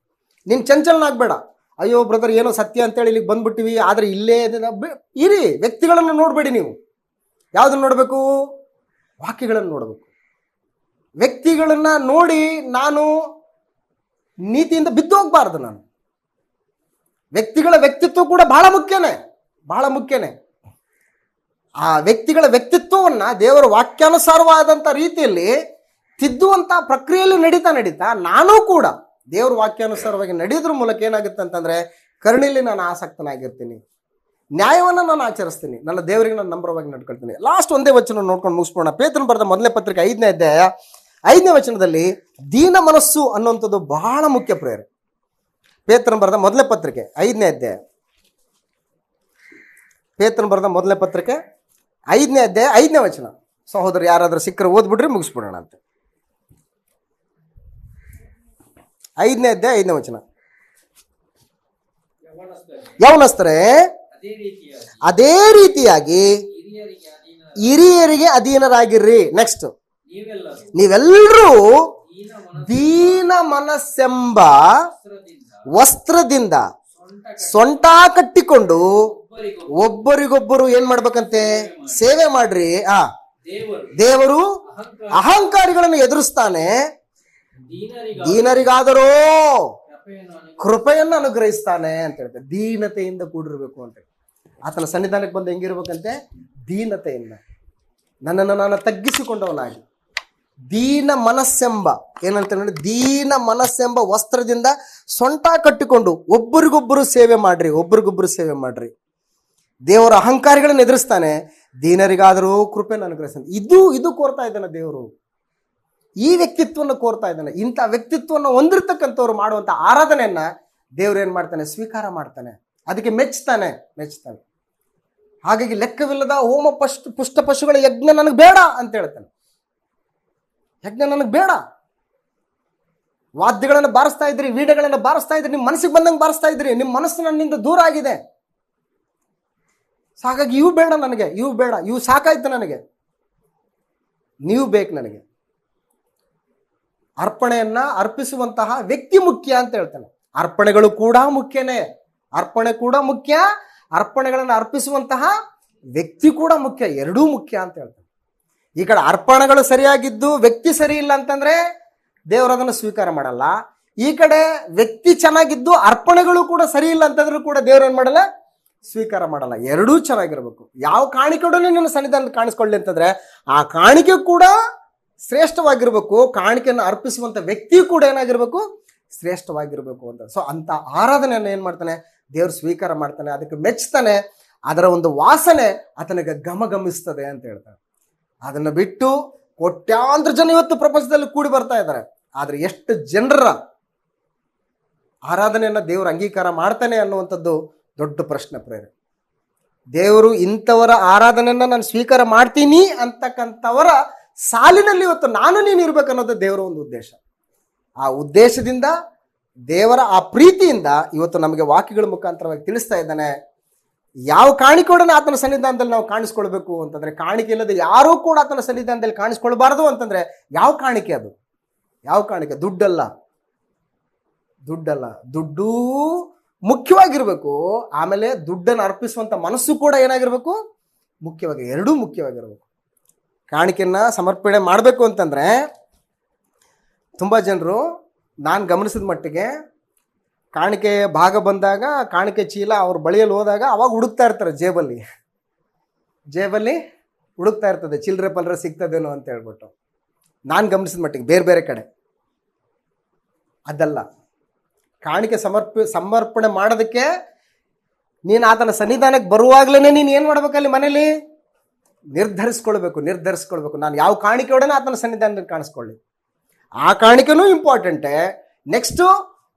ನೀನು ಚಂಚಲನಾಗಬೇಡ. ಅಯ್ಯೋ ಬ್ರದರ್ ಏನೋ ಸತ್ಯ ಅಂತೇಳಿ ಇಲ್ಲಿಗೆ ಬಂದ್ಬಿಟ್ಟಿವಿ, ಆದರೆ ಇಲ್ಲೇ ಇರಿ. ವ್ಯಕ್ತಿಗಳನ್ನು ನೋಡಬೇಡಿ. ನೀವು ಯಾವುದನ್ನು ನೋಡಬೇಕು? ವಾಕ್ಯಗಳನ್ನು ನೋಡಬೇಕು. ವ್ಯಕ್ತಿಗಳನ್ನು ನೋಡಿ ನಾನು ನೀತಿಯಿಂದ ಬಿದ್ದು ಹೋಗ್ಬಾರ್ದು. ನಾನು ವ್ಯಕ್ತಿಗಳ ವ್ಯಕ್ತಿತ್ವ ಕೂಡ ಬಹಳ ಮುಖ್ಯನೇ. ಆ ವ್ಯಕ್ತಿಗಳ ವ್ಯಕ್ತಿತ್ವವನ್ನು ದೇವರ ವಾಕ್ಯಾನುಸಾರವಾದಂಥ ರೀತಿಯಲ್ಲಿ ತಿದ್ದುವಂಥ ಪ್ರಕ್ರಿಯೆಯಲ್ಲಿ ನಡೀತಾ ನಾನು ಕೂಡ ದೇವ್ರ ವಾಕ್ಯಾನುಸಾರವಾಗಿ ನಡೆಯೋದ್ರ ಮೂಲಕ ಏನಾಗುತ್ತೆ ಅಂತಂದರೆ, ಕರುಣೆಯಲ್ಲಿ ನಾನು ಆಸಕ್ತನಾಗಿರ್ತೀನಿ, ನ್ಯಾಯವನ್ನು ನಾನು ಆಚರಿಸ್ತೀನಿ, ನನ್ನ ದೇವರಿಗೆ ನಾನು ನಮ್ರವಾಗಿ ನಡ್ಕೊಳ್ತೀನಿ. ಲಾಸ್ಟ್ ಒಂದೇ ವಚನ ನೋಡ್ಕೊಂಡು ಮುಗಿಸ್ಬೋಣ. ಪೇತ್ರನ ಬರೆದ ಮೊದಲನೇ ಪತ್ರಿಕೆ 5ನೇ ಅಧ್ಯಾಯ 5ನೇ ವಚನದಲ್ಲಿ ದೀನ ಮನಸ್ಸು ಅನ್ನುವಂಥದ್ದು ಬಹಳ ಮುಖ್ಯ ಪ್ರೇರೆ. ಪೇತ್ರನ ಬರೆದ ಮೊದಲನೇ ಪತ್ರಿಕೆ 5ನೇ ಅಧ್ಯಾಯ, ಪೇತ್ರನ ಬರೆದ ಮೊದಲನೇ ಪತ್ರಿಕೆ 5ನೇ ಅಧ್ಯಾಯ 5ನೇ ವಚನ. ಸಹೋದರ ಯಾರಾದರೂ ಸಿಕ್ಕರೆ ಓದ್ಬಿಡ್ರಿ, ಮುಗಿಸ್ಬಿಡೋಣ ಅಂತ. 5ನೇ ಅಧ್ಯಾಯ 5ನೇ ವಚನ. ಯೌವನಸ್ಥರೇ ಅದೇ ರೀತಿಯಾಗಿ ಹಿರಿಯರಿಗೆ ಅಧೀನರಾಗಿರ್ರಿ. ನೆಕ್ಸ್ಟ್, ನೀವೆಲ್ಲರೂ ದೀನ ಮನಸ್ಸೆಂಬ ವಸ್ತ್ರದಿಂದ ಸೊಂಟ ಕಟ್ಟಿಕೊಂಡು ಒಬ್ಬರಿಗೊಬ್ಬರು ಏನ್ ಮಾಡ್ಬೇಕಂತೆ? ಸೇವೆ ಮಾಡ್ರಿ. ದೇವರು ಅಹಂಕಾರಿಗಳನ್ನು ಎದುರಿಸ್ತಾನೆ, ದೀನರಿಗಾದರೂ ಕೃಪೆಯನ್ನು ಅನುಗ್ರಹಿಸ್ತಾನೆ ಅಂತ ಹೇಳ್ತಾರೆ. ದೀನತೆಯಿಂದ ಕೂಡಿರ್ಬೇಕು ಅಂತ. ಆತನ ಸನ್ನಿಧಾನಕ್ಕೆ ಬಂದು ಹೆಂಗಿರ್ಬೇಕಂತೆ? ದೀನತೆಯಿಂದ, ನನ್ನನ್ನು ನಾನು ತಗ್ಗಿಸಿಕೊಂಡವನಾಗಿ, ದೀನ ಮನಸ್ಸೆಂಬ ಏನಂತ ನೋಡಿ, ದೀನ ಮನಸ್ಸೆಂಬ ವಸ್ತ್ರದಿಂದ ಸೊಂಟ ಕಟ್ಟಿಕೊಂಡು ಒಬ್ಬರಿಗೊಬ್ಬರು ಸೇವೆ ಮಾಡ್ರಿ. ದೇವರ ಅಹಂಕಾರಿಗಳನ್ನು ಎದುರಿಸ್ತಾನೆ, ದೀನರಿಗಾದರೂ ಕೃಪೆಯನ್ನು ಅನುಗ್ರಹಿಸ್ತಾನೆ. ಇದು ಕೋರ್ತಾ ಇದ್ದಾನೆ ದೇವರು. ಈ ವ್ಯಕ್ತಿತ್ವವನ್ನು ಕೋರ್ತಾ ಇದ್ದಾನೆ. ಇಂಥ ವ್ಯಕ್ತಿತ್ವವನ್ನು ಹೊಂದಿರ್ತಕ್ಕಂಥವ್ರು ಮಾಡುವಂಥ ಆರಾಧನೆಯನ್ನ ದೇವ್ರು ಏನು ಮಾಡ್ತಾನೆ? ಸ್ವೀಕಾರ ಮಾಡ್ತಾನೆ. ಅದಕ್ಕೆ ಮೆಚ್ತಾನೆ. ಹಾಗಾಗಿ ಲೆಕ್ಕವಿಲ್ಲದ ಹೋಮ ಪುಷ್ಟ ಪಶುಗಳ ಯಜ್ಞ ನನಗೆ ಬೇಡ ಅಂತ ಹೇಳ್ತಾನೆ. ಯಜ್ಞ ನನಗೆ ಬೇಡ. ವಾದ್ಯಗಳನ್ನು ಬಾರಿಸ್ತಾ ಇದ್ರಿ, ವೀಣೆಗಳನ್ನು ಬಾರಿಸ್ತಾ ಇದ್ರಿ, ನಿಮ್ಮ ಮನಸ್ಸಿಗೆ ಬಂದಂಗೆ ಬಾರಿಸ್ತಾ ಇದ್ರಿ, ನಿಮ್ಮ ಮನಸ್ಸು ನನ್ನಿಂದ ದೂರ ಆಗಿದೆ. ಹಾಗಾಗಿ ಇವು ಬೇಡ ನನಗೆ, ಇವು ಸಾಕಾಯ್ತು ನನಗೆ, ನೀವು ಬೇಕು ನನಗೆ. ಅರ್ಪಣೆಯನ್ನ ಅರ್ಪಿಸುವಂತಹ ವ್ಯಕ್ತಿ ಮುಖ್ಯ ಅಂತ ಹೇಳ್ತಾನೆ. ಅರ್ಪಣೆಗಳು ಕೂಡ ಮುಖ್ಯನೇ. ಅರ್ಪಣೆ ಕೂಡ ಮುಖ್ಯ, ಅರ್ಪಣೆಗಳನ್ನು ಅರ್ಪಿಸುವಂತಹ ವ್ಯಕ್ತಿ ಕೂಡ ಮುಖ್ಯ. ಎರಡೂ ಮುಖ್ಯ ಅಂತ ಹೇಳ್ತಾನೆ. ಈ ಕಡೆ ಅರ್ಪಣೆಗಳು ಸರಿಯಾಗಿದ್ದು ವ್ಯಕ್ತಿ ಸರಿ ಇಲ್ಲ ಅಂತಂದ್ರೆ ದೇವರು ಅದನ್ನು ಸ್ವೀಕಾರ ಮಾಡಲ್ಲ. ಈ ಕಡೆ ವ್ಯಕ್ತಿ ಚೆನ್ನಾಗಿದ್ದು ಅರ್ಪಣೆಗಳು ಕೂಡ ಸರಿ ಇಲ್ಲ ಅಂತಂದ್ರೂ ಕೂಡ ದೇವರು ಏನ್ ಮಾಡಲ್ಲ? ಸ್ವೀಕಾರ ಮಾಡಲ್ಲ. ಎರಡೂ ಚೆನ್ನಾಗಿರ್ಬೇಕು. ಯಾವ ಕಾಣಿಕೆಯೊಡನೆ ನನ್ನ ಸನ್ನಿಧಾನ ಕಾಣಿಸ್ಕೊಳ್ಳಿ ಅಂತಂದ್ರೆ ಆ ಕಾಣಿಕೆ ಕೂಡ ಶ್ರೇಷ್ಠವಾಗಿರ್ಬೇಕು. ಕಾಣಿಕೆಯನ್ನು ಅರ್ಪಿಸುವಂತ ವ್ಯಕ್ತಿ ಕೂಡ ಏನಾಗಿರ್ಬೇಕು? ಶ್ರೇಷ್ಠವಾಗಿರ್ಬೇಕು ಅಂತ. ಸೊ ಅಂತ ಆರಾಧನೆಯನ್ನು ಏನ್ ಮಾಡ್ತಾನೆ? ದೇವರು ಸ್ವೀಕಾರ ಮಾಡ್ತಾನೆ, ಅದಕ್ಕೆ ಮೆಚ್ತಾನೆ. ಅದರ ಒಂದು ವಾಸನೆ ಆತನಿಗೆ ಗಮಗಮಿಸ್ತದೆ ಅಂತ ಹೇಳ್ತಾರೆ. ಅದನ್ನು ಬಿಟ್ಟು ಕೋಟ್ಯಾಂತರ ಜನ ಇವತ್ತು ಪ್ರಪಂಚದಲ್ಲಿ ಕೂಡಿ ಬರ್ತಾ ಇದ್ದಾರೆ. ಆದ್ರೆ ಎಷ್ಟು ಜನರ ಆರಾಧನೆಯನ್ನ ದೇವರು ಅಂಗೀಕಾರ ಮಾಡ್ತಾನೆ ಅನ್ನುವಂಥದ್ದು ದೊಡ್ಡ ಪ್ರಶ್ನೆ ಪ್ರೇರೆ. ದೇವರು ಇಂಥವರ ಆರಾಧನೆಯನ್ನ ನಾನು ಸ್ವೀಕಾರ ಮಾಡ್ತೀನಿ ಅಂತಕ್ಕಂಥವರ ಸಾಲಿನಲ್ಲಿ ಇವತ್ತು ನಾನು ನೀನು ಇರ್ಬೇಕನ್ನೋದು ದೇವರ ಒಂದು ಉದ್ದೇಶ. ಆ ಉದ್ದೇಶದಿಂದ, ದೇವರ ಆ ಪ್ರೀತಿಯಿಂದ ಇವತ್ತು ನಮಗೆ ವಾಕ್ಯಗಳ ಮುಖಾಂತರವಾಗಿ ತಿಳಿಸ್ತಾ ಇದ್ದಾನೆ. ಯಾವ ಕಾಣಿಕೆಯೊಡನೆ ಆತನ ಸನ್ನಿಧಾನದಲ್ಲಿ ನಾವು ಕಾಣಿಸ್ಕೊಳ್ಬೇಕು ಅಂತಂದ್ರೆ, ಕಾಣಿಕೆ ಇಲ್ಲದೆ ಯಾರೂ ಕೂಡ ಆತನ ಸನ್ನಿಧಾನದಲ್ಲಿ ಕಾಣಿಸ್ಕೊಳ್ಬಾರ್ದು ಅಂತಂದ್ರೆ ಯಾವ ಕಾಣಿಕೆ ಅದು? ಯಾವ ಕಾಣಿಕೆ? ದುಡ್ಡಲ್ಲ, ದುಡ್ಡು ಮುಖ್ಯವಾಗಿರ್ಬೇಕು. ಆಮೇಲೆ ದುಡ್ಡನ್ನು ಅರ್ಪಿಸುವಂತ ಮನಸ್ಸು ಕೂಡ ಏನಾಗಿರ್ಬೇಕು? ಮುಖ್ಯವಾಗಿ, ಎರಡೂ ಮುಖ್ಯವಾಗಿರ್ಬೇಕು. ಕಾಣಿಕೆಯನ್ನ ಸಮರ್ಪಣೆ ಮಾಡಬೇಕು ಅಂತಂದ್ರೆ ತುಂಬಾ ಜನರು, ನಾನು ಗಮನಿಸಿದ ಮಟ್ಟಿಗೆ, ಕಾಣಿಕೆ ಭಾಗ ಬಂದಾಗ ಕಾಣಿಕೆ ಚೀಲ ಅವ್ರ ಬಳಿಯಲ್ಲಿ ಹೋದಾಗ ಅವಾಗ ಹುಡುಕ್ತಾ ಇರ್ತಾರೆ, ಜೇಬಲ್ಲಿ ಹುಡುಕ್ತಾ ಇರ್ತದೆ, ಚಿಲ್ಲರೆ ಪಲ್ಲರೆ ಸಿಗ್ತದೇನೋ ಅಂತ ಹೇಳ್ಬಿಟ್ಟು. ನಾನು ಗಮನಿಸಿದ ಮಟ್ಟಿಗೆ ಬೇರೆ ಬೇರೆ ಕಡೆ ಅದಲ್ಲ. ಕಾಣಿಕೆ ಸಮರ್ಪಣೆ ಮಾಡೋದಕ್ಕೆ ನೀನು ಆತನ ಸನ್ನಿಧಾನಕ್ಕೆ ಬರುವಾಗಲೇ ನೀನು ಏನು ಮಾಡ್ಬೇಕು? ಅಲ್ಲಿ ಮನೇಲಿ ನಿರ್ಧರಿಸ್ಕೊಳ್ಬೇಕು, ನಾನು ಯಾವ ಕಾಣಿಕೆಯೊಡನೆ ಆತನ ಸನ್ನಿಧಾನದಲ್ಲಿ ಕಾಣಿಸ್ಕೊಳ್ಳಿ. ಆ ಕಾಣಿಕೆನೂ ಇಂಪಾರ್ಟೆಂಟೇ. ನೆಕ್ಸ್ಟು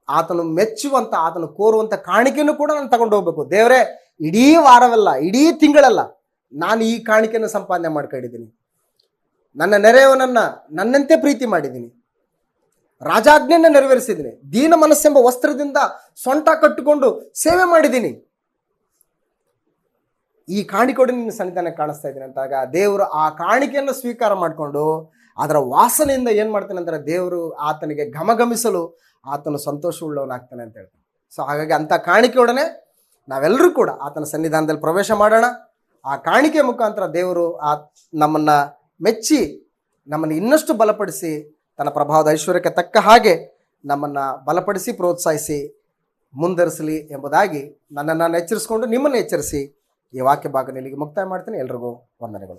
ಆತನು ಮೆಚ್ಚುವಂಥ, ಆತನು ಕೋರುವಂಥ ಕಾಣಿಕೆನೂ ಕೂಡ ನಾನು ತಗೊಂಡು ಹೋಗ್ಬೇಕು. ದೇವರೇ, ಇಡೀ ವಾರವಲ್ಲ, ಇಡೀ ತಿಂಗಳಲ್ಲ, ನಾನು ಈ ಕಾಣಿಕೆಯನ್ನು ಸಂಪಾದನೆ ಮಾಡ್ಕೊಂಡಿದ್ದೀನಿ. ನನ್ನ ನೆರೆಯವನನ್ನು ನನ್ನಂತೆ ಪ್ರೀತಿ ಮಾಡಿದ್ದೀನಿ, ರಾಜಾಜ್ಞೆಯನ್ನು ನೆರವೇರಿಸಿದ್ದೀನಿ, ದೀನ ಮನಸ್ಸೆಂಬ ವಸ್ತ್ರದಿಂದ ಸೊಂಟ ಕಟ್ಟಿಕೊಂಡು ಸೇವೆ ಮಾಡಿದ್ದೀನಿ. ಈ ಕಾಣಿಕೆಯೊಡನೆ ನಿನ್ನ ಸನ್ನಿಧಾನಕ್ಕೆ ಕಾಣಿಸ್ತಾ ಇದ್ದೀನಿ ಅಂತಾಗ ದೇವರು ಆ ಕಾಣಿಕೆಯನ್ನು ಸ್ವೀಕಾರ ಮಾಡಿಕೊಂಡು ಅದರ ವಾಸನೆಯಿಂದ ಏನು ಮಾಡ್ತಾನೆ ಅಂದರೆ, ದೇವರು ಆತನಿಗೆ ಘಮಘಮಿಸಲು ಆತನು ಸಂತೋಷವುಳ್ಳವನಾಗ್ತಾನೆ ಅಂತ ಹೇಳ್ತಾನೆ. ಸೊ ಹಾಗಾಗಿ ಅಂಥ ಕಾಣಿಕೆಯೊಡನೆ ನಾವೆಲ್ಲರೂ ಕೂಡ ಆತನ ಸನ್ನಿಧಾನದಲ್ಲಿ ಪ್ರವೇಶ ಮಾಡೋಣ. ಆ ಕಾಣಿಕೆ ಮುಖಾಂತರ ದೇವರು ನಮ್ಮನ್ನು ಮೆಚ್ಚಿ ನಮ್ಮನ್ನು ಇನ್ನಷ್ಟು ಬಲಪಡಿಸಿ ತನ್ನ ಪ್ರಭಾವದ ಐಶ್ವರ್ಯಕ್ಕೆ ತಕ್ಕ ಹಾಗೆ ನಮ್ಮನ್ನು ಬಲಪಡಿಸಿ ಪ್ರೋತ್ಸಾಹಿಸಿ ಮುಂದರಿಸಲಿ ಎಂಬುದಾಗಿ ನನ್ನನ್ನು ಎಚ್ಚರಿಸಿಕೊಂಡು ನಿಮ್ಮನ್ನು ಎಚ್ಚರಿಸಿ ಈ ವಾಕ್ಯ ಭಾಗ ಇಲ್ಲಿಗೆ ಮುಕ್ತಾಯ ಮಾಡ್ತೀನಿ. ಎಲ್ರಿಗೂ ವಂದನೆಗಳು.